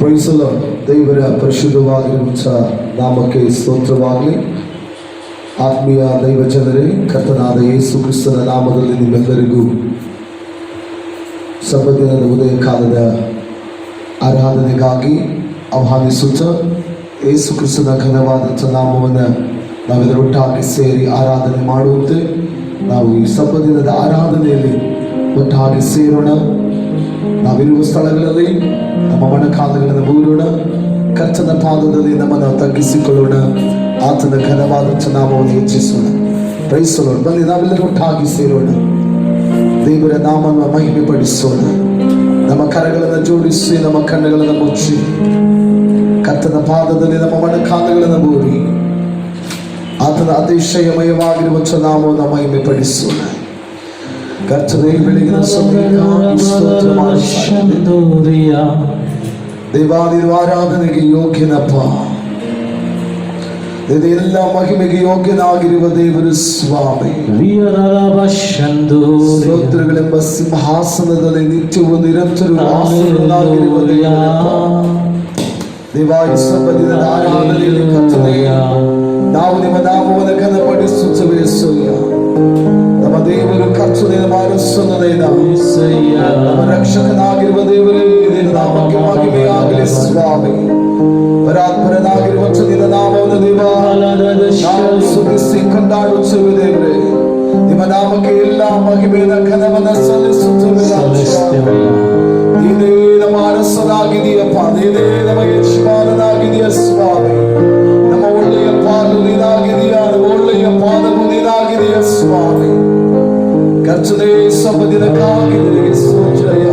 Price the lord. ದೇವರ ಪರಿಶುದ್ಧವಾಗಿರುವಂಥ ನಾಮಕ್ಕೆ ಸ್ತೋತ್ರವಾಗಲಿ. ಆತ್ಮೀಯ ದೈವ ಜನರೇ, ಕರ್ತನಾದ ಯೇಸು ಕ್ರಿಸ್ತನ ನಾಮದಲ್ಲಿ ನಿಮ್ಮೆಲ್ಲರಿಗೂ ಸಬ್ಬದಿನದ ಉದಯ ಕಾಲದ ಆರಾಧನೆಗಾಗಿ ಆಹ್ವಾನಿಸುತ್ತಾ, ಯೇಸು ಕ್ರಿಸ್ತನ ಘನವಾದಂಥ ನಾಮವನ್ನು ನಾವೆಲ್ಲರೊಟ್ಟಾಗಿ ಸೇರಿ ಆರಾಧನೆ ಮಾಡುವಂತೆ ನಾವು ಈ ಸಬ್ಬದಿನದ ಆರಾಧನೆಯಲ್ಲಿ ಒಟ್ಟಾಗಿ ಸೇರೋಣ. ನಾವಿರುವ ಸ್ಥಳಗಳಲ್ಲಿ ನಮ್ಮ ಮೊಣಕಾಲುಗಳನ್ನು ಮೂರೋಣ, ಕರ್ತನ ಪಾದದಲ್ಲಿ ನಮ್ಮನ್ನು ತಗ್ಗಿಸಿಕೊಳ್ಳೋಣ, ಆತನ ಘನವಾದಂಥ ನಾಮವನ್ನು ಹೆಚ್ಚಿಸೋಣ. Price the lord. ಬನ್ನಿ ನಾವೆಲ್ಲರೂ ಒಟ್ಟಾಗಿ ಸೇರೋಣ, ದೇವರ ನಾಮವನ್ನು ಮಹಿಮೆ ಪಡಿಸೋಣ. ನಮ್ಮ ಕರಗಳನ್ನು ಜೋಡಿಸಿ, ನಮ್ಮ ಕಣ್ಣುಗಳನ್ನು ಮುಚ್ಚಿ, ಕರ್ತನ ಪಾದದಲ್ಲಿ ನಮ್ಮ ಮೊಣಕಾಲುಗಳನ್ನು ಮೂರಿ, ಆತನ ಅತಿಶಯಮಯವಾಗಿರುವಂಥ ನಾಮವನ್ನು ಮಹಿಮೆ ಪಡಿಸೋಣ. ಕರ್ತನೇ, ಬೆಳಗಿನ ದೇವಾದಿರು ಆರಾಧನೆಗೆ ಯೋಗ್ಯನಪ್ಪ. ಎಲ್ಲ ಮಹಿಮೆಗೆ ಯೋಗ್ಯನಾಗಿರುವ ದೇವರು ಸ್ವಾಮಿ. ಸ್ತೋತ್ರಗಳೆಂಬ ಸಿಂಹಾಸನದಲ್ಲಿ ನಿತ್ಯವೂ ನಿರಂತರವೂ ಆಸೀನನಾಗಿರುವ ದೇವಾಯ ಸಬ್ಬದಿನದ ಆರಾಧನೆಯಲ್ಲಿ ಕರ್ತನೇ, ನಾವು ನಿಮ್ಮ ನಾಮವನ್ನು ಘನಪಡಿಸುತ್ತೇವೆ. ಸೋಯ ನಮ್ಮ ದೇವರು ಕರ್ತನೇ, ನಮ್ಮ ಅರಸನೈದ ನಮ್ಮ ರಕ್ಷಕನಾಗಿರುವ ದೇವರೇ, ನಿನ್ನ ನಾಮಕ್ಕೆ ಮಹಿಮೆಯಾಗಲಿ ಸ್ವಾಮಿ. ಪರಾತ್ಪರನಾಗಿರುವಂಥ ನಿನ್ನ ನಾಮವನ್ನು ದೇವಾ ನಾವು ಸ್ತುತಿಸಿ ಕೊಂಡಾಡುತ್ತೇವೆ ದೇವರೇ. ನಿಮ್ಮ ನಾಮಕ್ಕೆ ಎಲ್ಲ ಮಹಿಮೆಯ ಘನವನ್ನು ಸಲ್ಲಿಸುತ್ತೇವೆ. ನೀನೇ ನಮ್ಮ ಅರಸನಾಗಿದೆಯಪ್ಪ, ನೀನೇ ನಮ್ಮ ಯಜಮಾನನಾಗಿದೆಯ ಸ್ವಾಮಿ. ನಮ್ಮ ಒಳ್ಳೆಯ ಪಾಲು ನೀನಾಗಿದೆಯ, ಒಳ್ಳೆಯ ಪಾದವು ನೀನಾಗಿದೆಯ ಸ್ವಾಮಿ. ಕರ್ತನೇ, ಸಬ್ಬದಿನಕ್ಕಾಗಿ ನಿನಗೆ ಸ್ತೋತ್ರಯ.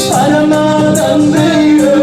Paramatandriyo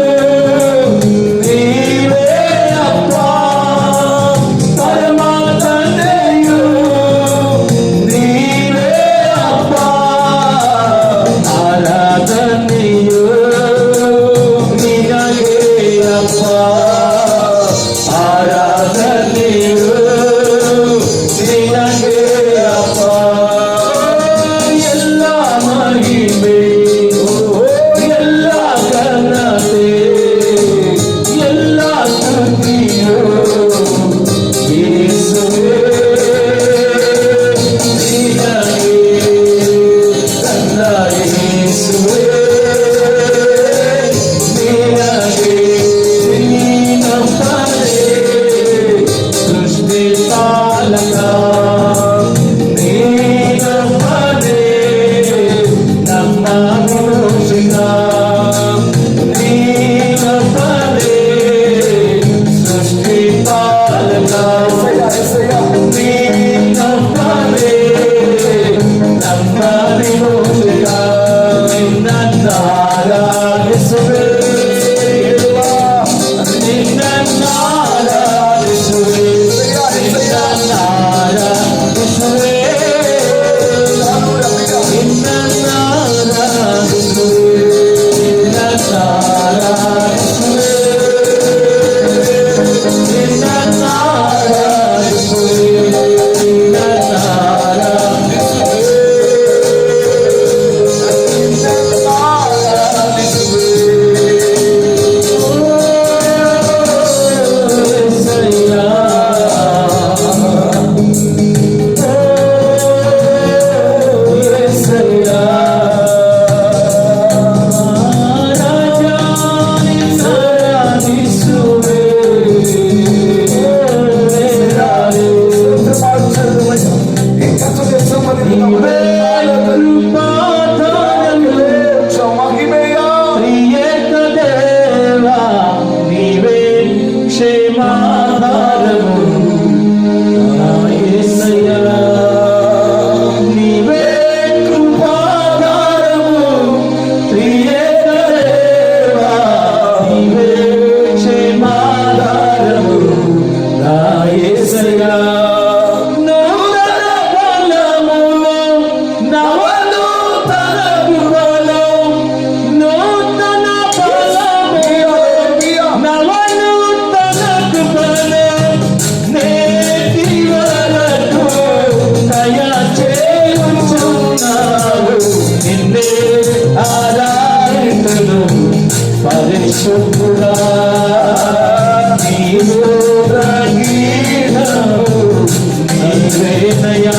పరిశుద్ధుడా నీవు రగినవు నీవేనయా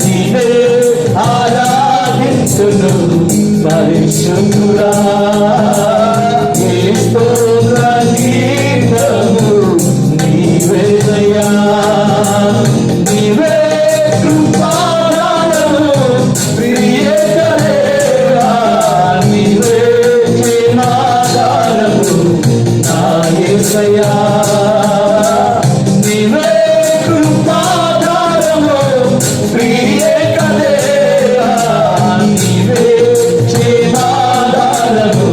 నీవే ఆరాధించును పరిశుద్ధుడా యేసు రగినవు నీవేనయా నీవే కృపాదానము ప్రియకరేగా నీవే క్షేమాదానము నా యేసయ్యా నీవే కృపాదానము ప్రియకరేగా నీవే క్షేమాదానము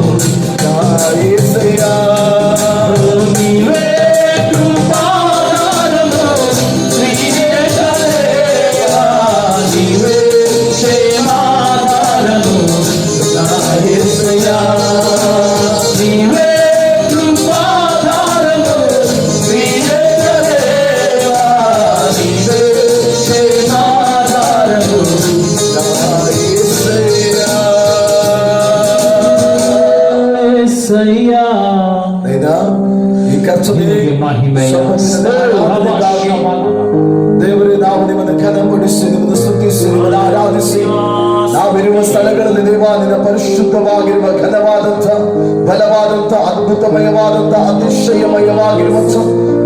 నా యేసయ్యా నీవే కృపాదానము ప్రియకరేగా నీవే క్షేమాదానము నా యేసయ్యా నీవే కృపాదానము ప్రియకరేగా నీవే క్షేమాదానము నా యేసయ్యా యేసయ్యా అయినా ಈ ಕರ್ತನಿಗೆ ಮಹಿಮೆಯ ದೇವರೇ, ನಾವು ನಿಮ್ಮನ್ನು ಘನಪಡಿಸಿ ನಿಮ್ಮನ್ನು ಸ್ತುತಿಸಿ ನಿಮ್ಮನ್ನು ಆರಾಧಿಸಿ ನಾವಿರುವ ಸ್ಥಳಗಳಲ್ಲಿ ದೇವ ನಿನ್ನ ಪರಿಶುದ್ಧವಾಗಿರುವ ಘನವಾದಂಥ ಬಲವಾದಂಥ ಅದ್ಭುತಮಯವಾದಂಥ ಅತಿಶಯಮಯವಾಗಿರುವಂಥ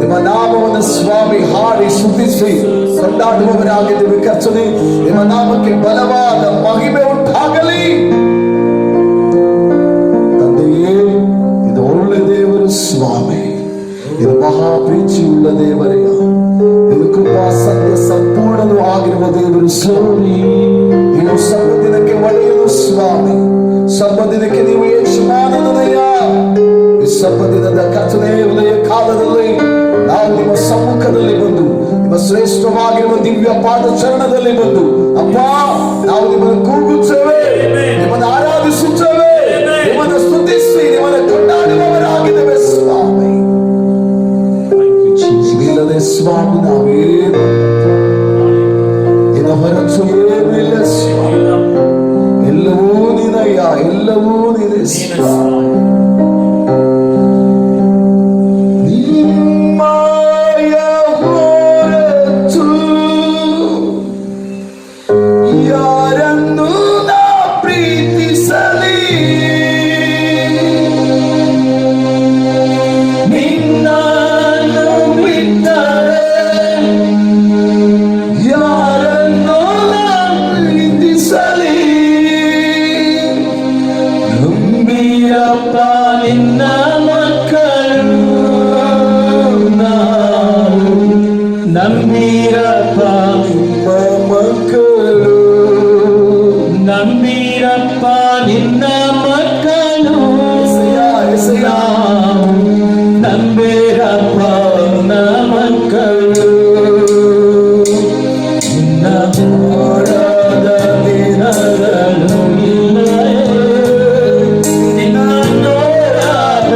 ನಿಮ್ಮ ನಾಮವನ್ನು ಸ್ವಾಮಿ ಹಾಡಿ ಸ್ತುತಿಸಿ ಕೊಂಡಾಡುವವರಾಗಿದ್ದೇವೆ ಕರ್ತನೆ. ನಿಮ್ಮ ನಾಮಕ್ಕೆ ಬಲವಾದ ಮಹಿಮೆ ಉಂಟಾಗಲಿ ತಂದೆಯೇ. ಇದು ಒಳ್ಳೆ ದೇವರು ಸ್ವಾಮಿ, ಇದು ಮಹಾಪ್ರೀತಿಯುಳ್ಳ ದೇವರೇ, ಇದು ಕೃಪಾ ಸತ್ಯ ಸಂಪೂರ್ಣನು ಆಗಿರುವ ದೇವರು ಸ್ವಾಮಿ. ನೀವು ಸ್ವಲ್ಪ ದಿನಕ್ಕೆ ಒಡೆಯಲು ಸ್ವಾಮಿ, ಸ್ವಲ್ಪ ದಿನಕ್ಕೆ ನೀವು ಯಜಮಾನನಯ್ಯ. ಈ ಸ್ವಲ್ಪ ದಿನದ ಕರ್ತನೆ ಉದಯ ಕಾಲದಲ್ಲಿ ನಾವು ನಿಮ್ಮ ಸಮ್ಮುಖದಲ್ಲಿ ಬಂದು ನಿಮ್ಮ ಶ್ರೇಷ್ಠವಾಗಿರುವ ದಿವ್ಯ ಪಾದ ಚರಣದಲ್ಲಿ ಬಂದು ಅಪ್ಪ ನಾವು ನಿಮ್ಮನ್ನು ಕೂಗುತ್ತೇವೆ, ನಿಮ್ಮನ್ನು ಆರಾಧಿಸುತ್ತೇವೆ, ನಿಮ್ಮನ್ನು ಸ್ತುತಿಸಿ ನಿಮ್ಮನ್ನು ಕೊಂಡಾಡುವವರಾಗಿದ್ದೇವೆ ಸ್ವಾಮಿ. ಇಲ್ಲದೆ ಸ್ವಾಮಿ ನಾವೇನು ನಿನ್ನ ಹೊರತು ಏನಿಲ್ಲ ಸ್ವಾಮಿ. ಎಲ್ಲವೂ ನಿನಯ್ಯ, ಎಲ್ಲವೂ ನಿನ್ನೆ ಸ್ವಾಮಿ. ನಿಮ್ಮಯ ಹೊರತು ಯಾರನ್ನು ನಾ ಪ್ರೀತಿಸಲಿ, ನಿನ್ನನ್ನು ಬಿಟ್ಟರೆ ಯಾರನ್ನು ನಾ ಪ್ರೀತಿಸಲಿ. ನಂಬಿರಪ್ಪ ನಿನ್ನ ಮಕ್ಕಳು ನಾವು, ನಂಬಿರಪ್ಪ ನಿಮ್ಮ ಮಕ್ಕಳು, ನಂಬಿರಪ್ಪ ನಿನ್ನ ಮಕ್ಕಳು ನಾವು, ನಂಬಿರಪ್ಪ ನಿನ್ನ ಮಕ್ಕಳು. ನಿನ್ನ ನೋಡದ ದಿನಗಳು ಇಲ್ಲವೇ, ನಿನ್ನ ನೋಡದ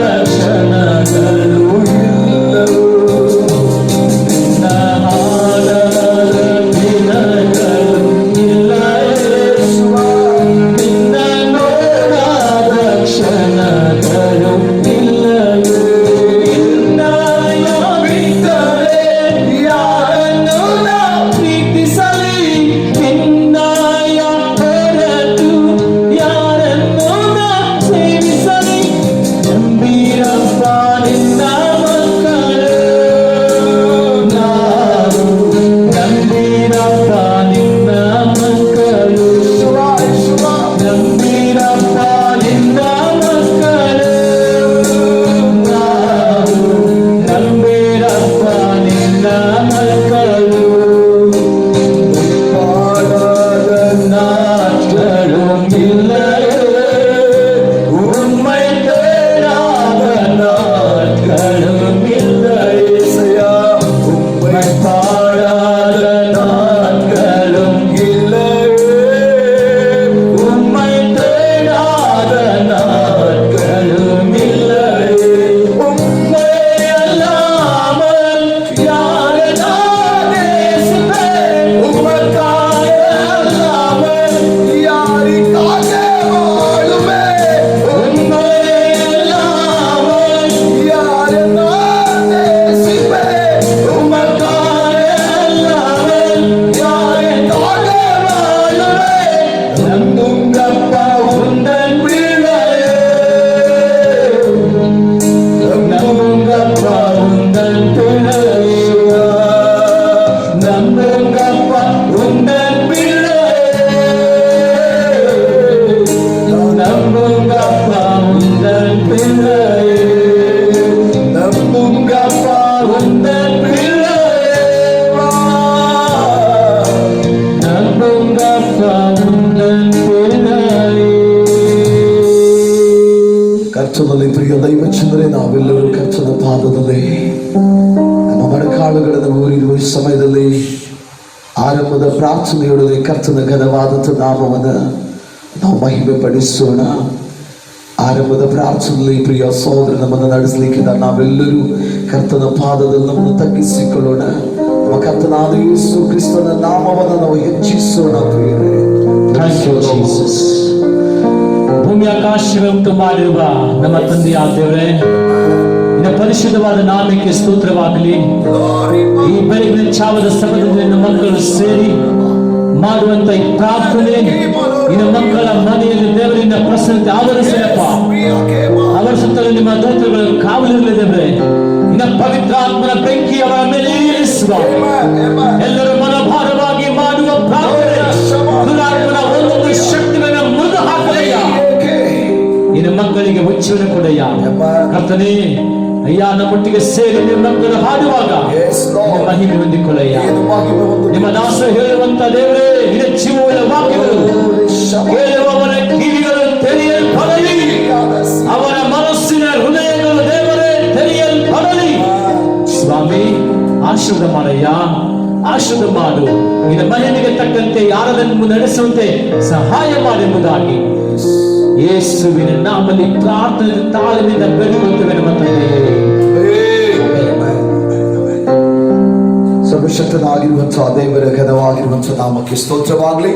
பிள்ளையே நம்புங்கப்பா உந்தன் பிள்ளையே வா. நம்புங்கப்பா உந்தன் பிள்ளையே. ಕರ್ತನಲ್ಲಿ ಪ್ರಿಯ ದೈವಚಂದ್ರೆ ನಾವೆಲ್ಲರೂ ಕರ್ತನ ಪಾದದಲ್ಲಿ ನಮ್ಮ ಮೊಣಕಾಲುಗಳನ್ನು ಊರಿರುವ ಈ ಸಮಯದಲ್ಲಿ ಆರಂಭದ ಪ್ರಾರ್ಥನೆಯೊಡನೆ ಕರ್ತನ ಘನವಾದಂಥ ನಾಮವನ್ನು ನಾವು ಮಹಿಮೆ ಪಡಿಸೋಣ. ಆರಂಭದ ಪ್ರಾರ್ಥನೆಯಲ್ಲಿ ಪ್ರಿಯ ಸಹೋದರ ನಮ್ಮನ್ನು ನಡೆಸಲಿಕ್ಕಿದ್ದ ನಾವೆಲ್ಲರೂ ಕರ್ತನ ಪಾದದಲ್ಲಿ ನಮ್ಮನ್ನು ತಗ್ಗಿಸಿಕೊಳ್ಳೋಣ. ನಮ್ಮ ಕರ್ತನಾದ ಯೇಸು ಕ್ರಿಸ್ತನ ನಾಮವನ್ನು ನಾವು ಹೆಚ್ಚಿಸೋಣ. ಪ್ರಿಯರೇ, Thank you, Jesus. ಭೂಮಿ ಆಕಾಶವೇ ಉಂಟು ಮಾಡಿರುವ ನಮ್ಮ ತಂದೆಯಾದ ದೇವರೇ, ನಿನ್ನ ಪರಿಶುದ್ಧವಾದ ನಾಮಕ್ಕೆ ಸ್ತೋತ್ರವಾಗಲಿ. ಈ ಬೆಳಗಿನ ಚಾವದ ಸಮಯದಲ್ಲಿ ನಿನ್ನ ಮಕ್ಕಳು ಸೇರಿ ಮಾಡುವಂತ ಈ ಪ್ರಾರ್ಥನೆ ನಿನ್ನ ಮಕ್ಕಳ ಮನೆಯಲ್ಲಿ ದೇವರಿಂದ ಪ್ರಸನ್ನತೆ ಆವರಿಸಲಪ್ಪ. ಅವರ ಸುತ್ತಲೂ ನಿಮ್ಮ ದೂತರುಗಳು ಕಾವಲಿರಲಿ ದೇವರೇ. ನಿನ್ನ ಪವಿತ್ರಾತ್ಮನ ಬೆಂಕಿ ಅವರ ಮೇಲೆ ಇರಿಸುವ. ಎಲ್ಲರೂ ಮನೋಭಾರವಾಗಿ ಮಾಡುವ ಪ್ರಾರ್ಥನೆ ದುರಾತ್ಮನ ಒಂದೊಂದು ಶಕ್ತಿಗಳನ್ನು ಮುರಿದು ಹಾಕಲಯ್ಯ. ನಿನ್ನ ಮಕ್ಕಳಿಗೆ ಉಚ್ಚರಣೆ ಕೊಡಯ್ಯ. ಕರ್ತನೇ ಅಯ್ಯ, ನಮ್ಮೊಟ್ಟಿಗೆ ಸೇರಿ ನಿಮ್ಮ ಮಕ್ಕಳು ಹಾಡುವಾಗ ನಿನ್ನ ಮಹಿಮೆ ಹೊಂದಿಕೊಳ್ಳಯ್ಯ. ನಿಮ್ಮ ದಾಸ ಹೇಳುವಂತ ದೇವರೇ, ನಿನ್ನ ಜೀವವುಳ್ಳ ವಾಕ್ಯಗಳು ಕೇಳುವವರ ಕಿವಿಗಳು ತೆರೆಯಲ್ಪಡಲಿ, ಅವರ ಮನಸ್ಸಿನ ಹೃದಯಗಳು ದೇವರೇ ತೆರೆಯಲ್ಪಡಲಿ. ಸ್ವಾಮಿ, ಆಶೀರ್ವಾದ ಮಾಡಯ್ಯ, ಆಶೀರ್ವಾದ ಮಾಡು. ನಿನ್ನ ಮಹಿಮೆಗೆ ತಕ್ಕಂತೆ ಯಾರನ್ನು ನಡೆಸುವಂತೆ ಸಹಾಯ ಮಾಡೆಂಬುದಾಗಿ ಯೇಸುವಿನ ನಾಮದಲ್ಲಿ ಪ್ರಾರ್ಥನೆ ತಾಳ್ಮೆಯಿಂದ ಬೇಡಿಕೊಳ್ಳುತ್ತೇವೆ ನಮ್ಮ ತಂದೆಯೇ. ಸರ್ವಶಕ್ತನಾಗಿರುವಂತಹ ದೇವರ ಘನವಾಗಿರುವಂತಹ ನಾಮಕ್ಕೆ ಸ್ತೋತ್ರವಾಗಲಿ.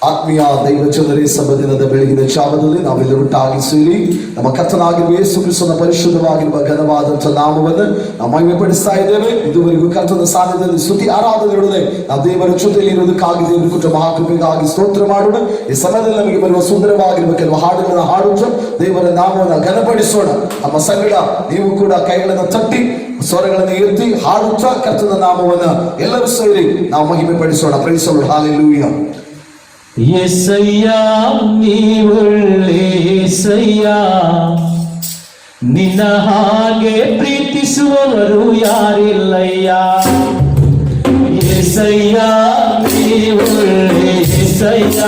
ಆತ್ಮೀಯ ದೈವಜನರೇ, ದಿನದ ಬೆಳಗಿನ ಜಾವದಲ್ಲಿ ನಾವೆಲ್ಲರೂ ಒಟ್ಟಾಗಿ ಸೇರಿ ನಮ್ಮ ಕರ್ತನಾಗಿರುವ ಯೇಸು ಕ್ರಿಸ್ತನ ಪರಿಶುದ್ಧವಾಗಿರುವ ಘನವಾದಂತಹ ನಾಮವನ್ನು ನಾವು ಮಹಿಮೆಪಡಿಸ್ತಾ ಇದ್ದೇವೆ. ಇದುವರೆಗೂ ಕರ್ತನ ಸಾನ್ನಿಧ್ಯದಲ್ಲಿ ಸ್ತುತಿ ಆರಾಧನೆಯೊಡನೆ ನಾವು ದೇವರ ಜೊತೆಯಲ್ಲಿ ಇರುವುದಕ್ಕಾಗಿ ದೇವರ ಕುಟುಂಬ ಮಹಾಕೃಪೆಗಾಗಿ ಸ್ತೋತ್ರ ಮಾಡೋಣ. ಈ ಸಮಯದಲ್ಲಿ ನಮಗೆ ಬರುವ ಸುಂದರವಾಗಿರುವ ಕೆಲವು ಹಾಡುಗಳನ್ನು ಹಾಡುತ್ತಾ ದೇವರ ನಾಮವನ್ನು ಘನಪಡಿಸೋಣ. ನಮ್ಮ ಸಂಗಡ ನೀವು ಕೂಡ ಕೈಗಳನ್ನು ತಟ್ಟಿ ಸ್ವರಗಳನ್ನು ಎತ್ತಿ ಹಾಡುತ್ತಾ ಕರ್ತನ ನಾಮವನ್ನು ಎಲ್ಲರೂ ಸೇರಿ ನಾವು ಮಹಿಮೆ ಪಡಿಸೋಣ. ಪ್ರೈಸಲು ಹಾಲೆಲೂಯ. యేసయ్య ನೀವುಳ್ಳೆ యేಸಯ್ಯ, ನಿನ್ನ ಹಾಗೆ ಪ್ರೀತಿಸುವವರು ಯಾರಿಲ್ಲಯ್ಯ. యేసయ్య ನೀವುಳ್ಳೆ యేసయ్ಯ,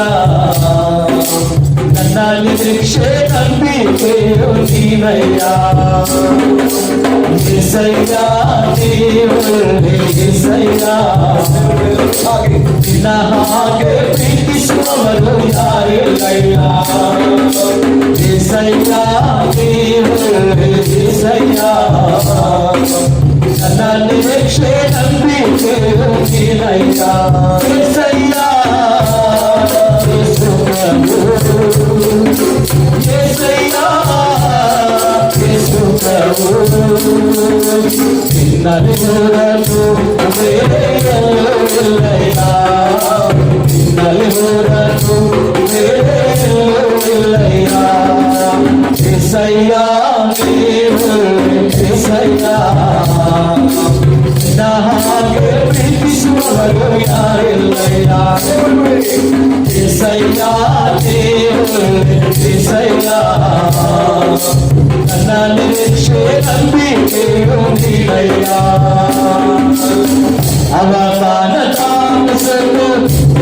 ನನ್ನ ನಿರೀಕ್ಷೆ ನಂಬಿಕೆಯು ನೀನಯ್ಯ. యేసయ్య ನೀವುಳ್ಳೆ యేసయ్ಯ, ನಿನ್ನ ಹಾಗೆ ಪ್ರೀತಿಸುವವರು ಯಾರಿಲ್ಲಯ್ಯ. యేసయ్య ನೀವುಳ್ಳೆ యేసయ్ಯ, ನನ್ನ ನಿರೀಕ್ಷೆ ನಂಬಿಕೆಯು ನೀನಯ್ಯ. యేసయ్య యేసు ప్రభు, యేసయ్య యేసు ప్రభు, నిన్నను వేరేయల్లయ్య, నిన్నను వేరేయల్లయ్య. యేసయ్య యేసయ్య, ನಿನ್ನ ಹಾಗೆ ಪ್ರೀತಿಸುವವರು ಯಾರಿಲ್ಲಯ್ಯ. యేసయ్య యేసయ్ಯ, ನನ್ನ ನಿರೀಕ್ಷೆ ನಂಬಿಕೆಯು ನೀನಯ್ಯ. ಅವಮಾನ ತಾಮಸರು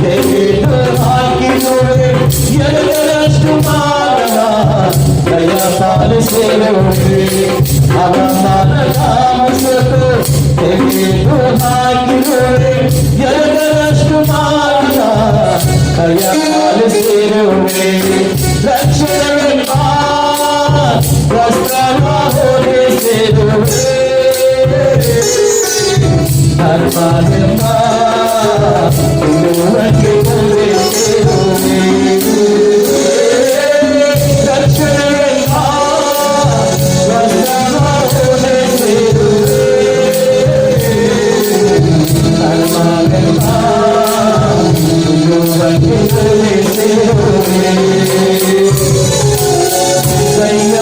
ತೆಗೆದು ಹಾಕಿರುವೆ, ಎಲ್ಲರಷ್ಟು ಮಾನವ ದಯ ಪಾಲಿಸಿರುವೆ. ಅವಮಾನ ತಾಮಸರು ತೆಗೆದು ಹಾಕಿರುವೆ, ಎಲ್ಲರಷ್ಟು ಮಾನವ ದಯ ಪಾಲಿಸಿರುವೆ. ರಕ್ಷಣೆಯ ವಸ್ತ್ರವ ಹೊರಿಸಿರುವೆ, ಧರ್ಮವೆಂಬ ಉಡುಗೊರೆ ಹೊರಿಸಿರುವೆ. ರಕ್ಷಣೆಯ ವಸ್ತ್ರವ ಹೊರಿಸಿರುವೆ, ಧರ್ಮವೆಂಬ ಉಡುಗೊರೆ ಹೊರಿಸಿರುವೆ. యేసయ్య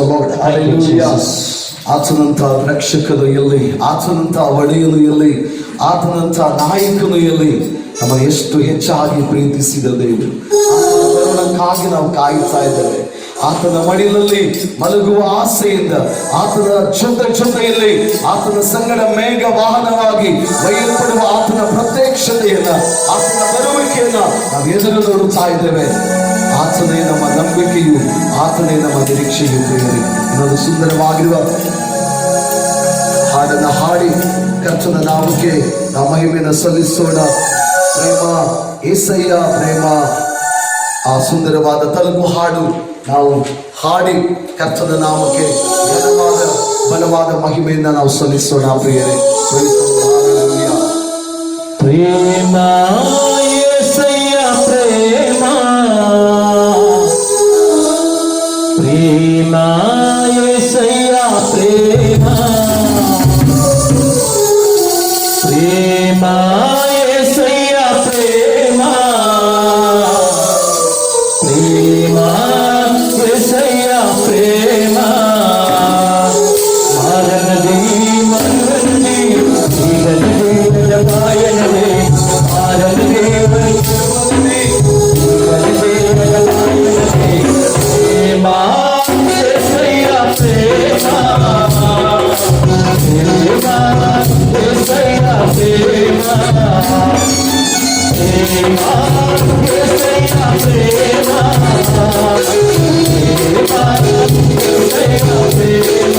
the Lord. Hallelujah. ಆತನಂತ ರಕ್ಷಕನು ಎಲ್ಲಿ, ಆತನಂತ ಒಡೆಯನು ಎಲ್ಲಿ, ಆತನಂತ ನಾಯಕನು ಎಲ್ಲಿ. ನಮಗೆ ಎಷ್ಟು ಹೆಚ್ಚಾಗಿ ಪ್ರೀತಿಸಿದ ದೇವರು, ಆತನ ಕರುಣಕ್ಕಾಗಿ ನಾವು ಕಾಯುತ್ತಾ ಇದ್ದೇವೆ. ಆತನ ಮಡಿಲಲ್ಲಿ ಮಲಗುವ ಆಸೆಯಿಂದ, ಆತನ ಜೊತೆಯಲ್ಲಿ ಆತನ ಸಂಗಡ ಮೇಘ ವಾಹನವಾಗಿ ಬಯಲ್ಪಡುವ ಆತನ ಪ್ರತ್ಯಕ್ಷತೆಯನ್ನ, ಆತನ ಬರುವಿಕೆಯನ್ನ ನಾವು ಎದುರು ನೋಡುತ್ತಾ ಇದ್ದೇವೆ. ಆತನೇ ನಮ್ಮ ನಂಬಿಕೆಯು, ಆತನೇ ನಮ್ಮ ನಿರೀಕ್ಷೆಯು. ಪ್ರಿಯರೇ, ಇನ್ನೊಂದು ಸುಂದರವಾಗಿರುವ ಹಾಡನ್ನ ಹಾಡಿ ಕರ್ತನ ನಾಮಕ್ಕೆ ನಾವು ಮಹಿಮೆಯನ್ನು ಸಲ್ಲಿಸೋಣ. ಪ್ರೇಮ ಏಸಯ್ಯ ಪ್ರೇಮ, ಆ ಸುಂದರವಾದ ತೆಲುಗು ಹಾಡು ನಾವು ಹಾಡಿ ಕರ್ತನ ನಾಮಕ್ಕೆ ಘನವಾದ ಬಲವಾದ ಮಹಿಮೆಯಿಂದ ನಾವು ಸಲ್ಲಿಸೋಣ. ಪ್ರಿಯರೇ, ప్రేమ యేసయ్య ప్రేమ, ప్రేమ యేసయ్య ప్రేమ, ప్రేమ యేసయ్య ప్రేమ, ప్రేమ యేసయ్య ప్రేమ. మారనది మరువనది జీవనది జమాయనది, మారనది మరువనది జీవనది జమాయనది. ప్రేమ యేసయ్య ప్రేమ, ప్రేమ యేసయ్య ప్రేమ, ప్రేమ యేసయ్య ప్రేమ, ప్రేమ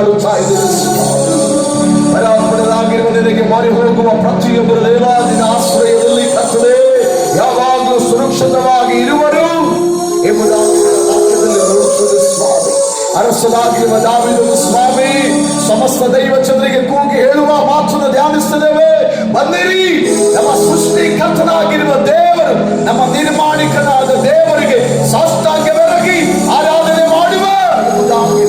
ಕೊಂಡಾಡುತ್ತಾ ಇದ್ದೇವೆ ಪರಾತ್ಮರಾಗಿರುವ ನಿನಗೆ ಮಾರಿ ಹೋಗುವ ಪ್ರತಿಯೊಬ್ಬರ ದೇವಾದಿನ ಆಶ್ರಯದಲ್ಲಿ ಕರ್ತನೇ ಯಾವಾಗಲೂ ಸುರಕ್ಷಿತವಾಗಿ ಇರುವರು ಎಂಬುದಾಗಿ ಸ್ವಾಮಿ. ಅರಸನಾಗಿರುವ ದಾವೀದನು ಸ್ವಾಮಿ ಸಮಸ್ತ ದೈವ ಜನರಿಗೆ ಕೂಗಿ ಹೇಳುವ ಮಾತನ್ನು ಧ್ಯಾನಿಸುತ್ತೇವೆ. ಬನ್ನಿರಿ, ನಮ್ಮ ಸೃಷ್ಟಿಕರ್ತನಾಗಿರುವ ದೇವರು, ನಮ್ಮ ನಿರ್ಮಾಣಿಕನಾದ ದೇವರಿಗೆ ಸಾಷ್ಟಾಂಗವಾಗಿ ಆರಾಧನೆ ಮಾಡುವ ಎಂಬುದಾಗಿ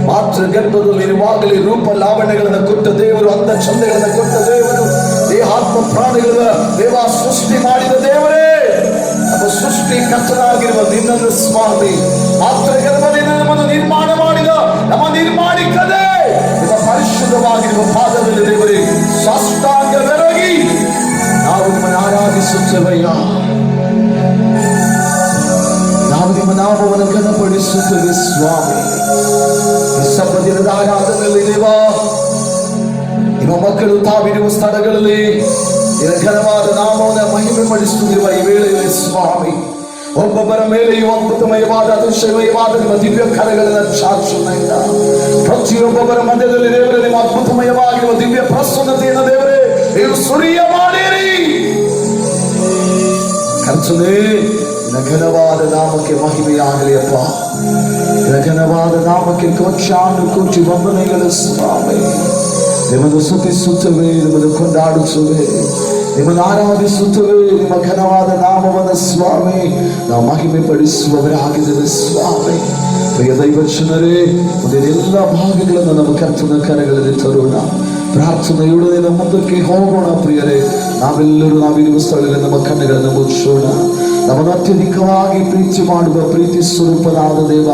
ಮಾತೃ ಗರ್ಭದಲ್ಲಿರುವಾಗಲೇ ರೂಪ ಲಾವಣ್ಯಗಳನ್ನು ಕೊಟ್ಟ ದೇವರು, ಅಂದ ಚಂದಗಳನ್ನು ಕೊಟ್ಟ ದೇವರು, ದೇಹಾತ್ಮ ಪ್ರಾಣಿಗಳ ದೇವ ಸೃಷ್ಟಿ ಮಾಡಿದ ದೇವರೇ, ನಮ್ಮ ಸೃಷ್ಟಿಕರ್ತನಾಗಿರುವ ನಿನ್ನನ್ನು ಸ್ವಾಮಿ ಮಾತ್ರ ಗರ್ಭದಿಂದ ನಮ್ಮನ್ನು ನಿರ್ಮಾಣ ಮಾಡಿದ ನಮ್ಮ ನಿರ್ಮಾಣಿಕದೇ ನಿಮ್ಮ ಪರಿಶುದ್ಧವಾಗಿರುವ ಪಾದದಲ್ಲಿ ದೇವರೇ ಸಾಷ್ಟಾಂಗವಾಗಿ ನಾವು ನಿಮ್ಮನ್ನು ಆರಾಧಿಸುತ್ತೇವಯ್ಯ. ನಾವು ನಿಮ್ಮ ನಾಮವನ್ನು ಘನಪಡಿಸುತ್ತೇವೆ ಸ್ವಾಮಿ. ಈ ಸಬ್ಬ ದಿನದ ಆರಾಧನೆಯಲ್ಲಿ ದೇವಾ, ನಿಮ್ಮ ಮಕ್ಕಳು ತಾವಿರುವ ಸ್ಥಳಗಳಲ್ಲಿ ಘನವಾದ ನಾಮವನ್ನು ಮಹಿಮೆ ಪಡಿಸುತ್ತಿರುವ ಈ ವೇಳೆಯಲ್ಲಿ ಸ್ವಾಮಿ, ಒಬ್ಬೊಬ್ಬರ ಮೇಲೆಯೂ ಅದ್ಭುತಮಯವಾದ ಅತಿಶಯಮಯವಾದ ನಿಮ್ಮ ದಿವ್ಯ ಕರಗಳನ್ನು ಚಾಚುವುದರಿಂದ ಪ್ರತಿಯೊಬ್ಬೊಬ್ಬರ ಮಧ್ಯದಲ್ಲಿ ದೇವರೇ ನಿಮ್ಮ ಅದ್ಭುತಮಯವಾಗಿರುವ ದಿವ್ಯ ಪ್ರಸನ್ನತೆಯನ್ನು ದೇವರೇ ನೀವು ಸುರಿಯ ಮಾಡಿರಿ. ಕರ್ತನೇ, ಘನವಾದ ನಾಮಕ್ಕೆ ಮಹಿಮೆಯಾಗಲಿ ಅಪ್ಪ. ಘನವಾದ ನಾಮಕ್ಕೆ ಕೋಟಿ ವಂದನೆಗಳು ಸ್ವಾಮಿ. ನಿಮ್ಮನ್ನು ಸ್ತುತಿಸುತ್ತೇವೆ, ನಿಮ್ಮನ್ನು ಕೊಂಡಾಡುತ್ತೇವೆ, ನಿಮ್ಮನ್ನು ಆರಾಧಿಸುತ್ತೇವೆ. ನಿಮ್ಮ ಘನವಾದ ನಾಮವನ್ನು ಸ್ವಾಮಿ ನಾವು ಮಹಿಮೆ ಪಡಿಸುವವರಾಗಿದ್ದೇವೆ ಸ್ವಾಮಿ. ಪ್ರಿಯ ದೈವಜನರೇ, ಎಲ್ಲ ಭಾಗಗಳನ್ನು ನಮ್ಮ ಕರ್ತನ ಕರೆಗಳಲ್ಲಿ ತರೋಣ. ಪ್ರಾರ್ಥನೆಯೊಡನೆ ನಮ್ಮ ಮುಂದಕ್ಕೆ ಹೋಗೋಣ. ಪ್ರಿಯರೇ, ನಾವಿರುವ ಸ್ಥಳದಲ್ಲಿ ನಮ್ಮ ಕಣ್ಣುಗಳನ್ನು ಮುಚ್ಚೋಣ. ನಮ್ಮನ್ನು ಅತ್ಯಧಿಕವಾಗಿ ಪ್ರೀತಿ ಮಾಡುವ ಪ್ರೀತಿ ಸ್ವರೂಪನಾದ ದೇವ,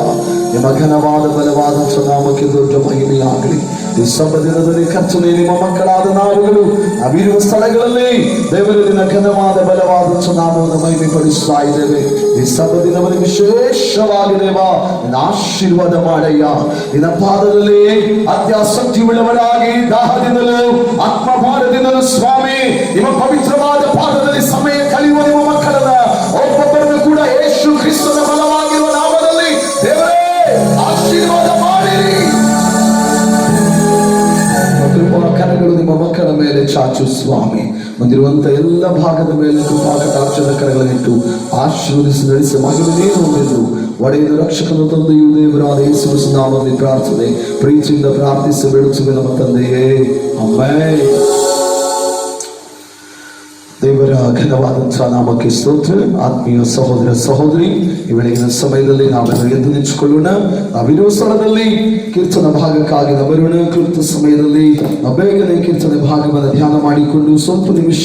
ನಿಮ್ಮ ಘನವಾದ ಬಲವಾದ ನಾಮಕ್ಕೆ ದೊಡ್ಡ ಮಹಿಮೆಯಾಗಲಿ. ಈ ಸಬ್ಬ ದಿನದಲ್ಲಿ ಕರ್ತನೇ, ನಿಮ್ಮ ಮಕ್ಕಳಾದ ನಾವುಗಳು ನಾವಿರುವ ಸ್ಥಳಗಳಲ್ಲಿ ದೇವರಲ್ಲಿನ ಘನವಾದ ಬಲವಾದ ನಾಮವನ್ನು ಮಹಿಮೆ ಪಡಿಸ್ತಾ ಇದ್ದೇವೆ. ಈ ಸಬ್ಬ ದಿನವನ್ನು ವಿಶೇಷವಾಗಿ ದೇವ ನಿನ್ನ ಆಶೀರ್ವಾದ ಮಾಡಯ್ಯ. ನಿನ್ನ ಪಾದದಲ್ಲಿ ಅತ್ಯಾಸಕ್ತಿ ಉಳ್ಳವರಾಗಿ ದಾಹದಿಂದಲೂ ಆತ್ಮಭಾರದಿಂದಲೂ ಸ್ವಾಮಿ ನಿಮ್ಮ ಪವಿತ್ರವಾದ ಪಾದದಲ್ಲಿ ಸಮಯ ಕಳೆಯುವ ನಿಮ್ಮ ಮಕ್ಕಳನ್ನ ಒಬ್ಬೊಬ್ಬರನ್ನು ಕೂಡ ಯೇಸು ಕ್ರಿಸ್ತನ ಬಲವಾಗಿರುವ ನಾಮದಲ್ಲಿ ದೇವರೇ ಆಶೀರ್ವಾದ ಮಾಡಿರಿ. ಕರಗಳು ನಿಮ್ಮ ಮಕ್ಕಳ ಮೇಲೆ ಚಾಚು ಸ್ವಾಮಿ. ಬಂದಿರುವಂತ ಎಲ್ಲ ಭಾಗದ ಮೇಲೆ ಕೃಪಾ ಕಟಾಕ್ಷದ ಕರಗಳನ್ನಿಟ್ಟು ಆಶೀರ್ವದಿಸಿ ನಡೆಸಿ ಮಹಿಮೆ ಹೊಂದಿದ್ದು ಒಡೆಯದ ರಕ್ಷಕನು ತಂದೆಯು ದೇವರಾದ ಯೇಸು ನಾಮದಲ್ಲಿ ಪ್ರಾರ್ಥನೆ ಪ್ರೀತಿಯಿಂದ ಪ್ರಾರ್ಥಿಸಿ ಬೆಳೆಸುವೆ ನಮ್ಮ ತಂದೆಯೇ, ಆಮೆನ್. ದೇವರ ಘನವಾದಂತಹ ನಾಮಕ್ಕೆ ಸ್ತೋತ್ರ. ಆತ್ಮೀಯ ಸಹೋದರ ಸಹೋದರಿ, ಈ ಬೆಳಗಿನ ಸಮಯದಲ್ಲಿ ನಾವೆಲ್ಲ ಎದ್ದು ನಿಂತುಕೊಳ್ಳೋಣ. ನಾವಿರುವ ಸ್ಥಳದಲ್ಲಿ ಕೀರ್ತನ ಭಾಗಕ್ಕಾಗಿ ಬರೋಣ. ಕೃತ ಸಮಯದಲ್ಲಿ ಬೇಗನೆ ಕೀರ್ತನೆ ಭಾಗವನ್ನು ಧ್ಯಾನ ಮಾಡಿಕೊಂಡು ಸ್ವಲ್ಪ ನಿಮಿಷ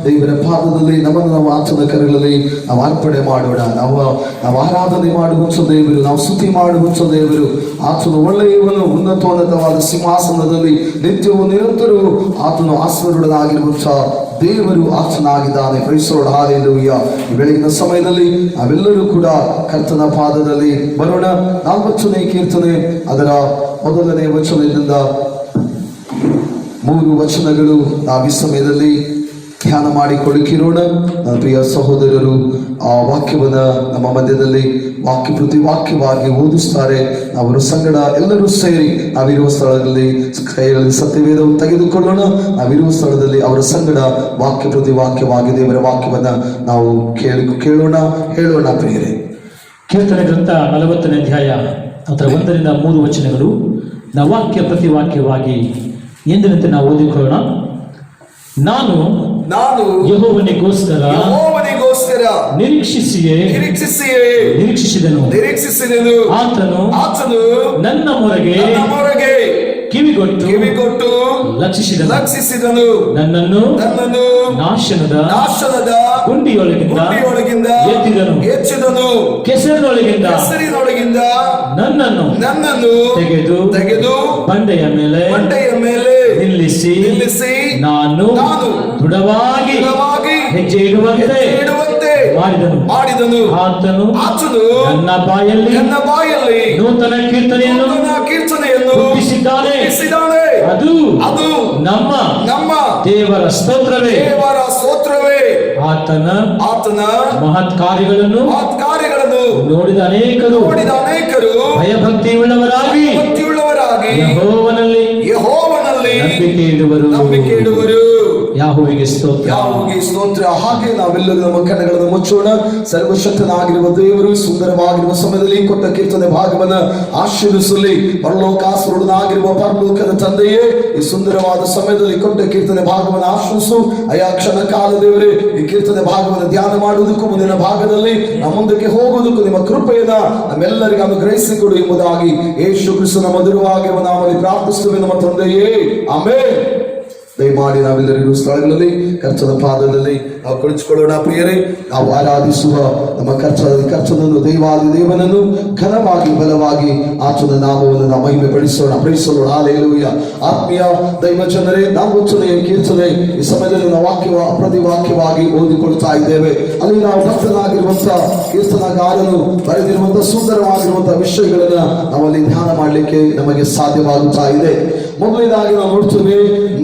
ದೇವರ ಪಾದದಲ್ಲಿ ನಮ್ಮನ್ನು ನಾವು ಆತನ ಕರಗಳಲ್ಲಿ ನಾವು ಅರ್ಪಣೆ ಮಾಡೋಣ. ನಾವು ಆರಾಧನೆ ಮಾಡುವಂಥ ದೇವರು, ನಾವು ಸ್ತುತಿ ಮಾಡುವಂಥ ದೇವರು. ಆತನು ಒಳ್ಳೆಯವನು, ಉನ್ನತವಾದ ಸಿಂಹಾಸನದಲ್ಲಿ ನಿತ್ಯವೂ ನಿರಂತರವೂ ಆತನು ಆಸೀನನಾಗಿರುವಂಥ ದೇವರು ಆತನಾಗಿದ್ದಾನೆ. ಪ್ರೈಸೋಡ್ ಹಾಲೆಲೂಯ. ಈ ಬೆಳಗಿನ ಸಮಯದಲ್ಲಿ ನಾವೆಲ್ಲರೂ ಕೂಡ ಕರ್ತನ ಪಾದದಲ್ಲಿ ಬರೋಣ. 40ನೇ ಕೀರ್ತನೆ ಅದರ 1ನೇ ವಚನದಿಂದ 3 ವಚನಗಳು ನಾವು ಈ ಸಮಯದಲ್ಲಿ ಧ್ಯಾನ ಮಾಡಿಕೊಳ್ಳಿರೋಣ. ಪ್ರಿಯ ಸಹೋದರರು ಆ ವಾಕ್ಯವನ್ನ ನಮ್ಮ ಮಧ್ಯದಲ್ಲಿ ಪ್ರತಿ ವಾಕ್ಯವಾಗಿ ಓದಿಸ್ತಾರೆ. ಅವರ ಸಂಗಡ ಎಲ್ಲರೂ ಸೇರಿ ನಾವಿರುವ ಸ್ಥಳದಲ್ಲಿ ಕೈಯಲ್ಲಿ ಸತ್ಯವೇದವನ್ನು ತೆಗೆದುಕೊಳ್ಳೋಣ. ನಾವಿರುವ ಸ್ಥಳದಲ್ಲಿ ಅವರ ಸಂಗಡ ಪ್ರತಿ ವಾಕ್ಯವಾಗಿ ದೇವರ ವಾಕ್ಯವನ್ನ ನಾವು ಕೇಳೋಣ, ಹೇಳೋಣ. ಪ್ರಿಯರೇ, ಕೀರ್ತನೆ ಗ್ರಂಥ 40ನೇ ಅಧ್ಯಾಯ ಅದರ 1ರಿಂದ 3 ವಚನಗಳು ನಾವು ಪ್ರತಿ ವಾಕ್ಯವಾಗಿ ಎಂದಿನಂತೆ ನಾವು ಓದಿಕೊಳ್ಳೋಣ. ನಾನು ಯೆಹೋವನಿಗೋಸ್ಕರ ನಿರೀಕ್ಷಿಸಿದನು. ಆತನು ನನ್ನ ಮೊರೆಗೆ ಕಿವಿಗೊಟ್ಟು ಲಕ್ಷಿಸಿದನು. ನನ್ನನ್ನು ನಾಶನದ ಗುಂಡಿಯೊಳಗಿಂದ ಎತ್ತಿದನು. ಕೆಸರಿನೊಳಗಿಂದ ನನ್ನನ್ನು ತೆಗೆದು ಬಂಡೆಯ ಮೇಲೆ ನಿಲ್ಲಿಸಿ ನಾನು ದೃಢವಾಗಿ ಹೆಜ್ಜೆ ಇಡುವಂತೆ ಮಾಡಿದನು. ಆತನು ನನ್ನ ಬಾಯಲ್ಲಿ ನೂತನ ಕೀರ್ತನೆಯನ್ನು ಹುಟ್ಟಿಸಿದ್ದಾನೆ. ಅದು ನಮ್ಮ ದೇವರ ಸ್ತೋತ್ರವೇ. ಆತನ ಮಹತ್ ಕಾರ್ಯಗಳನ್ನು ನೋಡಿದ ಅನೇಕರು ಭಯಭಕ್ತಿ ಉಳ್ಳವರಾಗಿ ಯೆಹೋವನಲ್ಲಿ ನಂಬಿಕೆ ಇಡುವರು. ಯಾಹೋವನಿಗೆ ಸ್ತೋತ್ರ. ಹಾಗೆ ನಾವೆಲ್ಲರೂ ನಮ್ಮ ಕಣ್ಣುಗಳನ್ನು ಮುಚ್ಚೋಣ. ಸರ್ವಶಕ್ತನಾಗಿರುವ ದೇವರು ಸುಂದರವಾಗಿರುವ ಸಮಯದಲ್ಲಿ ಕೊಟ್ಟ ಕೀರ್ತನೆ ಭಾಗವನ್ನು ಆಶೀರ್ವಿಸಲಿ. ಪರಲೋಕಾಸುರನಾಗಿರುವ ಪರಲೋಕದ ತಂದೆಯೇ, ಈ ಸುಂದರವಾದ ಸಮಯದಲ್ಲಿ ಕೊಟ್ಟ ಕೀರ್ತನೆ ಭಾಗವನ್ನು ಆಶ್ರಯಿಸು. ಅಯಾ ಕ್ಷಣ ಕಾಲ ದೇವರೇ, ಈ ಕೀರ್ತನೆ ಭಾಗವನ್ನು ಧ್ಯಾನ ಮಾಡುವುದಕ್ಕೂ ಮುಂದಿನ ಭಾಗದಲ್ಲಿ ನಮ್ಮ ಮುಂದಕ್ಕೆ ಹೋಗುವುದಕ್ಕೂ ನಿಮ್ಮ ಕೃಪೆಯನ್ನ ನಮ್ಮೆಲ್ಲರಿಗೂ ಅನುಗ್ರಹಿಸಿಕೊಡು ಎಂಬುದಾಗಿ ಯೇಸು ಕ್ರಿಸ್ತನ ಮಧುರವಾಗಿರುವ ನಾಮದಲ್ಲಿ ಪ್ರಾರ್ಥಿಸುತ್ತೇವೆ ನಮ್ಮ ತಂದೆಯೇ, ಆಮೆನ್. ದಯಮಾಡಿ ನಾವೆಲ್ಲರಿಗೂ ಸ್ಥಳಗಳಲ್ಲಿ ಕರ್ತನ ಪಾದದಲ್ಲಿ ನಾವು ಕುಳಿತುಕೊಳ್ಳೋಣ. ಪ್ರಿಯರೇ, ನಾವು ಆರಾಧಿಸುವ ನಮ್ಮ ಕರ್ತನನ್ನು ದೈವಾದಿ ದೇವನನ್ನು ಘನವಾಗಿ ಬಲವಾಗಿ ಆತನ ನಾಮವನ್ನು ನಾವು ಮಹಿಮೆ ಪಡಿಸೋಣ, ಪ್ರೈಸೋಣ. ಹಲ್ಲೆಲೂಯಾ. ಆತ್ಮೀಯ ದೈವ ಜನರೇ, ನಾವು ವಚನೆಯ ಕೀರ್ತನೆ ಈ ಸಮಯದಲ್ಲಿ ನಾವು ಪ್ರತಿ ವಾಕ್ಯವಾಗಿ ಓದಿಕೊಳ್ತಾ ಇದ್ದೇವೆ. ಅಲ್ಲಿ ನಾವು ಭಕ್ತನಾಗಿರುವಂತಹ ಕೀರ್ತನಗಾರನು ಬರೆದಿರುವಂತಹ ಸುಂದರವಾಗಿರುವಂತಹ ವಿಷಯಗಳನ್ನ ನಾವಲ್ಲಿ ಧ್ಯಾನ ಮಾಡಲಿಕ್ಕೆ ನಮಗೆ ಸಾಧ್ಯವಾಗುತ್ತಾ ಇದೆ. ಮೊದಲನೇದಾಗಿ ನಾವು ನೋಡ್ತೇವೆ,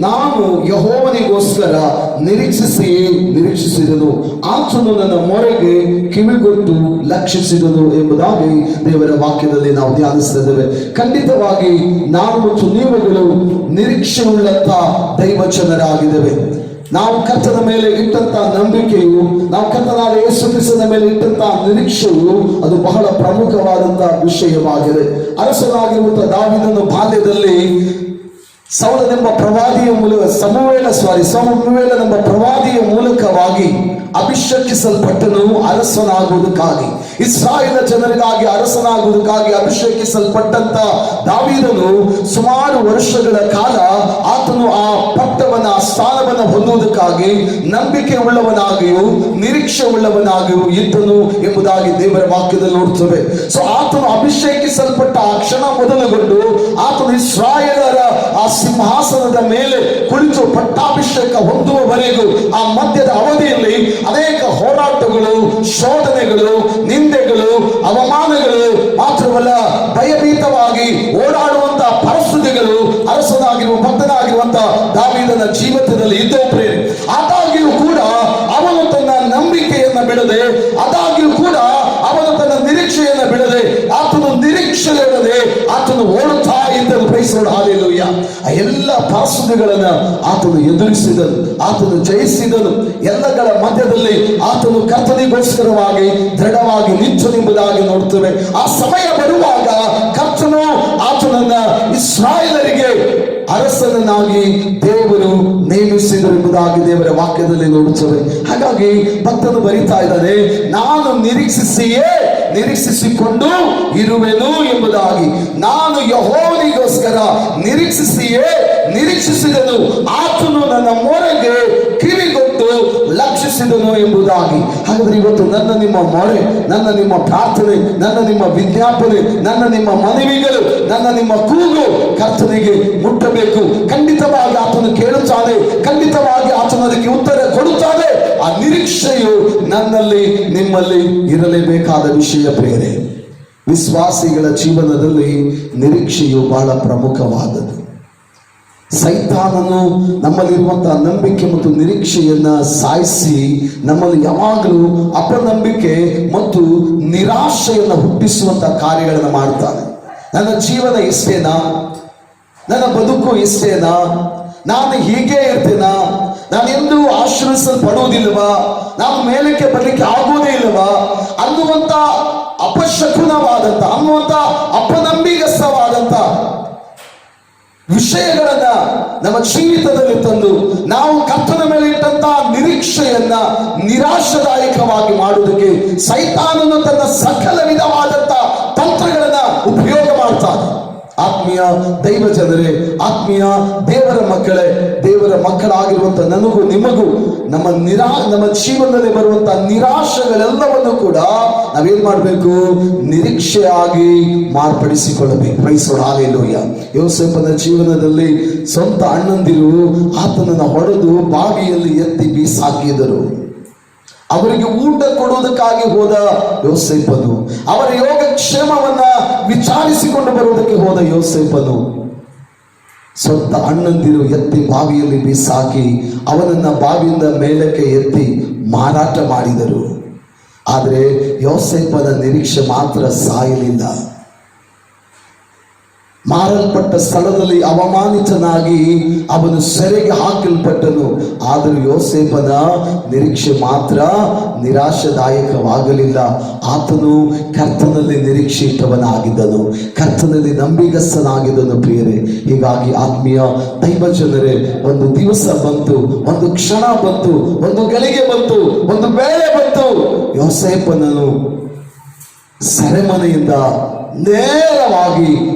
ನಾನು ಯೆಹೋವನಿಗೋಸ್ಕರ ನಿರೀಕ್ಷಿಸಿದನು, ಆತನು ನನ್ನ ಮೊರೆಗೆ ಕಿವಿಗೊಟ್ಟು ಲಕ್ಷಿಸಿದನು ಎಂಬುದಾಗಿ ದೇವರ ವಾಕ್ಯದಲ್ಲಿ ನಾವು ಧ್ಯಾನಿಸಿದ್ದೇವೆ. ಖಂಡಿತವಾಗಿ ನಾವು ಮತ್ತು ನೀವುಗಳು ನಿರೀಕ್ಷೆಯುಳ್ಳಂತ ದೈವಜನರಾಗಿದ್ದೇವೆ. ನಾವು ಕರ್ತನ ಮೇಲೆ ಇಟ್ಟಂತಹ ನಂಬಿಕೆಯು, ನಾವು ಕರ್ತನಾದ ಯೇಸು ಕ್ರಿಸ್ತನ ಮೇಲೆ ಇಟ್ಟಂತಹ ನಿರೀಕ್ಷೆಯು ಅದು ಬಹಳ ಪ್ರಮುಖವಾದಂತಹ ವಿಷಯವಾಗಿದೆ. ಅರಸನಾಗಿರುವಂತಹ ದಾವೀದನ ಬಾಲ್ಯದಲ್ಲಿ ಸಮುವೇಲನೆಂಬ ಪ್ರವಾದಿಯ ಮೂಲಕವಾಗಿ ಅಭಿಷೇಕಿಸಲ್ಪಟ್ಟನು ಅರಸನಾಗುವುದಕ್ಕಾಗಿ, ಇಸ್ರಾಯೇಲ ಜನರಿಗಾಗಿ ಅರಸನಾಗುವುದಕ್ಕಾಗಿ ಅಭಿಷೇಕಿಸಲ್ಪಟ್ಟಂತ ದಾವೀದನು ಸುಮಾರು ವರ್ಷಗಳ ಕಾಲ ಆತನು ಆ ಪಟ್ಟವನ್ನ, ಆ ಸ್ಥಾನವನ್ನು ಹೊಂದುವುದಕ್ಕಾಗಿ ನಂಬಿಕೆ ಉಳ್ಳವನಾಗಿಯೂ ನಿರೀಕ್ಷೆ ಉಳ್ಳವನಾಗಿಯೂ ಇದ್ದನು ಎಂಬುದಾಗಿ ದೇವರ ವಾಕ್ಯದಲ್ಲಿ ನೋಡ್ತೇವೆ. ಸೊ ಆತನು ಅಭಿಷೇಕಿಸಲ್ಪಟ್ಟ ಆ ಕ್ಷಣ ಮೊದಲುಗೊಂಡು ಆತನು ಇಸ್ರಾಯೇಲರ ಆ ಸಿಂಹಾಸನದ ಮೇಲೆ ಕುಳಿತು ಪಟ್ಟಾಭಿಷೇಕ ಹೊಂದುವವರೆಗೂ ಆ ಮಧ್ಯದ ಅವಧಿಯಲ್ಲಿ ಅನೇಕ ಹೋರಾಟಗಳು, ಶೋಧನೆಗಳು, ನಿಂದೆಗಳು, ಅವಮಾನಗಳು, ಮಾತ್ರವಲ್ಲ ಭಯಭೀತವಾಗಿ ಓಡಾಡುವಂತಹ ಪರಿಸ್ಥಿತಿಗಳು ಅರಸನಾಗಿರುವ ಭಕ್ತನಾಗಿರುವಂತಹ ದಾವೀದನ ಜೀವಿತದಲ್ಲಿ ಇದ್ದವು. ಪ್ರೇರೆ, ಆದಾಗ್ಯೂ ಕೂಡ ಅವನು ತನ್ನ ನಂಬಿಕೆಯನ್ನ ಬಿಡದೆ, ಆದಾಗ್ಯೂ ಕೂಡ ಅವನು ತನ್ನ ನಿರೀಕ್ಷೆಯನ್ನ ಬಿಡದೆ, ಆತನು ನಿರೀಕ್ಷೆಯಿಡದೆ ಆತನು ಓಡುತ್ತಾ ಇದ್ದನು. ಪ್ರೈಸೋಣ, ಹಲ್ಲೆಲೂಯಾ. ಆ ಎಲ್ಲ ಪರಿಸ್ಥಿತಿಗಳನ್ನ ಆತನು ಎದುರಿಸಿದನು, ಆತನು ಜಯಿಸಿದನು. ಎಲ್ಲಗಳ ಮಧ್ಯದಲ್ಲಿ ಆತನು ಕರ್ತನಿಗೋಸ್ಕರವಾಗಿ ದೃಢವಾಗಿ ನಿಂತನೆಂಬುದಾಗಿ ನೋಡ್ತೇವೆ. ಆ ಸಮಯ ಬರುವಾಗ ಕರ್ತನು ಆತನನ್ನ ಇಸ್ರಾಯೇಲರಿಗೆ ಅರಸನನ್ನಾಗಿ ದೇವರು ನೇಮಿಸಿದರು ಎಂಬುದಾಗಿ ದೇವರ ವಾಕ್ಯದಲ್ಲಿ ನೋಡುತ್ತೇವೆ. ಹಾಗಾಗಿ ಭಕ್ತನು ಬರೀತಾ ಇದ್ದಾನೆ, ನಾನು ನಿರೀಕ್ಷಿಸಿಕೊಂಡು ಇರುವೆನು ಎಂಬುದಾಗಿ. ನಾನು ಯೆಹೋವನಿಗೋಸ್ಕರ ನಿರೀಕ್ಷಿಸಿದನು, ಆತನು ನನ್ನ ಮೊರೆಗೆ ಕಿವಿಗೊಟ್ಟು ಲಕ್ಷಿಸಿದನು ಎಂಬುದಾಗಿ. ಹಾಗಾದ್ರೆ ಇವತ್ತು ನನ್ನ ನಿಮ್ಮ ಮೊರೆ, ನನ್ನ ನಿಮ್ಮ ಪ್ರಾರ್ಥನೆ, ನನ್ನ ನಿಮ್ಮ ವಿಜ್ಞಾಪನೆ, ನನ್ನ ನಿಮ್ಮ ಮನವಿಗಳು, ನನ್ನ ನಿಮ್ಮ ಕೂಗು ಕರ್ತನಿಗೆ ಮುಟ್ಟಬೇಕು. ಖಂಡಿತವಾಗಿ ಆತನು ಕೇಳುತ್ತಾನೆ, ಖಂಡಿತವಾಗಿ ಆತನು ಅದಕ್ಕೆ ಉತ್ತರ ಕೊಡುತ್ತಾನೆ. ಆ ನಿರೀಕ್ಷೆಯು ನನ್ನಲ್ಲಿ ನಿಮ್ಮಲ್ಲಿ ಇರಲೇಬೇಕಾದ ವಿಷಯ. ಪ್ರೇರೆ, ವಿಶ್ವಾಸಿಗಳ ಜೀವನದಲ್ಲಿ ನಿರೀಕ್ಷೆಯು ಬಹಳ ಪ್ರಮುಖವಾದದ್ದು. ಸೈತಾನನು ನಮ್ಮಲ್ಲಿರುವಂತಹ ನಂಬಿಕೆ ಮತ್ತು ನಿರೀಕ್ಷೆಯನ್ನ ಸಾಯಿಸಿ ನಮ್ಮಲ್ಲಿ ಯಾವಾಗಲೂ ಅಪನಂಬಿಕೆ ಮತ್ತು ನಿರಾಶೆಯನ್ನು ಹುಟ್ಟಿಸುವಂತಹ ಕಾರ್ಯಗಳನ್ನು ಮಾಡ್ತಾನೆ. ನನ್ನ ಜೀವನ ಇಷ್ಟೇನಾ? ನನ್ನ ಬದುಕು ಇಷ್ಟೇನಾ? ನಾನು ಹೀಗೆ ಇರ್ತೇನಾ? ನಾನು ಎಂದೂ ಆಶ್ರಯಿಸಲ್ಪಡುವುದಿಲ್ಲವಾ? ನಾನು ಮೇಲಕ್ಕೆ ಬರಲಿಕ್ಕೆ ಆಗುವುದೇ ಇಲ್ಲವಾ ಅನ್ನುವಂತ ಅಪಶಕುನವಾದಂತ, ಅನ್ನುವಂತ ಅಪನಂಬಿಗಸ್ತವಾದಂತ ವಿಷಯಗಳನ್ನ ನಮ್ಮ ಜೀವಿತದಲ್ಲಿ ತಂದು ನಾವು ಕರ್ತನ ಮೇಲೆ ಇಟ್ಟಂತಹ ನಿರೀಕ್ಷೆಯನ್ನ ನಿರಾಶಾದಾಯಕವಾಗಿ ಮಾಡುವುದಕ್ಕೆ ಸೈತಾನನು ತನ್ನ ಸಕಲ ವಿಧವಾದಂತ ತಂತ್ರಗಳನ್ನ ಉಪಯೋಗ ಮಾಡ್ತಾನೆ. ಆತ್ಮೀಯ ದೈವ ಜನರೇ, ಆತ್ಮೀಯ ದೇವರ ಮಕ್ಕಳೇ, ದೇವರ ಮಕ್ಕಳಾಗಿರುವಂತ ನನಗೂ ನಿಮಗೂ ನಮ್ಮ ಜೀವನದಲ್ಲಿ ಬರುವಂತಹ ನಿರಾಶೆಗಳೆಲ್ಲವನ್ನು ಕೂಡ ನಾವೇನ್ ಮಾಡಬೇಕು? ನಿರೀಕ್ಷೆಯಾಗಿ ಮಾರ್ಪಡಿಸಿಕೊಳ್ಳಬೇಕು. ಪ್ರೈಸೋಣ, ಹಲ್ಲೆಲೂಯಾ. ಯೋಸೇಫನ ಜೀವನದಲ್ಲಿ ಸ್ವಂತ ಅಣ್ಣಂದಿರು ಆತನನ್ನು ಹೊಡೆದು ಬಾವಿಯಲ್ಲಿ ಎತ್ತಿ ಬೀಸಾಕಿದರು. ಅವರಿಗೆ ಊಟ ಕೊಡುವುದಕ್ಕಾಗಿ ಹೋದ ಯೋಸೇಫನು, ಅವರ ಯೋಗಕ್ಷೇಮವನ್ನ ವಿಚಾರಿಸಿಕೊಂಡು ಬರುವುದಕ್ಕೆ ಹೋದ ಯೋಸೇಫನು ಸ್ವಂತ ಅಣ್ಣಂದಿರು ಎತ್ತಿ ಬಾವಿಯಲ್ಲಿ ಬೀಸಾಕಿ ಅವನನ್ನ ಬಾವಿಯಿಂದ ಮೇಲಕ್ಕೆ ಎತ್ತಿ ಮಾರಾಟ ಮಾಡಿದರು. ಆದರೆ ಯೋಸೇಫನ ನಿರೀಕ್ಷೆ ಮಾತ್ರ ಸಾಯಲಿಲ್ಲ. ಮಾರಲ್ಪಟ್ಟ ಸ್ಥಳದಲ್ಲಿ ಅವಮಾನಿತನಾಗಿ ಅವನು ಸೆರೆಗೆ ಹಾಕಲ್ಪಟ್ಟನು. ಆದರೂ ಯೋಸೇಫನ ನಿರೀಕ್ಷೆ ಮಾತ್ರ ನಿರಾಶಾದಾಯಕವಾಗಲಿಲ್ಲ. ಆತನು ಕರ್ತನಲ್ಲಿ ನಿರೀಕ್ಷೆ ಇಟ್ಟವನಾಗಿದ್ದನು, ಕರ್ತನಲ್ಲಿ ನಂಬಿಗಸ್ತನಾಗಿದ್ದನು ಪ್ರಿಯರೇ. ಹೀಗಾಗಿ ಆತ್ಮೀಯ ದೈವ ಜನರೇ, ಒಂದು ದಿವಸ ಬಂತು, ಒಂದು ಕ್ಷಣ ಬಂತು, ಒಂದು ಗಳಿಗೆ ಬಂತು, ಒಂದು ವೇಳೆ ಬಂತು. ಯೋಸೇಫನನ್ನು ಸೆರೆಮನೆಯಿಂದ ನೇರವಾಗಿ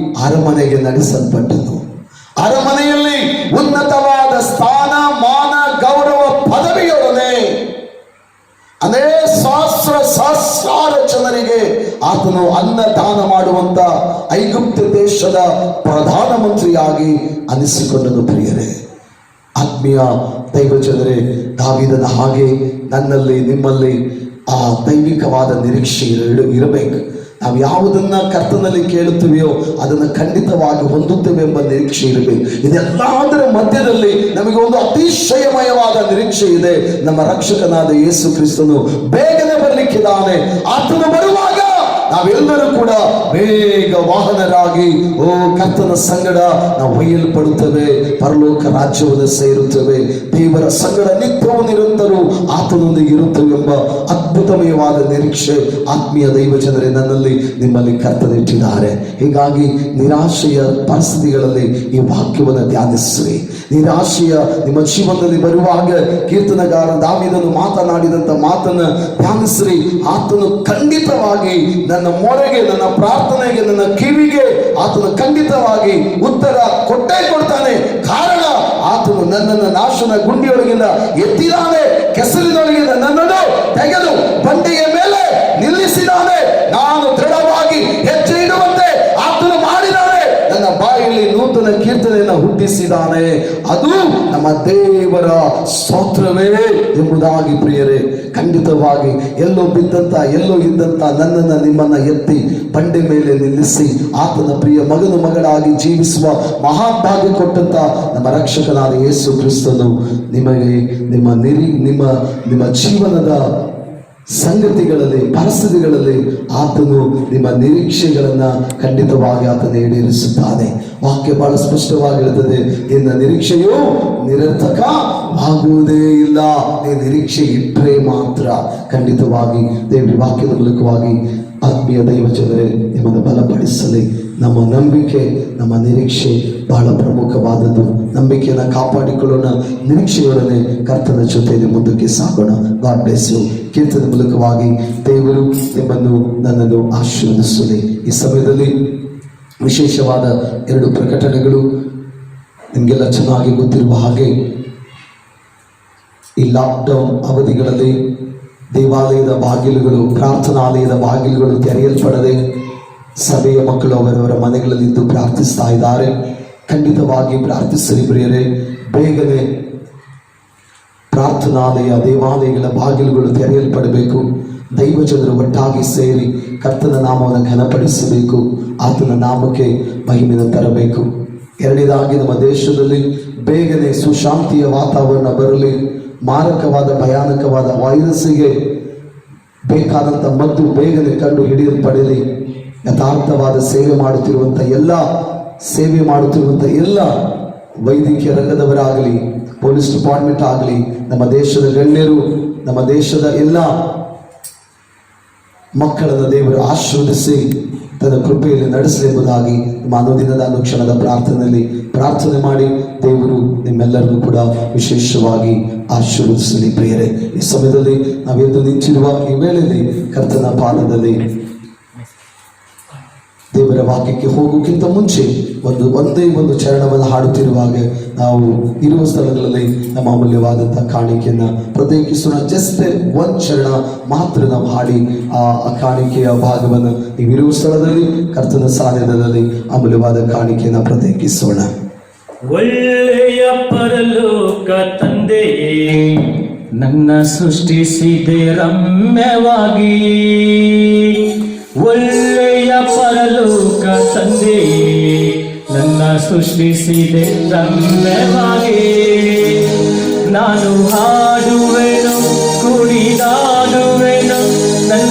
ಅರಮನೆಗೆ ನಡೆಸಲ್ಪಟ್ಟನು. ಅರಮನೆಯಲ್ಲಿ ಉನ್ನತವಾದ ಸ್ಥಾನ, ಮಾನ, ಗೌರವ, ಪದವಿಯೊಡನೆ ಸಹಸ್ರಾರು ಜನರಿಗೆ ಆತನು ಅನ್ನದಾನ ಮಾಡುವಂತ ಐಗುಪ್ತ ದೇಶದ ಪ್ರಧಾನಮಂತ್ರಿಯಾಗಿ ಅನಿಸಿಕೊಂಡನು ಪ್ರಿಯರೇ. ಆತ್ಮೀಯ ದೈವ ಜನರೇ, ದಾವೀದನ ಹಾಗೆ ನನ್ನಲ್ಲಿ ನಿಮ್ಮಲ್ಲಿ ಆ ದೈವಿಕವಾದ ನಿರೀಕ್ಷೆ ಇರಬೇಕು. ನಾವು ಯಾವುದನ್ನ ಕರ್ತನಲ್ಲಿ ಕೇಳುತ್ತೇವೆಯೋ ಅದನ್ನು ಖಂಡಿತವಾಗಿ ಹೊಂದುತ್ತೇವೆ ಎಂಬ ನಿರೀಕ್ಷೆ ಇರಬೇಕು. ಇದೆಲ್ಲದರ ಮಧ್ಯದಲ್ಲಿ ನಮಗೆ ಒಂದು ಅತಿಶಯಮಯವಾದ ನಿರೀಕ್ಷೆ ಇದೆ. ನಮ್ಮ ರಕ್ಷಕನಾದ ಯೇಸು ಕ್ರಿಸ್ತನು ಬೇಗನೆ ಬರಲಿಕ್ಕಿದ್ದಾನೆ. ಆತನು ಬರುವಾಗ ನಾವೆಲ್ಲರೂ ಕೂಡ ಬೇಗ ವಾಹನರಾಗಿ ಕರ್ತನ ಸಂಗಡ ನಾವು ಒಯ್ಯಲ್ಪಡುತ್ತೇವೆ, ಪರಲೋಕ ರಾಜ್ಯವನ್ನು ಸೇರುತ್ತೇವೆ. ದೇವರ ಸಂಗಡ ನಿತ್ಯವೂ ನಿರಂತರವೂ ಆತನೊಂದಿಗೆ ಇರುತ್ತೇವೆ ಎಂಬ ಅದ್ಭುತಮಯವಾದ ನಿರೀಕ್ಷೆ ಆತ್ಮೀಯ ದೈವ ಜನರೇ ನನ್ನಲ್ಲಿ ನಿಮ್ಮಲ್ಲಿ ಕರ್ತನಿಟ್ಟಿದ್ದಾರೆ. ಹೀಗಾಗಿ ನಿರಾಶೆಯ ಪರಿಸ್ಥಿತಿಗಳಲ್ಲಿ ಈ ವಾಕ್ಯವನ್ನು ಧ್ಯಾನಿಸಿರಿ. ನಿರಾಶೆಯ ನಿಮ್ಮ ಜೀವನದಲ್ಲಿ ಬರುವಾಗ ಕೀರ್ತನಗಾರ ದಾವೀದನು ಮಾತನಾಡಿದಂಥ ಮಾತನ್ನು ಧ್ಯಾನಿಸಿರಿ. ಆತನು ಖಂಡಿತವಾಗಿ ನನ್ನ ಮೊರೆಗೆ, ನನ್ನ ಪ್ರಾರ್ಥನೆಗೆ, ನನ್ನ ಕಿವಿಗೆ ಆತನು ಖಂಡಿತವಾಗಿ ಉತ್ತರ ಕೊಟ್ಟೇ ಕೊಡ್ತಾನೆ. ಕಾರಣ ಆತನು ನನ್ನನ್ನು ನಾಶನ ಗುಂಡಿಯೊಳಗಿಂದ ಎತ್ತಿದಾನೆ, ಕೆಸರಿನೊಳಗಿಂದ ನನ್ನನ್ನು ತೆಗೆದು ಬಂಡೆಯ ಮೇಲೆ ನಿಲ್ಲಿಸಿದಾನೆ. ನಾನು ದೃಢವಾಗಿ ಹೆಜ್ಜೆ ಇಡುವಂತೆ ಆತನು ಮಾಡಿದಾನೆ. ನನ್ನ ಬಾಯಲ್ಲಿ ನೂತನ ಕೀರ್ತನೆಯನ್ನು ಹುಟ್ಟಿಸಿದಾನೆ. ಅದು ನಮ್ಮ ದೇವರ ಸ್ತೋತ್ರವೇ ಎಂಬುದಾಗಿ ಪ್ರಿಯರೇ, ಖಂಡಿತವಾಗಿ ಎಲ್ಲೋ ಬಿದ್ದಂತ, ಎಲ್ಲೋ ಇದ್ದಂತ ನನ್ನನ್ನು ನಿಮ್ಮನ್ನ ಎತ್ತಿ ಬಂಡೆ ಮೇಲೆ ನಿಲ್ಲಿಸಿ ಆತನ ಪ್ರಿಯ ಮಗನು ಮಗಳಾಗಿ ಜೀವಿಸುವ ಮಹಾಭಾಗ್ಯ ಕೊಟ್ಟಂತ ನಮ್ಮ ರಕ್ಷಕನಾದ ಯೇಸು ಕ್ರಿಸ್ತನು ನಿಮಗೆ ನಿಮ್ಮ ಜೀವನದ ಸಂಗತಿಗಳಲ್ಲಿ, ಪರಿಸ್ಥಿತಿಗಳಲ್ಲಿ ಆತನು ನಿಮ್ಮ ನಿರೀಕ್ಷೆಗಳನ್ನ ಖಂಡಿತವಾಗಿ ಆತನು ಈಡೇರಿಸುತ್ತಾನೆ. ವಾಕ್ಯ ಬಹಳ ಸ್ಪಷ್ಟವಾಗಿ ಹೇಳುತ್ತದೆ, ನಿನ್ನ ನಿರೀಕ್ಷೆಯು ನಿರರ್ಥಕ ಆಗುವುದೇ ಇಲ್ಲ. ಈ ನಿರೀಕ್ಷೆ ಇಟ್ಟರೆ ಮಾತ್ರ ಖಂಡಿತವಾಗಿ ದೇವರ ವಾಕ್ಯದ ಮೂಲಕವಾಗಿ ಆತ್ಮೀಯ ದೈವ ಜನರೇ ನಿಮ್ಮನ್ನು ಬಲಪಡಿಸಲಿ. ನಮ್ಮ ನಂಬಿಕೆ, ನಮ್ಮ ನಿರೀಕ್ಷೆ ಬಹಳ ಪ್ರಮುಖವಾದದ್ದು. ನಂಬಿಕೆಯನ್ನು ಕಾಪಾಡಿಕೊಳ್ಳೋಣ, ನಿರೀಕ್ಷೆಯೊಡನೆ ಕರ್ತನ ಜೊತೆಯಲ್ಲಿ ಮುಂದಕ್ಕೆ ಸಾಗೋಣ. God bless you. ಕೀರ್ತನ ಮೂಲಕವಾಗಿ ದೇವರು ನಿಮ್ಮನ್ನು ನನ್ನನ್ನು ಆಶೀರ್ವದಿಸಲಿ. ಈ ಸಮಯದಲ್ಲಿ ವಿಶೇಷವಾದ 2 ಪ್ರಕಟಣೆಗಳು ನಿಮಗೆಲ್ಲ ಚೆನ್ನಾಗಿ ಗೊತ್ತಿರುವ ಹಾಗೆ, ಈ ಲಾಕ್ಡೌನ್ ಅವಧಿಗಳಲ್ಲಿ ದೇವಾಲಯದ ಬಾಗಿಲುಗಳು, ಪ್ರಾರ್ಥನಾಲಯದ ಬಾಗಿಲುಗಳು ತೆರೆಯಲ್ಪಡದೆ ಸಭೆಯ ಮಕ್ಕಳು ಅವರವರ ಮನೆಗಳಲ್ಲಿದ್ದು ಪ್ರಾರ್ಥಿಸ್ತಾ ಇದ್ದಾರೆ. ಖಂಡಿತವಾಗಿ ಪ್ರಾರ್ಥಿಸಲಿ ಪ್ರಿಯರೇ. ಬೇಗನೆ ಪ್ರಾರ್ಥನಾಲಯ, ದೇವಾಲಯಗಳ ಬಾಗಿಲುಗಳು ತೆರೆಯಲ್ಪಡಬೇಕು. ದೈವ ಜನರು ಒಟ್ಟಾಗಿ ಸೇರಿ ಕರ್ತನ ನಾಮವನ್ನು ಘನಪಡಿಸಬೇಕು, ಆತನ ನಾಮಕ್ಕೆ ಮಹಿಮೆಯನ್ನು ತರಬೇಕು. ಎರಡನೇದಾಗಿ ನಮ್ಮ ದೇಶದಲ್ಲಿ ಬೇಗನೆ ಸುಶಾಂತಿಯ ವಾತಾವರಣ ಬರಲಿ. ಮಾರಕವಾದ ಭಯಾನಕವಾದ ವೈರಸ್ಸಿಗೆ ಬೇಕಾದಂಥ ಮದ್ದು ಬೇಗನೆ ಕಂಡು ಹಿಡಿಯಲ್ಪಡಲಿ. ಯಥಾರ್ಥವಾದ ಸೇವೆ ಮಾಡುತ್ತಿರುವಂಥ ಎಲ್ಲ ವೈದ್ಯಕೀಯ ರಂಗದವರಾಗಲಿ, ಪೊಲೀಸ್ ಡಿಪಾರ್ಟ್ಮೆಂಟ್ ಆಗಲಿ, ನಮ್ಮ ದೇಶದ ಗಣ್ಯರು, ನಮ್ಮ ದೇಶದ ಎಲ್ಲ ಮಕ್ಕಳನ್ನು ದೇವರು ಆಶೀರ್ವದಿಸಿ ತನ್ನ ಕೃಪೆಯಲ್ಲಿ ನಡೆಸಲೆಂಬುದಾಗಿ ನಿಮ್ಮ ಅನುದಿನದ ಅನುಕ್ಷಣದ ಪ್ರಾರ್ಥನೆಯಲ್ಲಿ ಪ್ರಾರ್ಥನೆ ಮಾಡಿ ದೇವರು ನಿಮ್ಮೆಲ್ಲರಿಗೂ ಕೂಡ ವಿಶೇಷವಾಗಿ ಆಶೀರ್ವದಿಸಲಿ ಪ್ರಿಯರೇ. ಈ ಸಮಯದಲ್ಲಿ ನಾವೆದ್ದು ನಿಂತಿರುವ ಈ ವೇಳೆಯಲ್ಲಿ ಕರ್ತನ ಪಾದದಲ್ಲಿ ದೇವರ ವಾಕ್ಯಕ್ಕೆ ಹೋಗೋಕ್ಕಿಂತ ಮುಂಚೆ ಒಂದೇ ಒಂದು ಚರಣವನ್ನು ಹಾಡುತ್ತಿರುವಾಗ ನಾವು ಇರುವ ಸ್ಥಳಗಳಲ್ಲಿ ನಮ್ಮ ಅಮೂಲ್ಯವಾದಂಥ ಕಾಣಿಕೆಯನ್ನು ಪ್ರತ್ಯೇಕಿಸೋಣ. ಜಸ್ಟ್ ಒಂದು ಚರಣ ಮಾತ್ರ ನಾವು ಹಾಡಿ ಆ ಕಾಣಿಕೆಯ ಭಾಗವನ್ನು ನೀವಿರುವ ಸ್ಥಳದಲ್ಲಿ ಕರ್ತನ ಸಾನ್ನಿಧ್ಯದಲ್ಲಿ ಅಮೂಲ್ಯವಾದ ಕಾಣಿಕೆಯನ್ನು ಪ್ರತ್ಯೇಕಿಸೋಣ. ಒಳ್ಳೆಯ ಪರಲೋಕ ತಂದೆಯೇ, ನನ್ನ ಸೃಷ್ಟಿಸಿದೆ ರಮ್ಯವಾಗಿ. ಒಳ್ಳೆಯ ಪರಲೋಕ ತಂದೆಯೇ, ನನ್ನ ಸೃಷ್ಟಿಸಿದೆ ರಮ್ಯವಾಗಿ. ನಾನು ಹಾಡುವೆನು, ಕುಣಿದಾಡುವೆನು, ನನ್ನ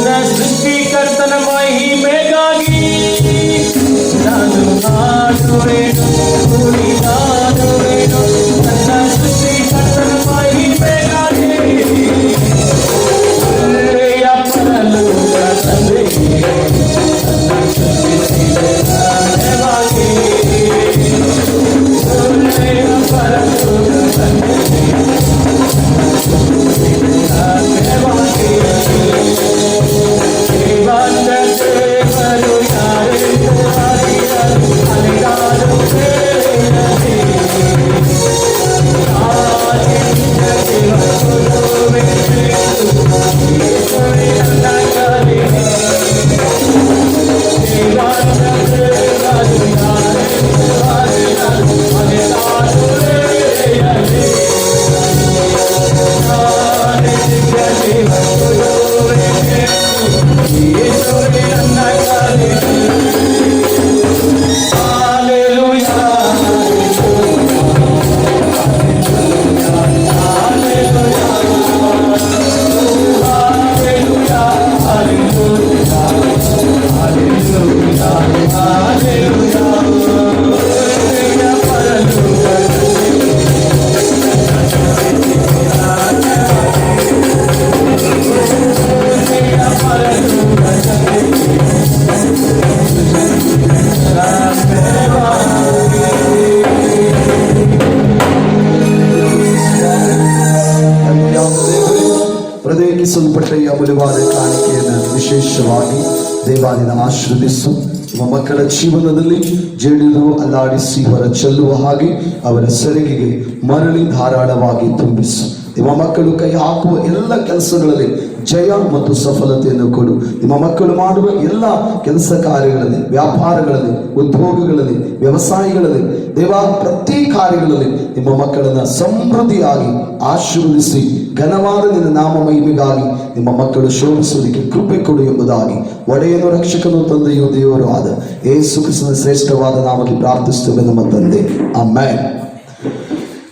ಅರ್ಪಿಸಲ್ಪಟ್ಟ ಈ ಅಮೂಲ್ಯವಾದ ಕಾಣಿಕೆಯನ್ನು ವಿಶೇಷವಾಗಿ ದೇವಾಲಯನ ಆಶೀರ್ವದಿಸು. ನಿಮ್ಮ ಮಕ್ಕಳ ಜೀವನದಲ್ಲಿ ಜೇಡಿದು ಅಲ್ಲಾಡಿಸಿ ಹೊರ ಚೆಲ್ಲುವ ಹಾಗೆ ಅವರ ಸೆರಗಿಗೆ ಮರಳಿ ಧಾರಾಳವಾಗಿ ತುಂಬಿಸು. ನಿಮ್ಮ ಮಕ್ಕಳು ಕೈ ಹಾಕುವ ಎಲ್ಲ ಕೆಲಸಗಳಲ್ಲಿ ಜಯ ಮತ್ತು ಸಫಲತೆಯನ್ನು ಕೊಡು. ನಿಮ್ಮ ಮಕ್ಕಳು ಮಾಡುವ ಎಲ್ಲ ಕೆಲಸ ಕಾರ್ಯಗಳಲ್ಲಿ, ವ್ಯಾಪಾರಗಳಲ್ಲಿ, ಉದ್ಯೋಗಗಳಲ್ಲಿ, ವ್ಯವಸಾಯಗಳಲ್ಲಿ, ದೇವ ಪ್ರತಿ ಕಾರ್ಯಗಳಲ್ಲಿ ನಿಮ್ಮ ಮಕ್ಕಳನ್ನು ಸಮೃದ್ಧಿಯಾಗಿ ಆಶೀರ್ವದಿಸಿ ಘನವಾದ ನಿನ್ನ ನಾಮ ಮಹಿಮೆಗಾಗಿ ನಿಮ್ಮ ಮಕ್ಕಳು ಶೋಭಿಸುವುದಕ್ಕೆ ಕೃಪೆ ಕೊಡು ಎಂಬುದಾಗಿ ಒಡೆಯನು, ರಕ್ಷಕನು, ತಂದೆಯು, ದೇವರು ಆದ ಯೇಸು ಕ್ರಿಸ್ತನ ಶ್ರೇಷ್ಠವಾದ ನಾಮಕ್ಕೆ ಪ್ರಾರ್ಥಿಸುತ್ತೇವೆ ನಮ್ಮ ತಂದೆ. ಆಮೆನ್.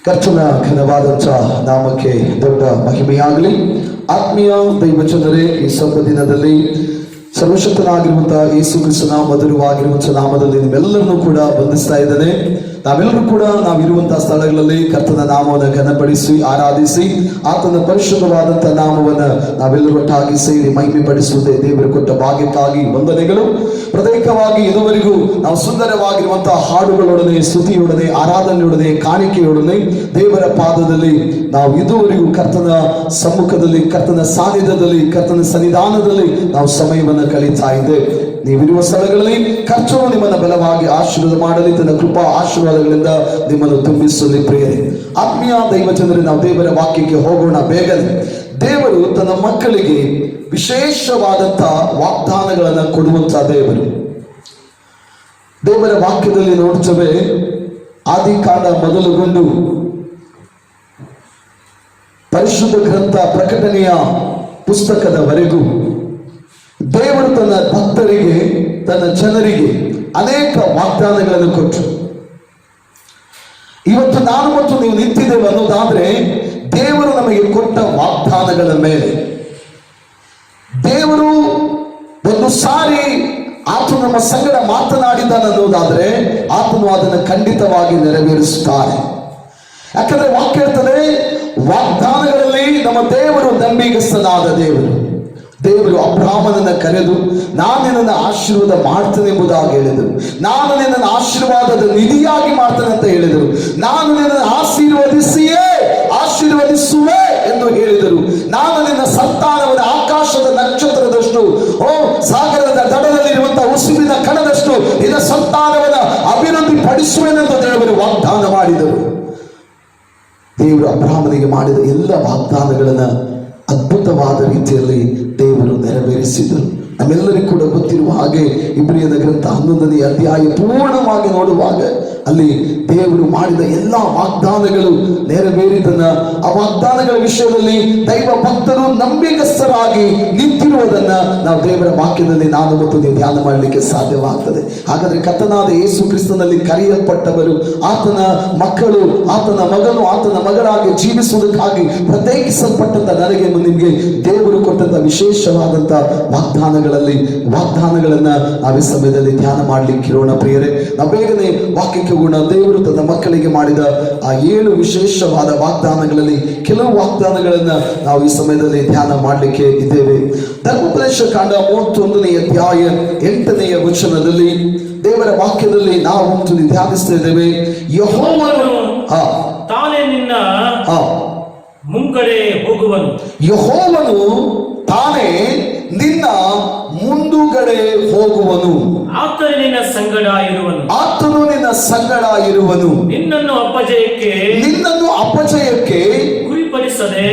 ಕರ್ತನ ಘನವಾದಂಥ ನಾಮಕ್ಕೆ ದೊಡ್ಡ ಮಹಿಮೆಯಾಗಲಿ. ಆತ್ಮೀಯ ದೈವಜನರೇ, ಈ ಸ್ವಲ್ಪ ದಿನದಲ್ಲಿ ಸರ್ವಶಕ್ತನಾಗಿರುವಂತಹ ಯೇಸು ಕ್ರಿಸ್ತನ ಮಧುರವಾಗಿರುವಂತಹ ನಾಮದಲ್ಲಿ ನಿಮ್ಮೆಲ್ಲರನ್ನೂ ಕೂಡ ಬಂಧಿಸ್ತಾ ಇದ್ದಾನೆ. ನಾವೆಲ್ಲರೂ ಕೂಡ ನಾವಿರುವಂತಹ ಸ್ಥಳಗಳಲ್ಲಿ ಕರ್ತನ ನಾಮವನ್ನು ಘನಪಡಿಸಿ ಆರಾಧಿಸಿ ಆತನ ಪರಿಶುದ್ಧವಾದಂತಹ ನಾಮವನ್ನು ನಾವೆಲ್ಲರೂ ಒಟ್ಟಾಗಿ ಸೇರಿ ಮಹಿಮೆ ಪಡಿಸುವುದೇ ದೇವರು ಕೊಟ್ಟ ಭಾಗ್ಯಕ್ಕಾಗಿ ವಂದನೆಗಳು. ಪ್ರತ್ಯೇಕವಾಗಿ ಇದುವರೆಗೂ ನಾವು ಸುಂದರವಾಗಿರುವಂತಹ ಹಾಡುಗಳೊಡನೆ, ಸ್ತುತಿಯೊಡನೆ, ಆರಾಧನೆಯೊಡನೆ, ಕಾಣಿಕೆಯೊಡನೆ ದೇವರ ಪಾದದಲ್ಲಿ ನಾವು ಇದುವರೆಗೂ ಕರ್ತನ ಸಮ್ಮುಖದಲ್ಲಿ, ಕರ್ತನ ಸಾನ್ನಿಧ್ಯದಲ್ಲಿ, ಕರ್ತನ ಸನ್ನಿಧಾನದಲ್ಲಿ ನಾವು ಸಮಯವನ್ನು ಕಳೀತಾ ಇದ್ದೇವೆ. ನೀವಿರುವ ಸ್ಥಳಗಳಲ್ಲಿ ಕರ್ತನು ನಿಮ್ಮನ್ನು ಬಲವಾಗಿ ಆಶೀರ್ವಾದ ಮಾಡಲಿ, ತನ್ನ ಕೃಪಾ ಆಶೀರ್ವಾದಗಳಿಂದ ನಿಮ್ಮನ್ನು ತುಂಬಿಸಲಿ. ಪ್ರಿಯರೇ, ಆತ್ಮೀಯ ದೈವಜನರೇ, ನಾವು ದೇವರ ವಾಕ್ಯಕ್ಕೆ ಹೋಗೋಣ ಬೇಗನೆ. ದೇವರು ತನ್ನ ಮಕ್ಕಳಿಗೆ ವಿಶೇಷವಾದಂತಹ ವಾಗ್ದಾನಗಳನ್ನು ಕೊಡುವಂತಹ ದೇವರ ವಾಕ್ಯದಲ್ಲಿ ನೋಡ್ತೇವೆ. ಆದಿಕಾಂಡ ಮೊದಲುಗೊಂಡು ಪರಿಶುದ್ಧ ಗ್ರಂಥ ಪ್ರಕಟಣೆಯ ಪುಸ್ತಕದವರೆಗೂ ದೇವರು ತನ್ನ ಭಕ್ತರಿಗೆ, ತನ್ನ ಜನರಿಗೆ ಅನೇಕ ವಾಗ್ದಾನಗಳನ್ನು ಕೊಟ್ಟರು. ಇವತ್ತು ನಾನು ಮತ್ತು ನೀವು ನಿಂತಿದ್ದೇವೆ ಅನ್ನೋದಾದ್ರೆ ದೇವರು ನಮಗೆ ಕೊಟ್ಟ ವಾಗ್ದಾನಗಳ ಮೇಲೆ. ದೇವರು ಒಂದು ಸಾರಿ ಆತನು ನಮ್ಮ ಸಂಗಡ ಮಾತನಾಡಿದ್ದಾನೆ ಅನ್ನೋದಾದ್ರೆ ಆತನು ಅದನ್ನು ಖಂಡಿತವಾಗಿ ನೆರವೇರಿಸುತ್ತಾರೆ. ಯಾಕಂದ್ರೆ ವಾಕ್ಯ ಹೇಳ್ತದೆ, ವಾಗ್ದಾನಗಳಲ್ಲಿ ನಮ್ಮ ದೇವರು ನಂಬಿಗಸ್ತನಾದ ದೇವರು. ದೇವರು ಅಬ್ರಹಾಮನನ್ನು ಕರೆದು ನಾನು ನಿನ್ನನ್ನು ಆಶೀರ್ವಾದ ಮಾಡ್ತೇನೆ ಎಂಬುದಾಗಿ ಹೇಳಿದರು. ನಾನು ನಿನ್ನನ್ನು ಆಶೀರ್ವಾದದ ನಿಧಿಯಾಗಿ ಮಾಡ್ತೇನೆ ಅಂತ ಹೇಳಿದರು. ನಾನು ನಿನ್ನನ್ನು ಆಶೀರ್ವದಿಸುವೆ ಎಂದು ಹೇಳಿದರು. ನಾನು ನಿನ್ನ ಸಂತಾನವನ್ನು ಆಕಾಶದ ನಕ್ಷತ್ರದಷ್ಟು, ಸಾಗರದ ದಡದಲ್ಲಿರುವಂತಹ ಉಸುಬಿನ ಕಣದಷ್ಟು ನಿನ್ನ ಸಂತಾನವನ್ನು ಅಭಿವೃದ್ಧಿ ಪಡಿಸುವೆನೆಂದು ದೇವರು ವಾಗ್ದಾನ ಮಾಡಿದರು. ದೇವರು ಅಬ್ರಹಾಮನಿಗೆ ಮಾಡಿದ ಎಲ್ಲ ವಾಗ್ದಾನಗಳನ್ನು ಅದ್ಭುತವಾದ ರೀತಿಯಲ್ಲಿ ದೇವರು ನೆರವೇರಿಸಿದರು. ನಮ್ಮೆಲ್ಲರಿಗೂ ಕೂಡ ಗೊತ್ತಿರುವ ಹಾಗೆ ಇಬ್ರಿಯದ ಗ್ರಂಥ 11ನೇ ಅಧ್ಯಾಯ ಪೂರ್ಣವಾಗಿ ನೋಡುವಾಗ ಅಲ್ಲಿ ದೇವರು ಮಾಡಿದ ಎಲ್ಲ ವಾಗ್ದಾನಗಳು ನೆರವೇರಿದನ್ನ, ಆ ವಾಗ್ದಾನಗಳ ವಿಷಯದಲ್ಲಿ ದೈವ ಭಕ್ತರು ನಂಬಿಗಸ್ತರಾಗಿ ನಿಂತಿರುವುದನ್ನ ನಾವು ದೇವರ ವಾಕ್ಯದಲ್ಲಿ ನಾನು ಮತ್ತು ನೀವು ಧ್ಯಾನ ಮಾಡಲಿಕ್ಕೆ ಸಾಧ್ಯವಾಗ್ತದೆ. ಹಾಗಾದ್ರೆ ಕರ್ತನಾದ ಯೇಸು ಕ್ರಿಸ್ತನಲ್ಲಿ ಕರೆಯಲ್ಪಟ್ಟವರು, ಆತನ ಮಕ್ಕಳು, ಆತನ ಮಗನು, ಆತನ ಮಗಳಾಗಿ ಜೀವಿಸುವುದಕ್ಕಾಗಿ ಪ್ರತ್ಯೇಕಿಸಲ್ಪಟ್ಟಂತ ನನಗೆ ನಿಮಗೆ ದೇವರು ಕೊಟ್ಟಂತ ವಿಶೇಷವಾದಂತ ವಾಗ್ದಾನಗಳನ್ನ ನಾವು ಈ ಸಮಯದಲ್ಲಿ ಧ್ಯಾನ ಮಾಡ್ಲಿಕ್ಕೆ ಇರೋಣ. ಪ್ರಿಯರೇ, ನಾವು ಬೇಗನೆ ವಾಕ್ಯಕ್ಕೆ ಹೋಗೋಣ. ದೇವರು ತನ್ನ ಮಕ್ಕಳಿಗೆ ಮಾಡಿದ ಆ 7 ವಿಶೇಷವಾದ ವಾಗ್ದಾನಗಳಲ್ಲಿ ಕೆಲವು ವಾಗ್ದಾನಗಳನ್ನ ನಾವು ಈ ಸಮಯದಲ್ಲಿ ಧ್ಯಾನ ಮಾಡಲಿಕ್ಕೆ ಇದ್ದೇವೆ. ಧರ್ಮೋಪದೇಶ ಕಾಂಡ 31ನೇ ಅಧ್ಯಾಯ 8ನೇ ವಚನದಲ್ಲಿ ದೇವರ ವಾಕ್ಯದಲ್ಲಿ ನಾವು ಧ್ಯಾನಿಸ್ತಾ ಇದ್ದೇವೆ. ಯೆಹೋವನು ತಾನೇ ನಿನ್ನ ಮುಂಗಡೆ ಹೋಗುವನು. ಯೆಹೋವನು ತಾನೇ ನಿನ್ನ ಮುಂದುಗಡೆ ಹೋಗುವನು. ಆತನು ನಿನ್ನ ಸಂಗಡ ಇರುವನು. ಆತನು ನಿನ್ನ ಸಂಗಡ ಇರುವನು. ನಿನ್ನನ್ನು ಅಪಜಯಕ್ಕೆ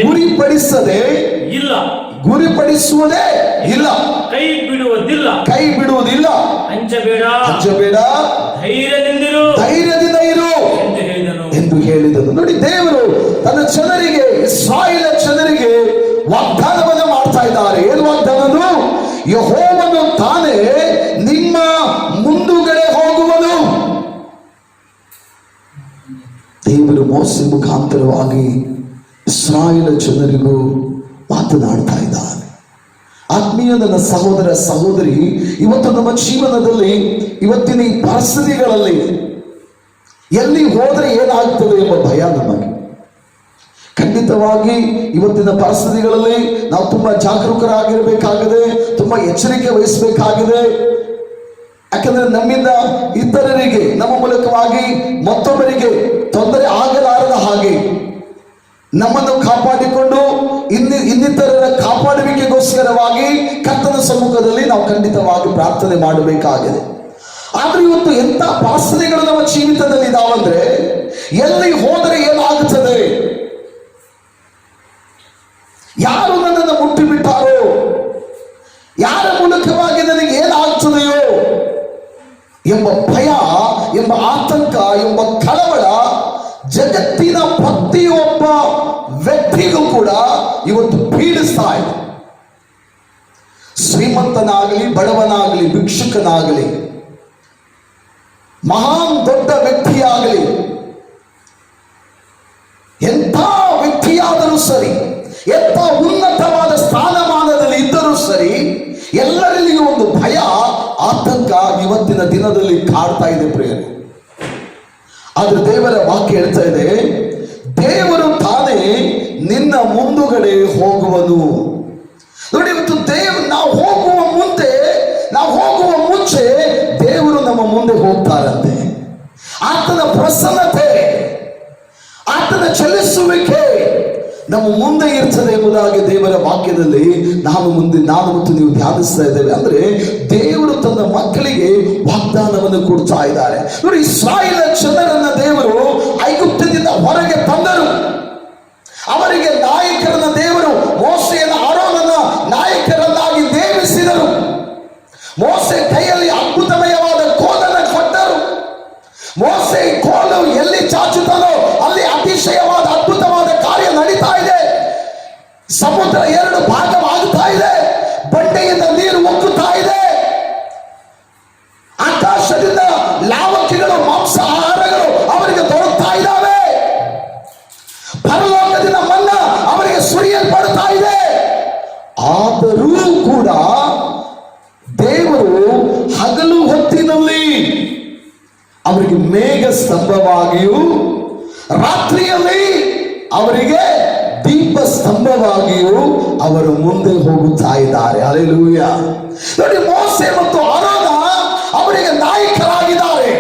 ಗುರಿಪಡಿಸದೆ ಇಲ್ಲ, ಗುರಿಪಡಿಸುವುದೇ ಇಲ್ಲ, ಕೈ ಬಿಡುವುದಿಲ್ಲ. ಅಂಜಬೇಡ, ಧೈರ್ಯದಿಂದ ಇರು ಎಂದು ಹೇಳಿದನು. ನೋಡಿ, ದೇವರು ತನ್ನ ಜನರಿಗೆ, ಇಸ್ರಾಯೇಲ್ ಜನರಿಗೆ ವಾಗ್ದಾನವನ್ನು ಮಾಡ್ತಾ ಇದ್ದಾರೆ. ಏನು ವಾಗ್ದಾನನು? ಯೆಹೋವನು ತಾನೇ ನಿಮ್ಮ ಮುಂದುಗಡೆ ಹೋಗುವನು. ದೇವರು ಮೋಸೆ ಮುಖಾಂತರವಾಗಿ ಇಸ್ರಾಯೇಲ್ ಜನರಿಗೂ ಮಾತನಾಡ್ತಾ ಇದ್ದಾರೆ. ಆತ್ಮೀಯ ನನ್ನ ಸಹೋದರ ಸಹೋದರಿ, ಇವತ್ತು ನಮ್ಮ ಜೀವನದಲ್ಲಿ, ಇವತ್ತಿನ ಈ ಪರಿಸ್ಥಿತಿಗಳಲ್ಲಿ ಎಲ್ಲಿ ಹೋದ್ರೆ ಏನಾಗ್ತದೆ ಎಂಬ ಭಯ ನಮಗೆ. ಖಂಡಿತವಾಗಿ ಇವತ್ತಿನ ಪರಿಸ್ಥಿತಿಗಳಲ್ಲಿ ನಾವು ತುಂಬಾ ಜಾಗರೂಕರಾಗಿರಬೇಕಾಗಿದೆ, ತುಂಬಾ ಎಚ್ಚರಿಕೆ ವಹಿಸಬೇಕಾಗಿದೆ. ಯಾಕಂದ್ರೆ ನಮ್ಮಿಂದ ಇತರರಿಗೆ, ನಮ್ಮ ಮೂಲಕವಾಗಿ ಮತ್ತೊಬ್ಬರಿಗೆ ತೊಂದರೆ ಆಗಲಾರದ ಹಾಗೆ ನಮ್ಮನ್ನು ಕಾಪಾಡಿಕೊಂಡು ಇನ್ನಿತರರ ಕಾಪಾಡುವಿಕೆಗೋಸ್ಕರವಾಗಿ ಕರ್ತನ ಸಮ್ಮುಖದಲ್ಲಿ ನಾವು ಖಂಡಿತವಾಗಿ ಪ್ರಾರ್ಥನೆ ಮಾಡಬೇಕಾಗಿದೆ. ಆದ್ರೆ ಇವತ್ತು ಎಂತ ಪ್ರಾರ್ಥನೆಗಳು ನಮ್ಮ ಜೀವಿತದಲ್ಲಿ ಇದಾವಂದ್ರೆ, ಎಲ್ಲಿ ಹೋದರೆ ಏನಾಗುತ್ತದೆ, ಯಾರು ನನ್ನನ್ನು ಮುಟ್ಟಿಬಿಟ್ಟಾರೋ, ಯಾರ ಮೂಲಕವಾಗಿ ನನಗೆ ಏನಾಗ್ತದೆಯೋ ಎಂಬ ಭಯ, ಎಂಬ ಆತಂಕ, ಎಂಬ ಕಳವಳ ಜಗತ್ತಿನ ಪ್ರತಿಯೊಬ್ಬ ವ್ಯಕ್ತಿಗೂ ಕೂಡ ಇವತ್ತು ಪೀಡಿಸ್ತಾ ಇದೆ. ಶ್ರೀಮಂತನಾಗಲಿ, ಬಡವನಾಗಲಿ, ಭಿಕ್ಷುಕನಾಗಲಿ, ಮಹಾನ್ ದೊಡ್ಡ ವ್ಯಕ್ತಿಯಾಗಲಿ, ಎಂಥ ವ್ಯಕ್ತಿಯಾದರೂ ಸರಿ, ಎಂಥ ಉನ್ನತವಾದ ಸ್ಥಾನಮಾನದಲ್ಲಿ ಇದ್ದರೂ ಸರಿ, ಎಲ್ಲರಲ್ಲಿಯೂ ಒಂದು ಭಯ, ಆತಂಕ ಇವತ್ತಿನ ದಿನದಲ್ಲಿ ಕಾಡ್ತಾ ಇದೆ ಪ್ರಿಯರೇ. ಆದ್ರೆ ದೇವರ ವಾಕ್ಯ ಹೇಳ್ತಾ ಇದೆ, ದೇವರು ತಾನೇ ನಿನ್ನ ಮುಂದುಗಡೆ ಹೋಗುವನು. ನೋಡಿ, ಇವತ್ತು ನಾವು ಹೋಗುವ ಮುಂಚೆ ದೇವರು ನಮ್ಮ ಮುಂದೆ ಹೋಗ್ತಾರಂತೆ. ಆತನ ಪ್ರಸನ್ನತೆ, ಆತನ ಚಲಿಸುವಿಕೆ ನಮ್ಮ ಮುಂದೆ ಇರ್ತದೆ ಎಂಬುದಾಗಿ ದೇವರ ವಾಕ್ಯದಲ್ಲಿ ನಾನು ಮತ್ತು ನೀವು ಧ್ಯಾನಿಸ್ತಾ ಇದ್ದೇವೆ. ಅಂದ್ರೆ ದೇವರು ತನ್ನ ಮಕ್ಕಳಿಗೆ ವಾಗ್ದಾನವನ್ನು ಕೊಡ್ತಾ ಇದ್ದಾರೆ. ನೋಡಿ, ಇಸ್ರಾಯೇಲ ಜನರನ್ನ ದೇವರು ಐಗುಪ್ತದಿಂದ ಹೊರಗೆ ತಂದರು. ಅವರಿಗೆ ನಾಯಕರನ್ನ ದೇವರು ಮೋಸೆಯನ್ನ, ಆರೋನನ ನಾಯಕರನ್ನಾಗಿ ನೇಮಿಸಿದರು. ಮೋಸೆ ಕೈಯಲ್ಲಿ ಅದ್ಭುತಮಯವಾದ ಕೋಲನ್ನು ಕೊಟ್ಟರು. ಮೋಸೆ ಕೋಲು ಎಲ್ಲಿ ಚಾಚುತ್ತಾನೋ ಅಲ್ಲಿ ಅತಿಶಯವಾದ ಅದ್ಭುತವಾದ ಕಾರ್ಯ ನಡೀತಾ ಇದೆ. ಸಮುದ್ರ 2 ಭಾಗವಾಗುತ್ತಾ ಇದೆ. ಬಂಡೆಯಿಂದ ನೀರು ಒಕ್ಕುತ್ತಾ ಇದೆ. ಆಕಾಶದಿಂದ ಲಾವಕಿಗಳು, ಮಾಂಸಾಹಾರಗಳು ಅವರಿಗೆ ದೊರಕ್ತಾ ಇದ್ದಾವೆ. ಪರಲೋಕದಿಂದ ಮನ್ನಾ ಅವರಿಗೆ ಸುರಿಯಲ್ಪಡುತ್ತಾ ಇದೆ. ಆದರೂ ಕೂಡ ದೇವರು ಹಗಲು ಹೊತ್ತಿನಲ್ಲಿ ಅವರಿಗೆ ಮೇಘ ಸ್ತಂಭವಾಗಿಯೂ, ರಾತ್ರಿಯಲ್ಲಿ ಅವರಿಗೆ ದೀಪ ಸ್ತಂಭವಾಗಿಯೂ ಅವರ ಮುಂದೆ ಹೋಗುತ್ತಾ ಇದ್ದಾರೆ. ಹಲ್ಲೆಲೂಯಾ. ನೋಡಿ, ಮೋಸೆ ಮತ್ತು ಆರೋನ ಅವರಿಗೆ ನಾಯಕರಾಗಿದ್ದಾರೆ.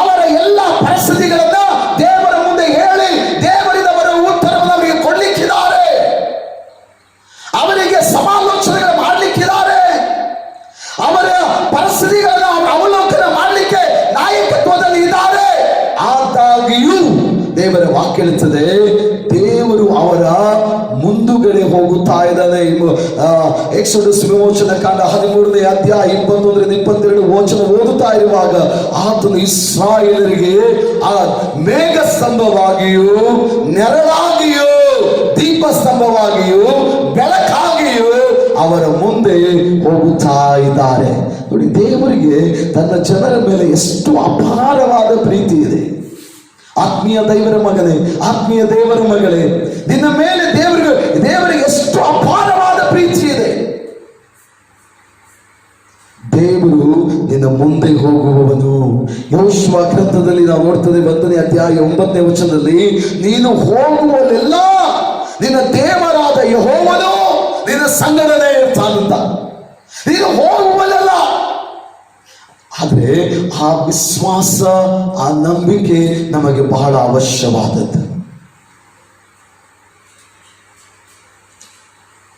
ಅವರ ಎಲ್ಲ ಪರಿಸ್ಥಿತಿಗಳನ್ನ ದೇವರ ಮುಂದೆ ಹೇಳಿ ದೇವರಿಂದ ಅವರ ಉತ್ತರವನ್ನು ಅವರಿಗೆ ಕೊಡ್ಲಿಕ್ಕಿದ್ದಾರೆ. ಅವರಿಗೆ ಸಮಾಲೋಚನೆಗಳು ಮಾಡಲಿಕ್ಕಿದ್ದಾರೆ. ಅವರ ಪರಿಸ್ಥಿತಿಗಳನ್ನ ಅವಲೋಕನ ಮಾಡಲಿಕ್ಕೆ ನಾಯಕತ್ವದಲ್ಲಿ ಇದ್ದಾರೆ. ಆದಾಗಿಯೂ ದೇವರ ವಾಕ್ಯ ಹೇಳುತ್ತದೆ, ದೇವರು ಅವರ ಮುಂದುಗಡೆ ಹೋಗುತ್ತಾ ಇದ್ದಾನೆ. ಎಕ್ಸೋಡಸ್ ವಿಮೋಚನ ಕಾಂಡ 13ನೇ ಅಧ್ಯಾಯ 21-22 ವಚನ ಓದುತ್ತಾ ಇರುವಾಗ ಆತನು ಇಸ್ರಾಯೇಲರಿಗೆ ಆ ಮೇಘ ಸ್ತಂಭವಾಗಿಯೂ, ನೆರಳಾಗಿಯೂ, ದೀಪ ಸ್ತಂಭವಾಗಿಯೂ, ಬೆಳಕಾಗಿಯೂ ಅವರ ಮುಂದೆ ಹೋಗುತ್ತಾ ಇದ್ದಾರೆ. ನೋಡಿ, ದೇವರಿಗೆ ತನ್ನ ಜನರ ಮೇಲೆ ಎಷ್ಟು ಅಪಾರವಾದ ಪ್ರೀತಿ ಇದೆ. ಆತ್ಮೀಯ ದೇವರ ಮಗನೇ, ಆತ್ಮೀಯ ದೇವರ ಮಗಳೇ, ನಿನ್ನ ಮೇಲೆ ದೇವರಿಗೆ ಎಷ್ಟು ಅಪಾರವಾದ ಪ್ರೀತಿ ಇದೆ. ದೇವರು ನಿನ್ನ ಮುಂದೆ ಹೋಗುವವನು. ಯೆಹೋಶುವ ಗ್ರಂಥದಲ್ಲಿ ನಾವು ನೋಡ್ತದೆ 1ನೇ ಅಧ್ಯಾಯ 9ನೇ ವಚನದಲ್ಲಿ, ನೀನು ಹೋಗುವಲ್ಲೆಲ್ಲ ನಿನ್ನ ದೇವರಾದ ಯೆಹೋವನು ನಿನ್ನ ಸಂಗಡನೇ ಇರ್ತಾನಂತ. ನೀನು ಹೋಗುವಲ್ಲೆಲ್ಲ. ಆದ್ರೆ ಆ ವಿಶ್ವಾಸ, ಆ ನಂಬಿಕೆ ನಮಗೆ ಬಹಳ ಅವಶ್ಯವಾದದ್ದು.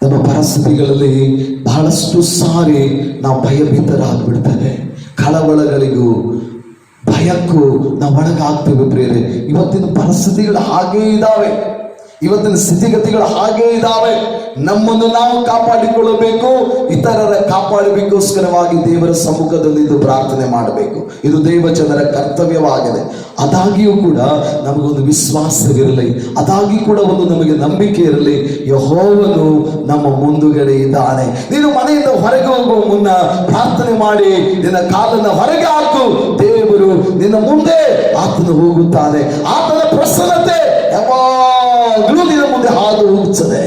ನಮ್ಮ ಪರಿಸ್ಥಿತಿಗಳಲ್ಲಿ ಬಹಳಷ್ಟು ಸಾರಿ ನಾವು ಭಯಭೀತರಾಗ್ಬಿಡ್ತೇವೆ. ಕಳವಳಗಳಿಗೂ ಭಯಕ್ಕೂ ನಾವು ಒಳಗಾಗ್ತೇವೆ ಪ್ರಿಯರೇ. ಇವತ್ತಿನ ಪರಿಸ್ಥಿತಿಗಳು ಹಾಗೇ ಇದ್ದಾವೆ. ಇವತ್ತಿನ ಸ್ಥಿತಿಗತಿಗಳು ಹಾಗೇ ಇದ್ದಾವೆ. ನಮ್ಮನ್ನು ನಾವು ಕಾಪಾಡಿಕೊಳ್ಳಬೇಕು, ಇತರರ ಕಾಪಾಡಬೇಕೋಸ್ಕರವಾಗಿ ದೇವರ ಸಮ್ಮುಖದಲ್ಲಿ ಇದು ಪ್ರಾರ್ಥನೆ ಮಾಡಬೇಕು. ಇದು ದೇವ ಜನರ ಕರ್ತವ್ಯವಾಗಿದೆ. ಅದಾಗಿಯೂ ಕೂಡ ನಮಗೊಂದು ವಿಶ್ವಾಸವಿರಲಿ, ಅದಾಗಿ ಕೂಡ ಒಂದು ನಮಗೆ ನಂಬಿಕೆ ಇರಲಿ. ಯೆಹೋವನು ನಮ್ಮ ಮುಂದುಗಡೆ ಇದ್ದಾನೆ. ನೀನು ಮನೆಯಿಂದ ಹೊರಗೆ ಹೋಗುವ ಮುನ್ನ ಪ್ರಾರ್ಥನೆ ಮಾಡಿ ನಿನ್ನ ಕಾಲನ್ನು ಹೊರಗೆ ಹಾಕು. ದೇವರು ನಿನ್ನ ಮುಂದೆ ಆತನು ಹೋಗುತ್ತಾನೆ. ಆತನ ಪ್ರಸನ್ನತೆ ಯಾವಾಗಲೂ ನಿನ್ನ ಮುಂದೆ ಹಾದು ಹೋಗುತ್ತದೆ.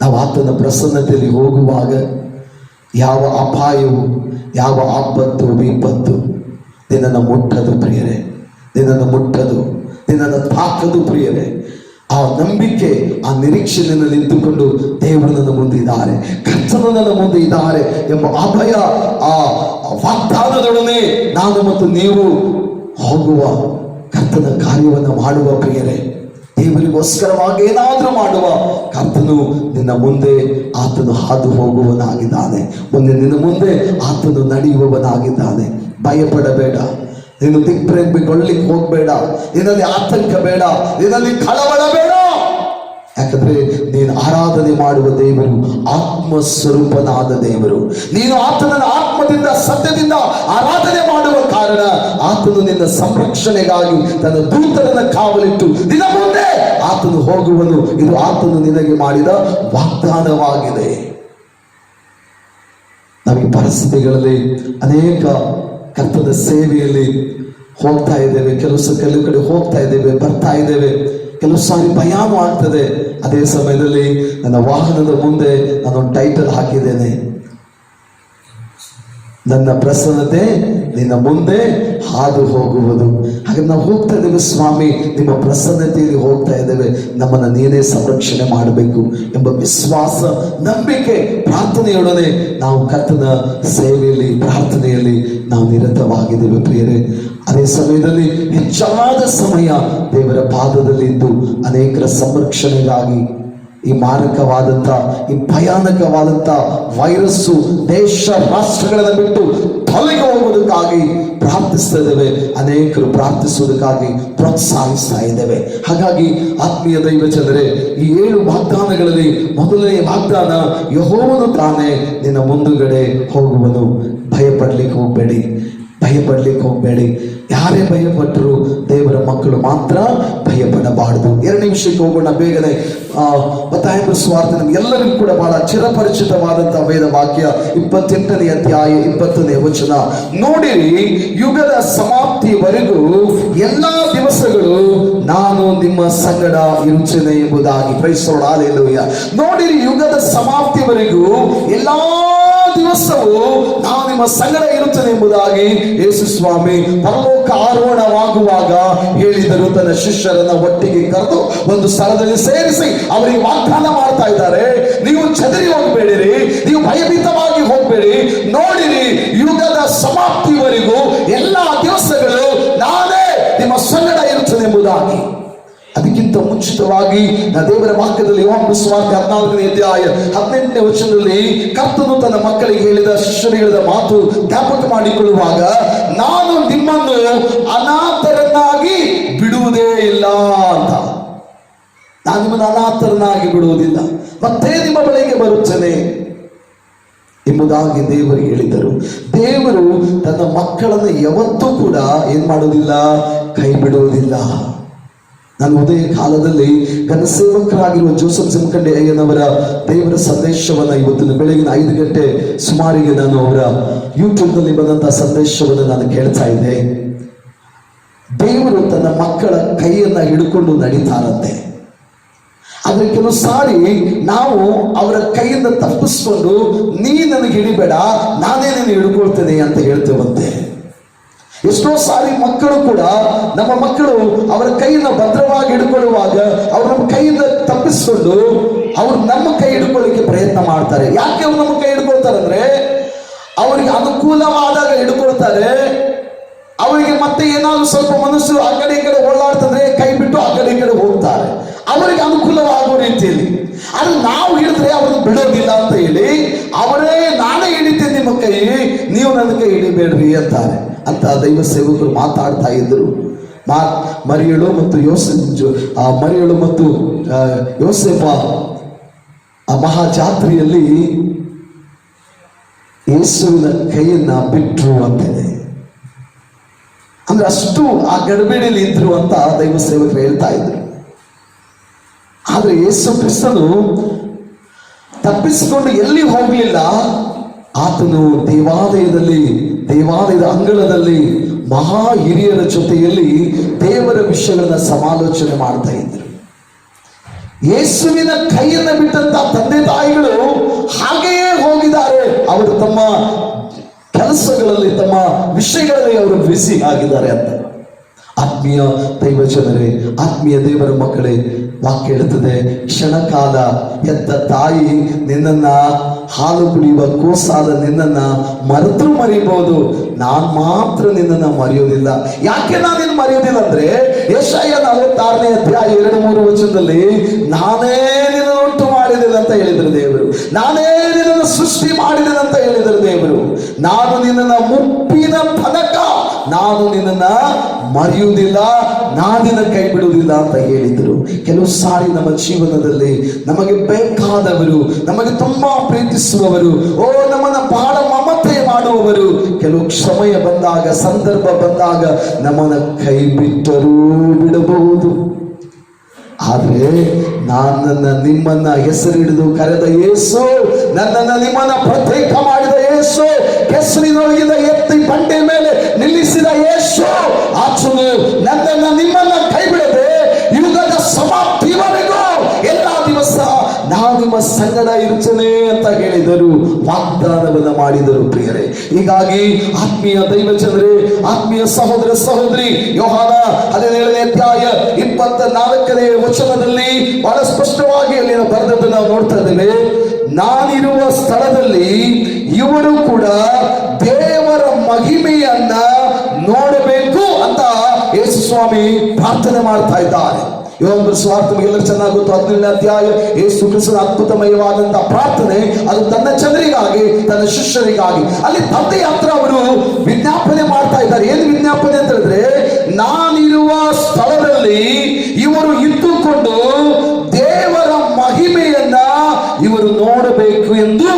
ನಾವು ಆತನ ಪ್ರಸನ್ನತೆಯಲ್ಲಿ ಹೋಗುವಾಗ ಯಾವ ಅಪಾಯವು, ಯಾವ ಆಪತ್ತು, ವಿಪತ್ತು ನಿನ್ನನ್ನು ಮುಟ್ಟದು ಪ್ರಿಯರೇ, ನಿನ್ನನ್ನು ಮುಟ್ಟದು, ನಿನ್ನನ್ನು ತಾಕದು ಪ್ರಿಯರೇ. ಆ ನಂಬಿಕೆ, ಆ ನಿರೀಕ್ಷೆಯನ್ನು ನಿಂತುಕೊಂಡು ದೇವರು ನನ್ನ ಮುಂದೆ ಇದ್ದಾರೆ, ಕರ್ತನು ನನ್ನ ಮುಂದೆ ಇದ್ದಾರೆ ಎಂಬ ಅಭಯ, ಆ ವಾಗ್ದಾನದೊಡನೆ ನಾನು ಮತ್ತು ನೀವು ಹೋಗುವ ಕರ್ತನ ಕಾರ್ಯವನ್ನು ಮಾಡುವ ಪ್ರಿಯರೇ, ದೇವರಿಗೋಸ್ಕರವಾಗಿ ಏನಾದರೂ ಮಾಡುವ ಕರ್ತನು ನಿನ್ನ ಮುಂದೆ ಆತನು ಹಾದು ಹೋಗುವವನಾಗಿದ್ದಾನೆ. ಮುಂದೆ ನಿನ್ನ ಮುಂದೆ ಆತನು ನಡೆಯುವವನಾಗಿದ್ದಾನೆ. ಭಯಪಡಬೇಡ, ನೀನು ದಿಗ್ಭ್ರಮೆಗೊಳ್ಳಿಕ್ಕೆ ಹೋಗಬೇಡ, ನಿನ್ನಲ್ಲಿ ಆತಂಕ ಬೇಡ, ನಿನ್ನಲ್ಲಿ ಕಳವಳ ಬೇಡ. ಯಾಕಂದ್ರೆ ನೀನು ಆರಾಧನೆ ಮಾಡುವ ದೇವರು ಆತ್ಮ ಸ್ವರೂಪನಾದ ದೇವರು. ನೀನು ಆತನನ್ನು ಆತ್ಮದಿಂದ ಸತ್ಯದಿಂದ ಆರಾಧನೆ ಮಾಡುವ ಕಾರಣ ಆತನು ನಿನ್ನ ಸಂರಕ್ಷಣೆಗಾಗಿ ತನ್ನ ದೂತರನ್ನ ಕಾವಲಿಟ್ಟು ನಿನ್ನ ಮುಂದೆ ಆತನು ಹೋಗುವನು. ಇದು ಆತನು ನಿನಗೆ ಮಾಡಿದ ವಾಗ್ದಾನವಾಗಿದೆ. ನಮಗೆ ಪರಿಸ್ಥಿತಿಗಳಲ್ಲಿ ಅನೇಕ ಕರ್ತನ ಸೇವೆಯಲ್ಲಿ ಹೋಗ್ತಾ ಇದ್ದೇವೆ, ಕೆಲವು ಕಡೆ ಹೋಗ್ತಾ ಇದ್ದೇವೆ, ಬರ್ತಾ ಇದ್ದೇವೆ. ಕೆಲವು ಸಾರಿ ಭಯಾನೂ ಆಗ್ತದೆ. ಅದೇ ಸಮಯದಲ್ಲಿ ನನ್ನ ವಾಹನದ ಮುಂದೆ ನಾನೊಂದು ಟೈಟಲ್ ಹಾಕಿದ್ದೇನೆ, ನನ್ನ ಪ್ರಸನ್ನತೆ ನಿನ್ನ ಮುಂದೆ ಹಾದು ಹೋಗುವುದು. ಹಾಗೆ ನಾವು ಹೋಗ್ತಾ ಇದ್ದೇವೆ ಸ್ವಾಮಿ, ನಿಮ್ಮ ಪ್ರಸನ್ನತೆಯಲ್ಲಿ ಹೋಗ್ತಾ ಇದ್ದೇವೆ, ನಮ್ಮನ್ನು ನೀನೇ ಸಂರಕ್ಷಣೆ ಮಾಡಬೇಕು ಎಂಬ ವಿಶ್ವಾಸ, ನಂಬಿಕೆ, ಪ್ರಾರ್ಥನೆಯೊಡನೆ ನಾವು ಕರ್ತನ ಸೇವೆಯಲ್ಲಿ ಪ್ರಾರ್ಥನೆಯಲ್ಲಿ ನಾವು ನಿರತವಾಗಿದ್ದೇವೆ ಪ್ರಿಯರೇ. ಅದೇ ಸಮಯದಲ್ಲಿ ಹೆಚ್ಚಾದ ಸಮಯ ದೇವರ ಪಾದದಲ್ಲಿದ್ದು ಅನೇಕರ ಸಂರಕ್ಷಣೆಗಾಗಿ ಈ ಮಾರಕವಾದಂಥ ಈ ಭಯಾನಕವಾದಂಥ ವೈರಸ್ಸು ದೇಶ ರಾಷ್ಟ್ರಗಳನ್ನು ಬಿಟ್ಟು ತೊಲಗಿ ಹೋಗುವುದಕ್ಕಾಗಿ ಪ್ರಾರ್ಥಿಸ್ತಾ ಇದ್ದೇವೆ. ಅನೇಕರು ಪ್ರಾರ್ಥಿಸುವುದಕ್ಕಾಗಿ ಪ್ರೋತ್ಸಾಹಿಸ್ತಾ ಇದ್ದೇವೆ. ಹಾಗಾಗಿ ಆತ್ಮೀಯ ದೈವ ಜನರೇ, ಈ 7 ವಾಗ್ದಾನಗಳಲ್ಲಿ ಮೊದಲನೇ ವಾಗ್ದಾನ, ಯೆಹೋವನು ತಾನೇ ನಿನ್ನ ಮುಂದುಗಡೆ ಹೋಗುವನು. ಭಯಪಡ್ಲಿಕ್ಕೆ ಹೋಗಬೇಡಿ, ಭಯಪಡ್ಲಿಕ್ಕೆ ಹೋಗಬೇಡಿ. ಯಾರೇ ಭಯಪಟ್ಟರು ದೇವರ ಮಕ್ಕಳು ಮಾತ್ರ ಭಯಪಡಬಾರದು. 2ನೇ ವಿಷಯಕ್ಕೆ ಹೋಗೋಣ ಬೇಗನೆ. ಮತ್ತಾಯನ ಸುವಾರ್ತೆ ನಮಗೆಲ್ಲರಿಗೂ ಕೂಡ ಬಹಳ ಚಿರಪರಿಚಿತವಾದಂತಹ ವೇದ ವಾಕ್ಯ, 28ನೇ ಅಧ್ಯಾಯ 20ನೇ ವಚನ. ನೋಡಿರಿ, ಯುಗದ ಸಮಾಪ್ತಿಯವರೆಗೂ ಎಲ್ಲಾ ದಿವಸಗಳು ನಾನು ನಿಮ್ಮ ಸಂಗಡ ಇರುತ್ತೇನೆ ಎಂಬುದಾಗಿ. Praise the Lord, hallelujah. ನೋಡಿರಿ, ಯುಗದ ಸಮಾಪ್ತಿಯವರೆಗೂ ಎಲ್ಲಾ ದಿವಸವು ನಾನು ನಿಮ್ಮ ಸಂಗಡ ಇರುತ್ತೇನೆ ಎಂಬುದಾಗಿ ಯೇಸು ಸ್ವಾಮಿ ಪರಲೋಕ ಆರೋಹಣವಾಗುವಾಗ ಹೇಳಿದರು. ತನ್ನ ಶಿಷ್ಯರನ್ನ ಒಟ್ಟಿಗೆ ಕರೆದು ಒಂದು ಸ್ಥಳದಲ್ಲಿ ಸೇರಿಸಿ ಅವರಿಗೆ ವಾಗ್ದಾನ ಮಾಡ್ತಾ ಇದ್ದಾರೆ, ನೀವು ಚದರಿ ಹೋಗಬೇಡಿರಿ, ನೀವು ಭಯಭೀತವಾಗಿ ಹೋಗಬೇಡಿ. ನೋಡಿರಿ, ಯುಗದ ಸಮಾಪ್ತಿವರೆಗೂ ಎಲ್ಲಾ ದಿವಸಗಳು ನಾನೇ ನಿಮ್ಮ ಸಂಗಡ ಇರುತ್ತೇನೆ ಎಂಬುದಾಗಿ. ಅದಕ್ಕಿಂತ ಮುಂಚಿತವಾಗಿ ದೇವರ ವಾಕ್ಯದಲ್ಲಿ ಯೋಹಾನನ ಸುವಾರ್ತೆ 14ನೇ ಅಧ್ಯಾಯ 18ನೇ ವಚನದಲ್ಲಿ ಕರ್ತನು ತನ್ನ ಮಕ್ಕಳಿಗೆ ಹೇಳಿದ, ಶಿಷ್ಯರಿಗೆ ಹೇಳಿದ ಮಾತು ಜ್ಞಾಪಕ ಮಾಡಿಕೊಳ್ಳುವಾಗ, ನಾನು ನಿಮ್ಮನ್ನು ಅನಾಥರನ್ನಾಗಿ ಬಿಡುವುದೇ ಇಲ್ಲ ಅಂತ. ನಾನು ನಿಮ್ಮನ್ನು ಅನಾಥರನ್ನಾಗಿ ಬಿಡುವುದಿಲ್ಲ, ಮತ್ತೆ ನಿಮ್ಮ ಬಳಿಗೆ ಬರುತ್ತೇನೆ ಎಂಬುದಾಗಿ ದೇವರು ಹೇಳಿದರು. ದೇವರು ತನ್ನ ಮಕ್ಕಳನ್ನು ಯಾವತ್ತೂ ಕೂಡ ಏನ್ ಮಾಡುವುದಿಲ್ಲ, ಕೈ ಬಿಡುವುದಿಲ್ಲ. ನಾನು ಉದಯ ಕಾಲದಲ್ಲಿ ಘನಸೇವಕರಾಗಿರುವ ಜೋಸೆಫ್ ಜಮಖಂಡಿ ಅಯ್ಯನವರ ದೇವರ ಸಂದೇಶವನ್ನು ಇವತ್ತಿನ ಬೆಳಗಿನ 5 ಗಂಟೆ ಸುಮಾರಿಗೆ ನಾನು ಅವರ ಯೂಟ್ಯೂಬ್ನಲ್ಲಿ ಬಂದಂತಹ ಸಂದೇಶವನ್ನು ನಾನು ಕೇಳ್ತಾ ಇದ್ದೆ. ದೇವರು ತನ್ನ ಮಕ್ಕಳ ಕೈಯನ್ನ ಹಿಡ್ಕೊಂಡು ನಡೀತಾರಂತೆ. ಆದ್ರೆ ಕೆಲವು ಸಾರಿ ನಾವು ಅವರ ಕೈಯಿಂದ ತಪ್ಪಿಸ್ಕೊಂಡು, ನೀ ನನಗೆ ಹಿಡಿಬೇಡ, ನಾನೇ ನಿನ್ನ ಹಿಡ್ಕೊಳ್ತೇನೆ ಅಂತ ಹೇಳ್ತೇವಂತೆ. ಎಷ್ಟೋ ಸಾರಿ ಮಕ್ಕಳು ಕೂಡ, ನಮ್ಮ ಮಕ್ಕಳು ಅವರ ಕೈಯಿಂದ ಭದ್ರವಾಗಿ ಹಿಡ್ಕೊಳ್ಳುವಾಗ ಅವ್ರು ನಮ್ಮ ಕೈಯಿಂದ ತಪ್ಪಿಸ್ಕೊಂಡು ಅವ್ರು ನಮ್ಮ ಕೈ ಹಿಡ್ಕೊಳ್ಳಿಕ್ಕೆ ಪ್ರಯತ್ನ ಮಾಡ್ತಾರೆ. ಯಾಕೆ ಅವ್ರು ನಮ್ಮ ಕೈ ಹಿಡ್ಕೊಳ್ತಾರೆ ಅಂದ್ರೆ, ಅವರಿಗೆ ಅನುಕೂಲವಾದಾಗ ಹಿಡ್ಕೊಳ್ತಾರೆ. ಅವರಿಗೆ ಮತ್ತೆ ಏನಾದ್ರು ಸ್ವಲ್ಪ ಮನಸ್ಸು ಆ ಕಡೆ ಈ ಕಡೆ ಓಡಾಡ್ತಂದ್ರೆ ಕೈ ಬಿಟ್ಟು ಆ ಕಡೆ ಈ ಕಡೆ ಹೋಗ್ತಾರೆ, ಅವರಿಗೆ ಅನುಕೂಲವಾಗುವ ರೀತಿಯಲ್ಲಿ. ಆದ್ರೆ ನಾವು ಹಿಡಿದ್ರೆ ಅವ್ರನ್ನ ಬಿಡೋದಿಲ್ಲ ಅಂತ ಹೇಳಿ ಅವರೇ, ನಾನೇ ಹಿಡಿತೇನೆ ನಿಮ್ಮ ಕೈ, ನೀವು ನನ್ನ ಕೈ ಹಿಡಿಬೇಡ್ರಿ ಅಂತಾರೆ ಅಂತ ದೈವ ಸೇವಕರು ಮಾತಾಡ್ತಾ ಇದ್ರು. ಮರಿಯಳು ಮತ್ತು ಮರಿಯಳು ಮತ್ತು ಯೋಸೇಫ ಆ ಮಹಾಜಾತ್ರೆಯಲ್ಲಿ ಯೇಸುವಿನ ಕೈಯನ್ನ ಬಿಟ್ರು ಅಂತಿದೆ. ಅಂದ್ರೆ ಅಷ್ಟು ಆ ಗಡಬೇಡಿಯಲ್ಲಿ ಇದ್ರು ಅಂತ ದೈವ ಸೇವಕರು ಹೇಳ್ತಾ ಇದ್ರು. ಆದ್ರೆ ಯೇಸು ಕ್ರಿಸ್ತನು ತಪ್ಪಿಸಿಕೊಂಡು ಎಲ್ಲಿ ಹೋಗಲಿಲ್ಲ. ಆತನು ದೇವಾಲಯದ ಅಂಗಳದಲ್ಲಿ ಮಹಾ ಹಿರಿಯರ ಜೊತೆಯಲ್ಲಿ ದೇವರ ವಿಷಯಗಳನ್ನ ಸಮಾಲೋಚನೆ ಮಾಡ್ತಾ ಇದ್ರು. ಯೇಸುವಿನ ಕೈಯನ್ನು ಬಿಟ್ಟಂತ ತಂದೆ ತಾಯಿಗಳು ಹಾಗೆಯೇ ಹೋಗಿದ್ದಾರೆ. ಅವರು ತಮ್ಮ ಕೆಲಸಗಳಲ್ಲಿ, ತಮ್ಮ ವಿಷಯಗಳಲ್ಲಿ ಅವರು ಬಿಸಿ ಆಗಿದ್ದಾರೆ ಅಂತ. ಆತ್ಮೀಯ ದೈವ ಜನರೇ, ಆತ್ಮೀಯ ದೇವರ ಮಕ್ಕಳೇ, ವಾಕ್ಯ ಹೇಳುತ್ತದೆ, ಕ್ಷಣಕಾಲ ಎತ್ತ ತಾಯಿ ನಿನ್ನನ್ನ, ಹಾಲು ಕುಡಿಯುವ ಕೂಸಾದ ನಿನ್ನನ್ನ ಮರೆತರೂ ಮರೆಯಬಹುದು, ನಾನು ಮಾತ್ರ ನಿನ್ನನ್ನು ಮರೆಯೋದಿಲ್ಲ. ಯಾಕೆ ನಾನು ನಿನ್ನ ಮರೆಯೋದಿಲ್ಲ ಅಂದ್ರೆ, ಯೆಶಾಯ 46ನೇ ಅಧ್ಯಾಯ 2-3 ವಚನದಲ್ಲಿ ನಾನೇ ನಿನ್ನನ್ನು ಉಂಟು ಮಾಡಿದ್ದೇನೆ ಅಂತ ಹೇಳಿದರು ದೇವರು. ನಾನೇ ನಿನ್ನನ್ನು ಸೃಷ್ಟಿ ಮಾಡಿದ್ದೇನೆ ಅಂತ ಹೇಳಿದರು ದೇವರು. ನಾನು ನಿನ್ನನ್ನು ಮುಪ್ಪಿನ ತನಕ ನಾನು ನಿನ್ನನ್ನ ಮರೆಯುವುದಿಲ್ಲ, ನಾನಿನ ಕೈ ಬಿಡುವುದಿಲ್ಲ ಅಂತ ಹೇಳಿದರು. ಕೆಲವು ಸಾರಿ ನಮ್ಮ ಜೀವನದಲ್ಲಿ ನಮಗೆ ಬೇಕಾದವರು, ನಮಗೆ ತುಂಬಾ ಪ್ರೀತಿಸುವವರು, ನಮ್ಮನ್ನ ಬಹಳ ಮಮತೆ ಮಾಡುವವರು ಕೆಲವು ಸಮಯ ಬಂದಾಗ, ಸಂದರ್ಭ ಬಂದಾಗ ನಮ್ಮನ್ನ ಕೈ ಬಿಟ್ಟರೂ ಬಿಡಬಹುದು. ಆದ್ರೆ ನನ್ನನ್ನ ನಿಮ್ಮನ್ನ ಹೆಸರಿಡಿದು ಕರೆದ ಯೇಸು, ನನ್ನನ್ನ ನಿಮ್ಮನ್ನ ಪ್ರತ್ಯೇಕ ಮಾಡಿದ ಯೇಸು, ಕೆಸರಿನೊಳಗಿಂದ ಎತ್ತಿ ಬಂಡೆ ಮೇಲೆ ನಿಲ್ಲಿಸಿದ ಯೇಸು, ಆತನು ನನ್ನನ್ನ ನಿಮ್ಮನ್ನ ಕೈ ಬಿಡದೆ ಯುಗದ ಸಮಾಪ್ತಿವರೆಗೂ ಎಲ್ಲ ದಿವಸ ನಾನು ನಿಮ್ಮ ಸಂಗಡ ಇರುತ್ತೇನೆ ಅಂತ ಹೇಳಿದರು, ವಾಗ್ದಾನವನ್ನ ಮಾಡಿದರು ಪ್ರಿಯರೇ. ಹೀಗಾಗಿ ಆತ್ಮೀಯ ದೈವಜನರೇ, ಆತ್ಮೀಯ ಸಹೋದರ ಸಹೋದರಿ, ಯೋಹಾನ 17ನೇ ಅಧ್ಯಾಯ 24ನೇ ವಚನದಲ್ಲಿ ಬಹಳ ಸ್ಪಷ್ಟವಾಗಿ ಅಲ್ಲಿ ಬರೆದದ್ದು ನಾವು ನೋಡ್ತಾ ಇದ್ದೇವೆ. ನಾನಿರುವ ಸ್ಥಳದಲ್ಲಿ ಇವರು ಕೂಡ ದೇವರ ಮಹಿಮೆಯನ್ನ ನೋಡಬೇಕು ಅಂತ ಯೇಸು ಸ್ವಾಮಿ ಪ್ರಾರ್ಥನೆ ಮಾಡ್ತಾ ಇದ್ದಾರೆ. ಯೋಹಾನನ ಸ್ವಾರ್ಥ ಎಲ್ಲರೂ ಚೆನ್ನಾಗಿ ಗೊತ್ತು. 17ನೇ ಅಧ್ಯಾಯ ಯೇಸು ಕ್ರಿಸ್ತನ ಅದ್ಭುತಮಯವಾದಂತಹ ಪ್ರಾರ್ಥನೆ, ಅದು ತನ್ನ ಜನರಿಗಾಗಿ, ತನ್ನ ಶಿಷ್ಯರಿಗಾಗಿ. ಅಲ್ಲಿ ತಂದೆಯ ಹತ್ರ ಅವರು ವಿಜ್ಞಾಪನೆ ಮಾಡ್ತಾ ಇದ್ದಾರೆ. ಏನು ವಿಜ್ಞಾಪನೆ ಅಂತ ಹೇಳಿದ್ರೆ, ನಾನಿರುವ ಸ್ಥಳದಲ್ಲಿ ಇವರು ಇದ್ದುಕೊಂಡು ದೇವರ ಮಹಿಮೆಯನ್ನ ಇವರು ನೋಡಬೇಕು ಎಂದು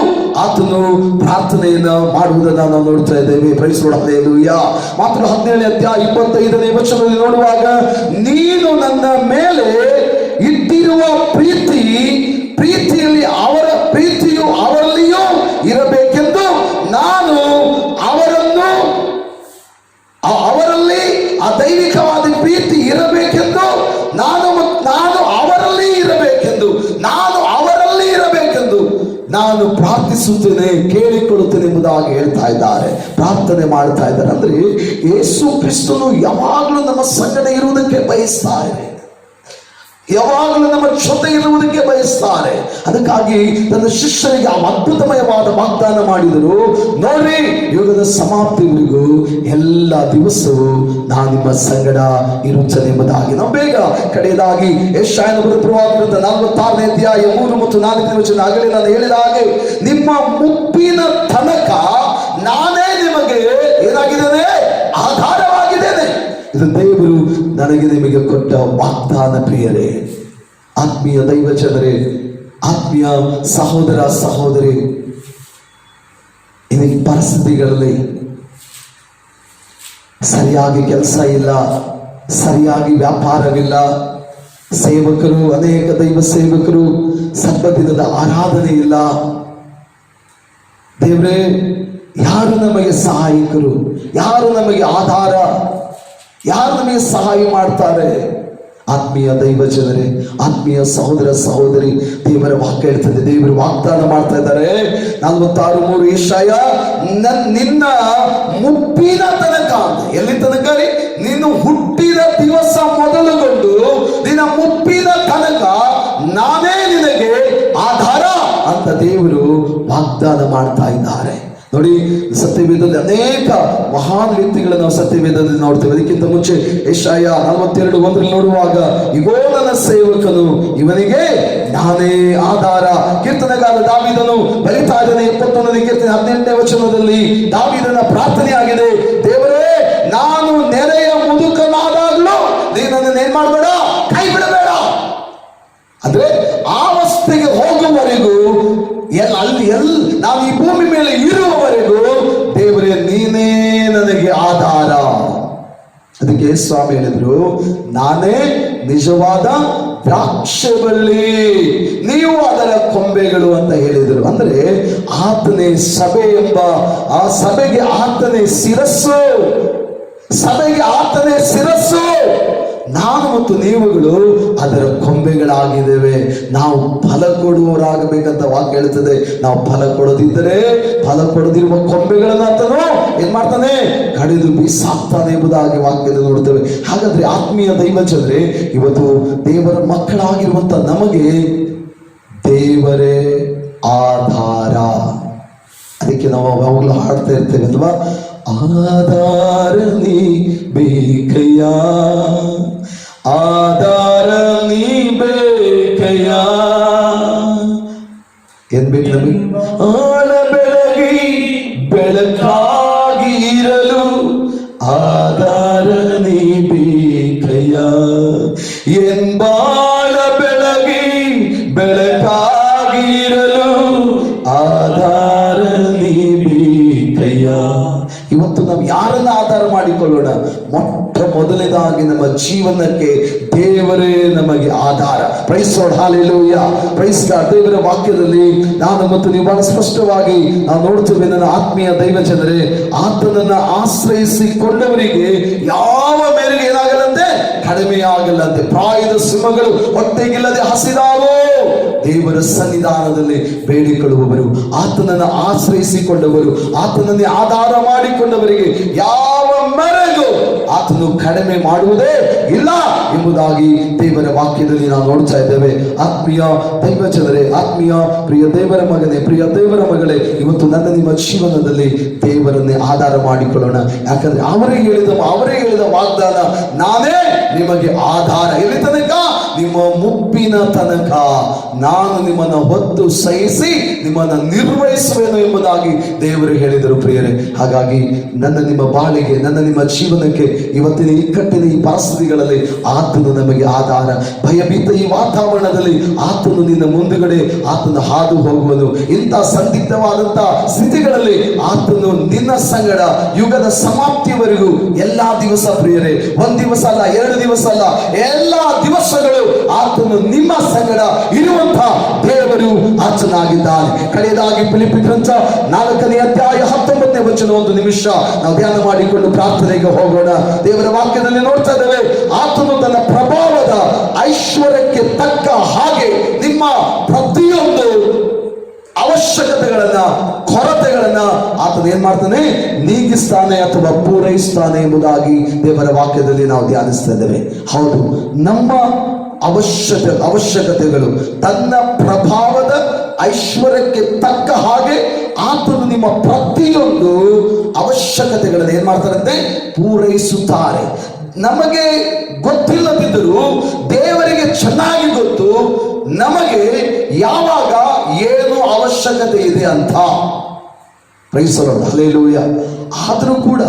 ಆತನು ಪ್ರಾರ್ಥನೆಯನ್ನ ಮಾಡುವುದನ್ನ ನಾವು ನೋಡ್ತಾ ಇದ್ದೇವೆ. Praise Lord, hallelujah. ಮಾತ್ರ 17ನೇ ಅಧ್ಯಾಯ 25ನೇ ವಚನದಲ್ಲಿ ನೋಡುವಾಗ, ನೀನು ನನ್ನ ಮೇಲೆ ಇಟ್ಟಿರುವ ಪ್ರೀತಿಯಲ್ಲಿ ಅವರ ಪ್ರೀತಿಯು ಅವರಲ್ಲಿಯೂ ಇರಬೇಕೆಂದು ನಾನು ಅವರಲ್ಲಿ ಆ ದೈವಿಕವಾದ ಪ್ರೀತಿ ಇರಬೇಕೆಂದು ನಾನು ಅವರಲ್ಲಿ ಇರಬೇಕೆಂದು ನಾನು ಪ್ರಾರ್ಥಿಸುತ್ತೇನೆ, ಕೇಳಿಕೊಳ್ಳುತ್ತೇನೆ ಎಂಬುದಾಗಿ ಹೇಳ್ತಾ ಇದ್ದಾರೆ, ಪ್ರಾರ್ಥನೆ ಮಾಡ್ತಾ ಇದ್ದಾರೆ. ಅಂದ್ರೆ ಯೇಸು ಕ್ರಿಸ್ತನು ಯಾವಾಗಲೂ ನಮ್ಮ ಸಂಗಡ ಇರುವುದಕ್ಕೆ ಬಯಸ್ತಾರೆ, ಯಾವಾಗಲೂ ನಮ್ಮ ಜೊತೆ ಇರುವುದಕ್ಕೆ ಬಯಸ್ತಾರೆ. ಅದಕ್ಕಾಗಿ ತನ್ನ ಶಿಷ್ಯರಿಗೆ ಆ ಅದ್ಭುತಮಯವಾದ ವಾಗ್ದಾನ ಮಾಡಿದರು. ನೋಡ್ರಿ, ಯುಗದ ಸಮಾಪ್ತಿವರೆಗೂ ಎಲ್ಲ ದಿವಸವೂ ನಾನು ನಿಮ್ಮ ಸಂಗಡ ಇರುತ್ತೇನೆ ಎಂಬುದಾಗಿ. ನಾವು ಬೇಗ ಕಡೆಯದಾಗಿ ಯೆಶಾಯನ ಪ್ರವಾದದ 46ನೇ ಅಧ್ಯಾಯ 3 ಮತ್ತು 4ನೇ ವಚನ, ಆಗಲೇ ನಾನು ಹೇಳಿದ ಹಾಗೆ, ನಿಮ್ಮ ಮುಪ್ಪಿನ ತನಕ ನಾನೇ ನಿಮಗೆ ಏನಾಗಿದ್ದೇನೆ, ಆಧಾರವಾಗಿದ್ದೇನೆ. ಇದು ದೇವರು ನನಗೆ ನಿಮಗೆ ಕೊಟ್ಟ ವಾಗ್ದಾನ. ಪ್ರಿಯರೇ, ಆತ್ಮೀಯ ದೈವಜನರೇ, ಆತ್ಮೀಯ ಸಹೋದರ ಸಹೋದರಿ, ಈ ಪರಿಸ್ಥಿತಿಗಳಲ್ಲಿ ಸರಿಯಾಗಿ ಕೆಲಸ ಇಲ್ಲ, ಸರಿಯಾಗಿ ವ್ಯಾಪಾರವಿಲ್ಲ, ಸೇವಕರು, ಅನೇಕ ದೈವ ಸೇವಕರು ಸಬ್ಬದಿನದ ಆರಾಧನೆ ಇಲ್ಲ. ದೇವರೇ, ಯಾರು ನಮಗೆ ಸಹಾಯಕರು, ಯಾರು ನಮಗೆ ಆಧಾರ, ಯಾರು ನಮಗೆ ಸಹಾಯ ಮಾಡ್ತಾರೆ? ಆತ್ಮೀಯ ದೈವಜನರೇ, ಆತ್ಮೀಯ ಸಹೋದರ ಸಹೋದರಿ, ದೇವರ ವಾಕ್ಯ ಹೇಳ್ತದೆ, ದೇವರು ವಾಗ್ದಾನ ಮಾಡ್ತಾ ಇದ್ದಾರೆ. 46:3 ಯೆಶಾಯ, ನಿನ್ನ ಮುಪ್ಪಿನ ತನಕ, ಎಲ್ಲಿ ತನಕ ರೀ? ನೀನು ಹುಟ್ಟಿದ ದಿವಸ ಮೊದಲುಗೊಂಡು ನಿನ್ನ ಮುಪ್ಪಿನ ತನಕ ನಾನೇ ನಿನಗೆ ಆಧಾರ ಅಂತ ದೇವರು ವಾಗ್ದಾನ ಮಾಡ್ತಾ ಇದ್ದಾರೆ. ನೋಡಿ, ಸತ್ಯವೇದದಲ್ಲಿ ಅನೇಕ ಮಹಾನ್ ವ್ಯಕ್ತಿಗಳನ್ನು ನಾವು ಸತ್ಯವೇದದಲ್ಲಿ ನೋಡ್ತೇವೆ. ಅದಕ್ಕಿಂತ ಮುಂಚೆ ಯೆಶಾಯ 42:1 ನೋಡುವಾಗ, ಇಗೋ ನನ್ನ ಸೇವಕನು, ಇವನಿಗೆ ನಾನೇ ಆಧಾರ. ಕೀರ್ತನೆಗಾರ ದಾವೀದನು ಬರಿತಾ ಇದ್ದಾನೆ. 21ನೇ ಕೀರ್ತನೆ 18ನೇ ವಚನದಲ್ಲಿ ದಾವೀದನ ಪ್ರಾರ್ಥನೆ ಆಗಿದೆ, ದೇವರೇ, ನಾನು ನೆರೆಯ ಮುದುಕನಾದಾಗಲೂ ನೀನು ನನ್ನನ್ನು ಏನ್ ಮಾಡಬೇಡ, ಕೈ ಬಿಡಬೇಡ. ಅಂದ್ರೆ ಆ ಅವಸ್ಥೆಗೆ ಹೋಗುವವರೆಗೂ, ನಾನು ಈ ಭೂಮಿ ಮೇಲೆ ಇರುವವರೆಗೂ ದೇವರೇ ನೀನೇ ನನಗೆ ಆಧಾರ. ಅದಕ್ಕೆ ಸ್ವಾಮಿ ಹೇಳಿದ್ರು, ನಾನೇ ನಿಜವಾದ ದ್ರಾಕ್ಷೆ ಬಳ್ಳಿ, ನೀವು ಅದರ ಕೊಂಬೆಗಳು ಅಂತ ಹೇಳಿದರು. ಅಂದ್ರೆ ಆತನೇ ಸಭೆ ಎಂಬ ಆ ಸಭೆಗೆ ಆತನೇ ಶಿರಸ್ಸು, ಸಭೆಗೆ ಆತನೇ ಶಿರಸ್ಸು. ನಾನು ಮತ್ತು ನೀವುಗಳು ಅದರ ಕೊಂಬೆಗಳಾಗಿದ್ದೇವೆ. ನಾವು ಫಲ ಕೊಡುವವರಾಗಬೇಕಂತ ವಾಕ್ಯ ಹೇಳ್ತದೆ. ನಾವು ಫಲ ಕೊಡದಿದ್ದರೆ, ಫಲ ಕೊಡದಿರುವ ಕೊಂಬೆಗಳನ್ನು ಆತನು ಏನ್ ಮಾಡ್ತಾನೆ, ಕಡಿದು ಬೀಸಾಕ್ತಾನೆ ಎಂಬುದಾಗಿ ವಾಕ್ಯದಲ್ಲಿ ನೋಡ್ತೇವೆ. ಹಾಗಾದ್ರೆ ಆತ್ಮೀಯ ದೈವಜನರೇ, ಇವತ್ತು ದೇವರ ಮಕ್ಕಳಾಗಿರುವಂತ ನಮಗೆ ದೇವರೇ ಆಧಾರ. ಅದಕ್ಕೆ ನಾವು ಯಾವಾಗಲೂ ಹಾಡ್ತಾ ಇರ್ತೇವೆ ಅಲ್ವಾ, ಆಧಾರ ನೀ ಬೇಕಯ್ಯ, ಆಧಾರ ನೀ ಬೇಕಯ್ಯ. ಏನ್ ಬೇಕು ನಮಗೆ? ಆಳ ಬೆಳಗಿ ಬೆಳಕಾಗಿ ಇರಲು ಆಧಾರ ನೀ ಬೇಕಯ್ಯ. ಬಾಳ ಬೆಳಗಿ ಬೆಳಕಾಗಿ ಇರಲು ಆಧಾರ ನೀ ಬೇಕಯ್ಯ. ಇವತ್ತು ನಾವು ಯಾರನ್ನ ಆಧಾರ ಮಾಡಿಕೊಳ್ಳೋಣ? ಮೊಟ್ಟ ಮೊದಲನೇದಾಗಿ ನಮ್ಮ ಜೀವನಕ್ಕೆ ದೇವರೇ ನಮಗೆ ಆಧಾರ. Praise Lord, hallelujah, praise God. ದೇವರ ವಾಕ್ಯದಲ್ಲಿ ನಾನು ಮತ್ತು ನೀವು ಬಹಳ ಸ್ಪಷ್ಟವಾಗಿ ನಾವು ನೋಡ್ತೇವೆ, ನನ್ನ ಆತ್ಮೀಯ ದೈವ ಜನರೇ, ಆತನನ್ನ ಆಶ್ರಯಿಸಿಕೊಂಡವರಿಗೆ ಯಾವ ಮೇರೆಗೆ ಏನಾಗಲ್ಲಂತೆ? ಕಡಿಮೆ ಆಗಲ್ಲಂತೆ. ಪ್ರಾಯದ ಸಿಂಹಗಳು ಹೊಟ್ಟೆಗಿಲ್ಲದೆ ಹಸಿದಾವೋ. ದೇವರ ಸನ್ನಿಧಾನದಲ್ಲಿ ಬೇಡಿಕೊಳ್ಳುವವರು, ಆತನನ್ನು ಆಶ್ರಯಿಸಿಕೊಂಡವರು, ಆತನನ್ನೇ ಆಧಾರ ಮಾಡಿಕೊಂಡವರಿಗೆ ಯಾವ ಮೇರೆಗೂ ಆತನು ಕಡಿಮೆ ಮಾಡುವುದೇ ಇಲ್ಲ ಎಂಬುದಾಗಿ ದೇವರ ವಾಕ್ಯದಲ್ಲಿ ನಾವು ನೋಡ್ತಾ ಇದ್ದೇವೆ. ಆತ್ಮೀಯ ದೈವ ಜನರೇ, ಆತ್ಮೀಯ ಪ್ರಿಯ ದೇವರ ಮಗನೇ, ಪ್ರಿಯ ದೇವರ ಮಗಳೇ, ಇವತ್ತು ನನ್ನ ನಿಮ್ಮ ಜೀವನದಲ್ಲಿ ದೇವರನ್ನೇ ಆಧಾರ ಮಾಡಿಕೊಳ್ಳೋಣ. ಯಾಕಂದ್ರೆ ಅವರೇ ಹೇಳಿದ ವಾಗ್ದಾನ, ನಾನೇ ನಿಮಗೆ ಆಧಾರ. ಎಲ್ಲಿ ತನಕ? ನಿಮ್ಮ ಮುಪ್ಪಿನ ತನಕ ನಾನು ನಿಮ್ಮನ್ನು ಹೊತ್ತು ಸಹಿಸಿ ನಿಮ್ಮನ್ನು ನಿರ್ವಹಿಸುವೆನು ಎಂಬುದಾಗಿ ದೇವರು ಹೇಳಿದರು ಪ್ರಿಯರೇ. ಹಾಗಾಗಿ ನನ್ನ ನಿಮ್ಮ ಬಾಳಿಗೆ, ನನ್ನ ನಿಮ್ಮ ಜೀವನಕ್ಕೆ ಇವತ್ತಿನ ಇಕ್ಕಟ್ಟಿನ ಈ ಪರಿಸ್ಥಿತಿಗಳಲ್ಲಿ ಆತನು ನಮಗೆ ಆಧಾರ. ಭಯಭೀತ ಈ ವಾತಾವರಣದಲ್ಲಿ ಆತನು ನಿನ್ನ ಮುಂದುಗಡೆ ಆತನು ಹಾದು ಹೋಗುವನು. ಇಂಥ ಸಂದಿಗ್ಧವಾದಂತ ಸ್ಥಿತಿಗಳಲ್ಲಿ ಆತನು ನಿನ್ನ ಸಂಗಡ ಯುಗದ ಸಮಾಪ್ತಿಯವರೆಗೂ ಎಲ್ಲಾ ದಿವಸ ಪ್ರಿಯರೇ, ಒಂದ್ ದಿವಸ ಅಲ್ಲ, 2 ದಿವಸ ಅಲ್ಲ, ಎಲ್ಲಾ ದಿವಸಗಳು ಆತನು ನಿಮ್ಮ ಸಂಗಡ ಇರುವಂತ ದೇವರು ಆತನಾಗಿದ್ದಾನೆ. ಕಡೆಯದಾಗಿ ಫಿಲಿಪ್ಪಿ ಗ್ರಂಥ 4ನೇ ಅಧ್ಯಾಯ 19ನೇ ವಚನ ಒಂದು ನಿಮಿಷ ನಾವು ಧ್ಯಾನ ಮಾಡಿಕೊಂಡು ಪ್ರಾರ್ಥನೆಗೆ ಹೋಗೋಣ. ದೇವರ ವಾಕ್ಯದಲ್ಲಿ ನೋಡ್ತಾ ಇದ್ದೇವೆ, ಆತನು ತನ್ನ ಪ್ರಭಾವದ ಐಶ್ವರ್ಯಕ್ಕೆ ತಕ್ಕ ಹಾಗೆ ನಿಮ್ಮ ಪ್ರತಿಯೊಂದು ಅವಶ್ಯಕತೆಗಳನ್ನ, ಕೊರತೆಗಳನ್ನ ಆತನು ಏನ್ ಮಾಡ್ತಾನೆ? ನೀಗಿಸ್ತಾನೆ ಅಥವಾ ಪೂರೈಸ್ತಾನೆ ಎಂಬುದಾಗಿ ದೇವರ ವಾಕ್ಯದಲ್ಲಿ ನಾವು ಧ್ಯಾನಿಸ್ತಾ ಇದ್ದೇವೆ. ಹೌದು, ನಮ್ಮ ಅವಶ್ಯಕತೆಗಳು ತನ್ನ ಪ್ರಭಾವದ ಐಶ್ವರ್ಯಕ್ಕೆ ತಕ್ಕ ಹಾಗೆ ಆತನು ನಿಮ್ಮ ಪ್ರತಿಯೊಂದು ಅವಶ್ಯಕತೆಗಳನ್ನು ಏನ್ ಮಾಡ್ತಾರಂತೆ? ಪೂರೈಸುತ್ತಾರೆ. ನಮಗೆ ಗೊತ್ತಿಲ್ಲದಿದ್ದರೂ ದೇವರಿಗೆ ಚೆನ್ನಾಗಿ ಗೊತ್ತು ನಮಗೆ ಯಾವಾಗ ಏನು ಅವಶ್ಯಕತೆ ಇದೆ ಅಂತ. Praise the Lord, hallelujah. ಆದರೂ ಕೂಡ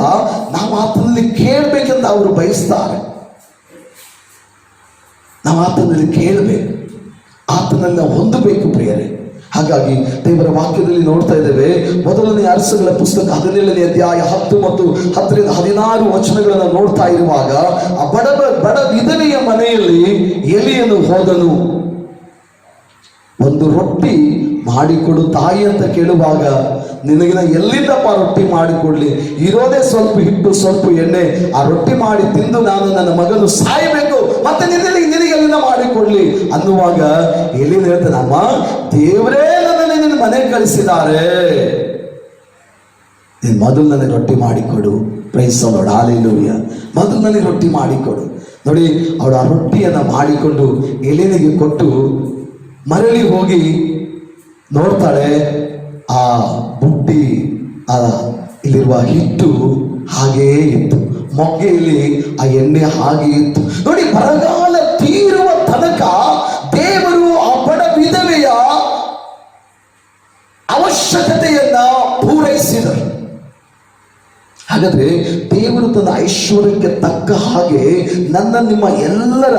ನಾವು ಆತನಲ್ಲಿ ಕೇಳಬೇಕೆಂದು ಅವರು ಬಯಸ್ತಾರೆ. ನಾವು ಆತನಲ್ಲಿ ಕೇಳಬೇಕು, ಆತನನ್ನ ಹೊಂದಬೇಕು ಪ್ರಿಯರೇ. ಹಾಗಾಗಿ ದೇವರ ವಾಕ್ಯದಲ್ಲಿ ನೋಡ್ತಾ ಇದ್ದೇವೆ, ಮೊದಲನೇ ಅರಸುಗಳ ಪುಸ್ತಕ 17ನೇ ಅಧ್ಯಾಯ 10 ಮತ್ತು 10ರಿಂದ 16 ವಚನಗಳನ್ನು ನೋಡ್ತಾ ಇರುವಾಗ, ಆ ಬಡ ವಿಧವೆಯ ಮನೆಯಲ್ಲಿ ಎಲಿಯನು ಹೋದನು. ಒಂದು ರೊಟ್ಟಿ ಮಾಡಿಕೊಡು ತಾಯಿ ಅಂತ ಕೇಳುವಾಗ, ನಿನಗಿನ ಎಲ್ಲಿಂದಪ್ಪ ರೊಟ್ಟಿ ಮಾಡಿಕೊಡ್ಲಿ? ಇರೋದೇ ಸ್ವಲ್ಪ ಹಿಟ್ಟು, ಸ್ವಲ್ಪ ಎಣ್ಣೆ. ಆ ರೊಟ್ಟಿ ಮಾಡಿ ತಿಂದು ನಾನು ನನ್ನ ಮಗನು ಸಾಯಬೇಕು, ಮತ್ತೆ ನಿನಗೆ ಎಲ್ಲಿಂದ ಮಾಡಿಕೊಡ್ಲಿ ಅನ್ನುವಾಗ ಎಲ್ಲಿಂದ ಹೇಳ್ತಾನೆ, ಅಮ್ಮ, ದೇವರೇ ನನ್ನನ್ನು ನಿನ್ನ ಮನೆಗೆ ಕಳಿಸಿದ್ದಾರೆ, ನೀನು ಮೊದಲು ನನಗೆ ರೊಟ್ಟಿ ಮಾಡಿಕೊಡು. Praise the Lord, hallelujah. ಮೊದಲು ನನಗೆ ರೊಟ್ಟಿ ಮಾಡಿಕೊಡು. ನೋಡಿ, ಅವಳು ಆ ರೊಟ್ಟಿಯನ್ನು ಮಾಡಿಕೊಂಡು ಎಲಿನಿಗೆ ಕೊಟ್ಟು ಮರಳಿ ಹೋಗಿ ನೋಡ್ತಾಳೆ, ಆ ಬುಟ್ಟಿ, ಇಲ್ಲಿರುವ ಹಿಟ್ಟು ಹಾಗೇ ಇತ್ತು, ಮೊಗ್ಗೆಯಲ್ಲಿ ಆ ಎಣ್ಣೆ ಹಾಗೆ ಇತ್ತು. ನೋಡಿ, ಬರಗಾಲ ತೀರುವ ತನಕ ದೇವರು ಆ ಬಡ ವಿಧವೆಯ ಅವಶ್ಯಕತೆಯನ್ನ ಪೂರೈಸಿದರು. ಹಾಗಾದ್ರೆ ದೇವರು ತನ್ನ ಐಶ್ವರ್ಯಕ್ಕೆ ತಕ್ಕ ಹಾಗೆ ನನ್ನ ನಿಮ್ಮ ಎಲ್ಲರ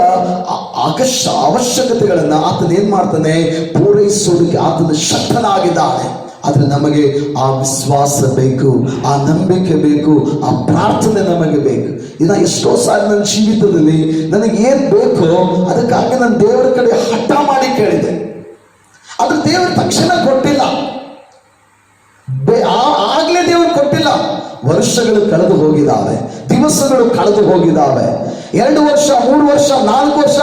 ಅವಶ್ಯಕತೆಗಳನ್ನ ಆತನ ಏನ್ ಮಾಡ್ತಾನೆ? ಪೂರೈಸೋದಕ್ಕೆ ಆತನ ಶಕ್ತನಾಗಿದ್ದಾನೆ. ಆದ್ರೆ ನಮಗೆ ಆ ವಿಶ್ವಾಸ ಬೇಕು, ಆ ನಂಬಿಕೆ ಬೇಕು, ಆ ಪ್ರಾರ್ಥನೆ ನಮಗೆ ಬೇಕು. ಇನ್ನ ಎಷ್ಟೋ ಸಾರಿ ನನ್ನ ಜೀವಿತದಲ್ಲಿ ನನಗೆ ಏನ್ ಬೇಕೋ ಅದಕ್ಕಾಗಿ ನಾನು ದೇವರ ಕಡೆ ಹಠ ಮಾಡಿ ಕೇಳಿದೆ, ಆದ್ರೆ ದೇವರು ತಕ್ಷಣ ಕೊಟ್ಟಿಲ್ಲ. ಆಗ್ಲೇ ದೇವರು ಕೊಟ್ಟಿಲ್ಲ. ವರ್ಷಗಳು ಕಳೆದು ಹೋಗಿದ್ದಾವೆ, ದಿವಸಗಳು ಕಳೆದು ಹೋಗಿದ್ದಾವೆ. 2 ವರ್ಷ, 3 ವರ್ಷ, 4 ವರ್ಷ,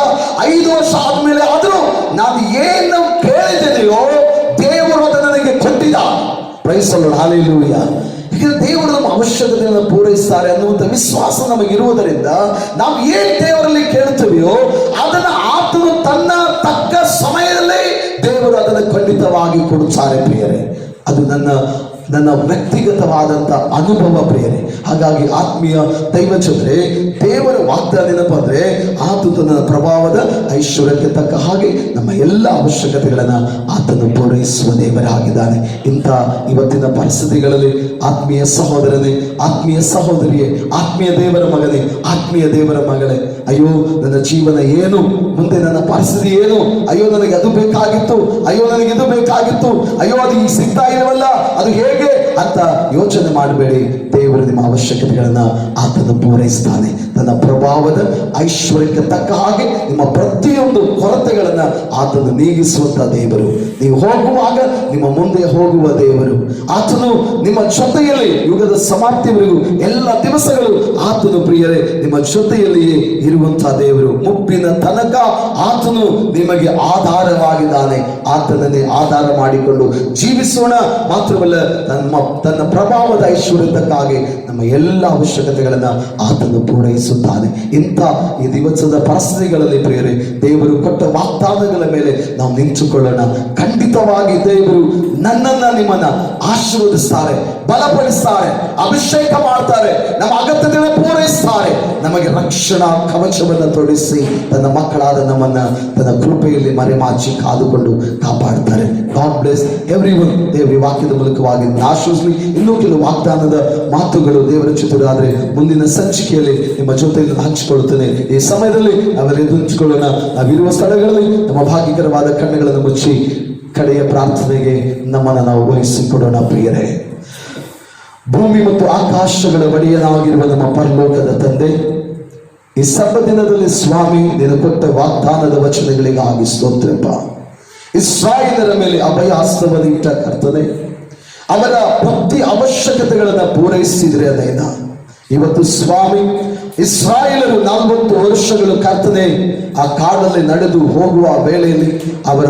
5 ವರ್ಷ ಆದ್ಮೇಲೆ ಆದ್ರೂ ನಾನು ಏನು ಕೇಳಿದ್ದೇನೆಯೋ ದೇವರು ಅದನ್ನು ನನಗೆ ಕೊಟ್ಟಿದ್ದ. Praise the Lord, hallelujah. ಈಗ ದೇವರು ನಮ್ಮ ಅವಶ್ಯಕತೆಯನ್ನು ಪೂರೈಸ್ತಾರೆ ಅನ್ನುವಂಥ ವಿಶ್ವಾಸ ನಮಗಿರುವುದರಿಂದ ನಾವು ಏನ್ ದೇವರಲ್ಲಿ ಕೇಳ್ತೀವಿಯೋ ಅದನ್ನ ಆತನು ತನ್ನ ತಕ್ಕ ಸಮಯದಲ್ಲಿ ದೇವರು ಅದನ್ನು ಖಂಡಿತವಾಗಿ ಕೊಡುತ್ತಾರೆ ಪ್ರಿಯರೇ. ಅದು ನನ್ನ ನನ್ನ ವ್ಯಕ್ತಿಗತವಾದಂಥ ಅನುಭವ ಪ್ರಿಯರೇ. ಹಾಗಾಗಿ ಆತ್ಮೀಯ ದೈವಜನರೇ, ದೇವರ ವಾಗ್ದಾನ ಏನಪ್ಪ ಅಂದ್ರೆ ಆತನು ತನ್ನ ಪ್ರಭಾವದ ಐಶ್ವರ್ಯಕ್ಕೆ ತಕ್ಕ ಹಾಗೆ ನಮ್ಮ ಎಲ್ಲ ಅವಶ್ಯಕತೆಗಳನ್ನು ಆತನು ಪೂರೈಸುವ ದೇವರಾಗಿದ್ದಾನೆ. ಇಂಥ ಇವತ್ತಿನ ಪರಿಸ್ಥಿತಿಗಳಲ್ಲಿ ಆತ್ಮೀಯ ಸಹೋದರನೇ, ಆತ್ಮೀಯ ಸಹೋದರಿಯೇ, ಆತ್ಮೀಯ ದೇವರ ಮಗನೇ, ಆತ್ಮೀಯ ದೇವರ ಮಗಳೇ, ಅಯ್ಯೋ ನನ್ನ ಜೀವನ ಏನು, ಮುಂದೆ ನನ್ನ ಪರಿಸ್ಥಿತಿ ಏನು, ಅಯ್ಯೋ ನನಗೆ ಅದು ಬೇಕಾಗಿತ್ತು, ಅಯ್ಯೋ ನನಗೆ ಇದು ಬೇಕಾಗಿತ್ತು, ಅಯ್ಯೋ ಅದು ಈಗ ಸಿಗ್ತಾ ಇಲ್ಲವಲ್ಲ, ಅದು ಹೇಗೆ ಅಂತ ಯೋಚನೆ ಮಾಡಬೇಡಿ. ದೇವರು ನಿಮ್ಮ ಅವಶ್ಯಕತೆಗಳನ್ನ ಆತನು ಪೂರೈಸ್ತಾನೆ. ತನ್ನ ಪ್ರಭಾವದ ಐಶ್ವರ್ಯಕ್ಕೆ ತಕ್ಕ ಹಾಗೆ ನಿಮ್ಮ ಪ್ರತಿಯೊಂದು ಕೊರತೆಗಳನ್ನ ಆತನು ನೀಗಿಸುವಂತ ದೇವರು. ನೀವು ಹೋಗುವಾಗ ನಿಮ್ಮ ಮುಂದೆ ಹೋಗುವ ದೇವರು. ಆತನು ನಿಮ್ಮ ಜೊತೆಯಲ್ಲಿ ಯುಗದ ಸಮಾಪ್ತಿಯವರೆಗೂ ಎಲ್ಲ ದಿವಸಗಳು ಆತನು ಪ್ರಿಯರೇ ನಿಮ್ಮ ಜೊತೆಯಲ್ಲಿಯೇ ಇರುವಂತಹ ದೇವರು. ಮುಪ್ಪಿನ ತನಕ ಆತನು ನಿಮಗೆ ಆಧಾರವಾಗಿದ್ದಾನೆ. ಆತನನ್ನೇ ಆಧಾರ ಮಾಡಿಕೊಂಡು ಜೀವಿಸೋಣ. ಮಾತ್ರವಲ್ಲ, ತನ್ನ ಪ್ರಭಾವದ ಐಶ್ವರ್ಯಕ್ಕಾಗಿ ನಮ್ಮ ಎಲ್ಲ ಅವಶ್ಯಕತೆಗಳನ್ನ ಆತನು ಪೂರೈಸುತ್ತಾನೆ. ಇಂಥ ಈ ದಿವಸದ ಪರಿಸ್ಥಿತಿಗಳಲ್ಲಿ ಪ್ರಿಯರೇ, ದೇವರು ಕೊಟ್ಟ ವಾಗ್ದಾನಗಳ ಮೇಲೆ ನಾವು ನಿಂತುಕೊಳ್ಳೋಣ. ಖಂಡಿತವಾಗಿ ದೇವರು ನನ್ನನ್ನ ನಿಮ್ಮನ್ನ ಆಶೀರ್ವದಿಸ್ತಾರೆ, ಬಲಪಡಿಸ್ತಾರೆ, ಅಭಿಷೇಕ ಮಾಡ್ತಾರೆ, ನಮ್ಮ ಅಗತ್ಯತೆಗಳನ್ನು ಪೂರೈಸ್ತಾರೆ, ನಮಗೆ ರಕ್ಷಣಾ ಕವಚವನ್ನು ತೊಡಿಸಿ ತನ್ನ ಮಕ್ಕಳಾದ ನಮ್ಮನ್ನ ತನ್ನ ಕೃಪೆಯಲ್ಲಿ ಮರೆಮಾಚಿ ಕಾದುಕೊಂಡು ಕಾಪಾಡ್ತಾರೆ. God bless everyone. ದೇವರ ವಾಕ್ಯದ ಮೂಲಕವಾಗಿ ಆಶೀರ್ವದಿಸಲಿ. ಇನ್ನೂ ಕೆಲವು ವಾಗ್ದಾನದ ಮಾತುಗಳು ದೇವರ ಚಿತ್ರರಾದ್ರೆ ಮುಂದಿನ ಸಂಚಿಕೆಯಲ್ಲಿ ನಿಮ್ಮ ಜೊತೆಯಲ್ಲಿ ಹಂಚಿಕೊಳ್ಳುತ್ತೇನೆ. ಈ ಸಮಯದಲ್ಲಿ ನಾವೆಲ್ಲ ಎದುರಿಸಿಕೊಳ್ಳೋಣ. ನಾವಿರುವ ಸ್ಥಳಗಳಲ್ಲಿ ನಮ್ಮ ಭಾಗ್ಯಕರವಾದ ಕಣ್ಣುಗಳನ್ನು ಮುಚ್ಚಿ ಕಡೆಯ ಪ್ರಾರ್ಥನೆಗೆ ನಮ್ಮನ್ನು ನಾವು ವಹಿಸಿಕೊಡೋಣ. ಪ್ರಿಯರೇ, ಭೂಮಿ ಮತ್ತು ಆಕಾಶಗಳ ಒಡೆಯನಾಗಿರುವ ನಮ್ಮ ಪರಲೋಕದ ತಂದೆ, ಈ ಸಬ್ಬ ದಿನದಲ್ಲಿ ಸ್ವಾಮಿ ನೀನು ಕೊಟ್ಟ ವಾಗ್ದಾನದ ವಚನಗಳಿಗಾಗಿ ಸ್ತೋತ್ರಪ್ಪ. ಇಸ್ರಾಯೇಲರ ಮೇಲೆ ಅಭಯಾಸ್ತವನ್ನು ಇಟ್ಟ ಕರ್ತನೆ, ಅವರ ಪ್ರತಿ ಅವಶ್ಯಕತೆಗಳನ್ನು ಪೂರೈಸಿದ್ರೆ ಅದೇನ. ಇವತ್ತು ಸ್ವಾಮಿ, ಇಸ್ರಾಯೇಲರು 40 ವರ್ಷಗಳು ಕರ್ತನೆ ಆ ಕಾಡಲ್ಲಿ ನಡೆದು ಹೋಗುವ ವೇಳೆಯಲ್ಲಿ ಅವರ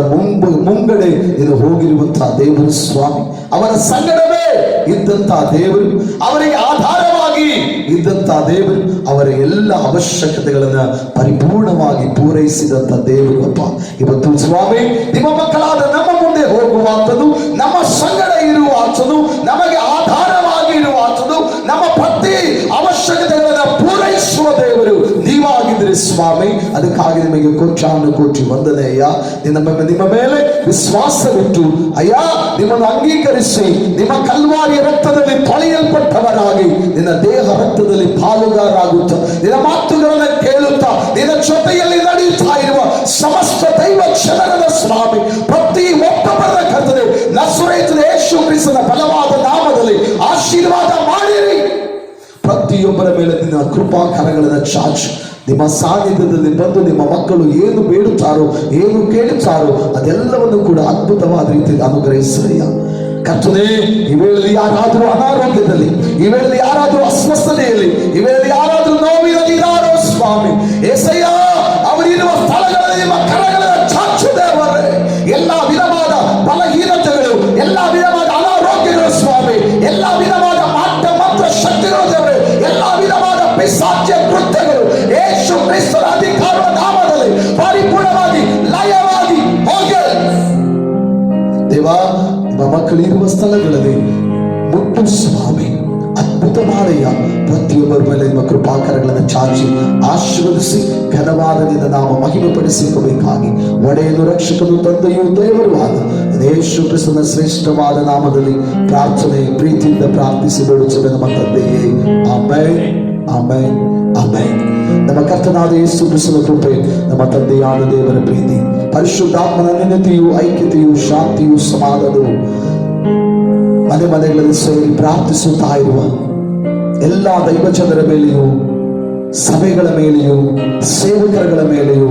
ಮುಂಗಡೆ ಇದು ಹೋಗಿರುವಂತಹ ದೇವರು ಸ್ವಾಮಿ, ಅವರ ಸಂಗಡವೇ ಇದ್ದಂತಹ ದೇವರು, ಅವರಿಗೆ ಆಧಾರವಾಗಿ ಇದ್ದಂತಹ ದೇವರು, ಅವರ ಎಲ್ಲ ಅವಶ್ಯಕತೆಗಳನ್ನ ಪರಿಪೂರ್ಣವಾಗಿ ಪೂರೈಸಿದಂತ ದೇವರು ಅಪ್ಪ. ಇವತ್ತು ಸ್ವಾಮಿ, ನಿಮ್ಮ ಮಕ್ಕಳಾದ ನಮ್ಮ ಮುಂದೆ ಹೋಗುವಂಥದ್ದು, ನಮ್ಮ ಸಂಗಡ ಇರುವಂಥದ್ದು, ನಮಗೆ ಆಧಾರವಾಗಿ ಇರುವಂಥದ್ದು, ನಮ್ಮ ಪ್ರತಿ ಅವಶ್ಯಕತೆಗಳನ್ನ ಪೂರೈಸುವ ದೇವರು ನೀವಾಗಿದ್ರಿ ಸ್ವಾಮಿ. ಅದಕ್ಕಾಗಿ ನಿಮಗೆ ಕೋಟಿ ವಂದನೆಯ. ನಿಮ್ಮ ಮೇಲೆ ವಿಶ್ವಾಸವಿಟ್ಟು ಅಯ್ಯ ನಿಮ್ಮನ್ನು ಅಂಗೀಕರಿಸಿ ನಿಮ್ಮ ಕಲ್ವಾರಿಯ ರಕ್ತದಲ್ಲಿ ತೊಳೆಯಲ್ಪಟ್ಟವರಾಗಿ ನಿನ್ನ ದೇಹ ರಕ್ತದಲ್ಲಿ ಪಾಲುಗಾರಾಗುತ್ತಾ ನಿನ್ನ ಮಾತುಗಳನ್ನು ಕೇಳುತ್ತಾ ನಿನ್ನ ಜೊತೆಯಲ್ಲಿ ನಡೆಯುತ್ತಾ ಇರುವ ಸಮಸ್ತ ದೈವ ಜನರದ ಸ್ವಾಮಿ, ಪ್ರತಿ ಒಬ್ಬೊಬ್ಬರ ಕರ್ತನೆ ನಜರೇತಿನ ಯೇಸು ಕ್ರಿಸ್ತನ ಬಲವಾದ ನಾಮದಲ್ಲಿ ಆಶೀರ್ವಾದ ಮಾಡಿರಿ. ಪ್ರತಿಯೊಬ್ಬರ ಮೇಲೆ ನಿನ್ನ ಕೃಪಾಕರಗಳನ್ನು ಚಾಚು. ನಿಮ್ಮ ಸಾನ್ನಿಧ್ಯದಲ್ಲಿ ಬಂದು ನಿಮ್ಮ ಮಕ್ಕಳು ಏನು ಬೇಡುತ್ತಾರೋ, ಏನು ಕೇಳುತ್ತಾರೋ ಅದೆಲ್ಲವನ್ನು ಕೂಡ ಅದ್ಭುತವಾದ ರೀತಿಯಲ್ಲಿ ಅನುಗ್ರಹಿಸಯ್ಯ. ಕರ್ತನೇ, ಈ ವೇಳೆಯಲ್ಲಿ ಯಾರಾದರೂ ಅನಾರೋಗ್ಯದಲ್ಲಿ, ಈ ವೇಳೆಯಲ್ಲಿ ಯಾರಾದರೂ ಅಸ್ವಸ್ಥತೆಯಲ್ಲಿ, ಈ ವೇಳೆಯಲ್ಲಿ ಯಾರಾದರೂ ನೋವಿನಲ್ಲಿ ಇದ್ದಾರೋ ಸ್ವಾಮಿ ಏಸಯ್ಯ, ಅವರಿರುವ ಸ್ಥಳಗಳಲ್ಲಿ ನಿಮ್ಮ ಕರಗಳನ್ನು ಚಾಚು ದೇವರೇ. ಎಲ್ಲ ವಿಧವಾದ ಬಲಹೀನತೆಗಳು, ಎಲ್ಲ ವಿಧವಾದ ಅನಾರೋಗ್ಯಗಳು ಸ್ವಾಮಿ, ಎಲ್ಲ ವಿಧವಾದ ಮಂತ್ರ ಶಕ್ತಿಗಳು ದೇವರೇ, ಎಲ್ಲ ವಿಧವಾದ ಪಿಶಾಚ್ಯ ಕೃತ್ಯಗಳು ಯೇಸು ಕ್ರಿಸ್ತನ ಅಧಿಕಾರದ ನಾಮದಲ್ಲಿ ಪರಿಪೂರ್ಣವಾಗಿ ಲಯವಾಗಿ ಹೋಗಿ ದೇವಾ, ನಿಮ್ಮ ಮಕ್ಕಳಿರುವ ಸ್ಥಳಗಳಲ್ಲಿ ಮುಟ್ಟು ಸ್ವಾಮಿ, ಅದ್ಭುತ ಮಾಡಯ್ಯ. ಪ್ರತಿಯೊಬ್ಬರ ಮೇಲೆ ನಿಮ್ಮ ಕೃಪಾಕರಗಳನ್ನು ಚಾಚಿ ಆಶೀರ್ವದಿಸಿ ಘನವಾದ ನಿನ್ನ ನಾಮ ಮಹಿಮೆ ಪಡಿಸಿಕೊಳ್ಳಬೇಕಾಗಿ ಒಡೆಯನು ರಕ್ಷಕನು ತಂದೆಯು ದೇವರು ಆದ ಯೇಸು ಕ್ರಿಸ್ತನ ಶ್ರೇಷ್ಠವಾದ ನಾಮದಲ್ಲಿ ಪ್ರಾರ್ಥನೆ ಪ್ರೀತಿಯಿಂದ ಪ್ರಾರ್ಥಿಸಿ ಬೇಡುತ್ತೇವೆ ನಮ್ಮ ತಂದೆಯೇ. Amen, amen, amen. ನಮ್ಮ ಕರ್ತನಾದ ಯೇಸು ಕ್ರಿಸ್ತನ ಕೃಪೆ, ನಮ್ಮ ತಂದೆಯಾದ ದೇವರ ಪ್ರೀತಿ, ಪರಿಶುದ್ಧಾತ್ಮನ ನೆನಪಿಯು, ಐಕ್ಯತೆಯು, ಶಾಂತಿಯು, ಸಮಾಧಾನವು ಮನೆಗಳಲ್ಲಿ ಸೇರಿ ಪ್ರಾರ್ಥಿಸುತ್ತಾ ಇರುವ ಎಲ್ಲ ದೈವಜನರ ಮೇಲೆಯೂ, ಸಭೆಗಳ ಮೇಲೆಯೂ, ಸೇವಕರುಗಳ ಮೇಲೆಯೂ,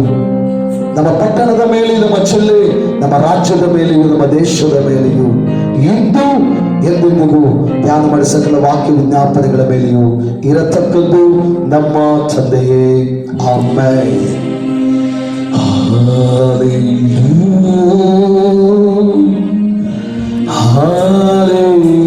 ನಮ್ಮ ಪಟ್ಟಣದ ಮೇಲೆ, ನಮ್ಮ ಜಿಲ್ಲೆ, ನಮ್ಮ ರಾಜ್ಯದ ಮೇಲೆಯೂ, ನಮ್ಮ ದೇಶದ ಮೇಲೆಯೂ, ಇಂದು ಎಂದೆಂದಿಗೂ ಧ್ಯಾನ ಮಾಡಿ ಸಕಲ ವಾಕ್ಯ ವಿಜ್ಞಾಪನೆಗಳ ಮೇಲೆಯೂ ಇರತಕ್ಕದ್ದು ನಮ್ಮ ತಂದೆಯೇ. ಆಮೆನ್. Hallelujah.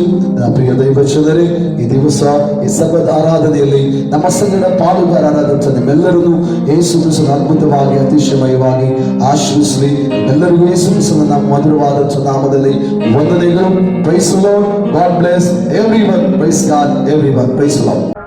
ನನ್ನ ಪ್ರಿಯ ದೈವಜನರೇ, ಈ ದಿವಸ ಈ ಸಬ್ಬತ್ ಆರಾಧನೆಯಲ್ಲಿ ನಮ್ಮ ಸಂಗಡ ಪಾಲುಗಾರರಾದಂಥ ನಿಮ್ಮೆಲ್ಲರಿಗೂ ಯೇಸು ಕ್ರಿಸ್ತನ ಅದ್ಭುತವಾಗಿ ಅತಿಶಯಮಯವಾಗಿ ಆಶೀರ್ವಿಸಲಿ. ಎಲ್ಲರಿಗೂ ಯೇಸು ಕ್ರಿಸ್ತನ ನಮ್ಮ ಮಧುರವಾದಂಥ ನಾಮದಲ್ಲಿ ವಂದನೆಗಳು. Praise the Lord. God bless everyone. Praise God everyone. Praise the lord.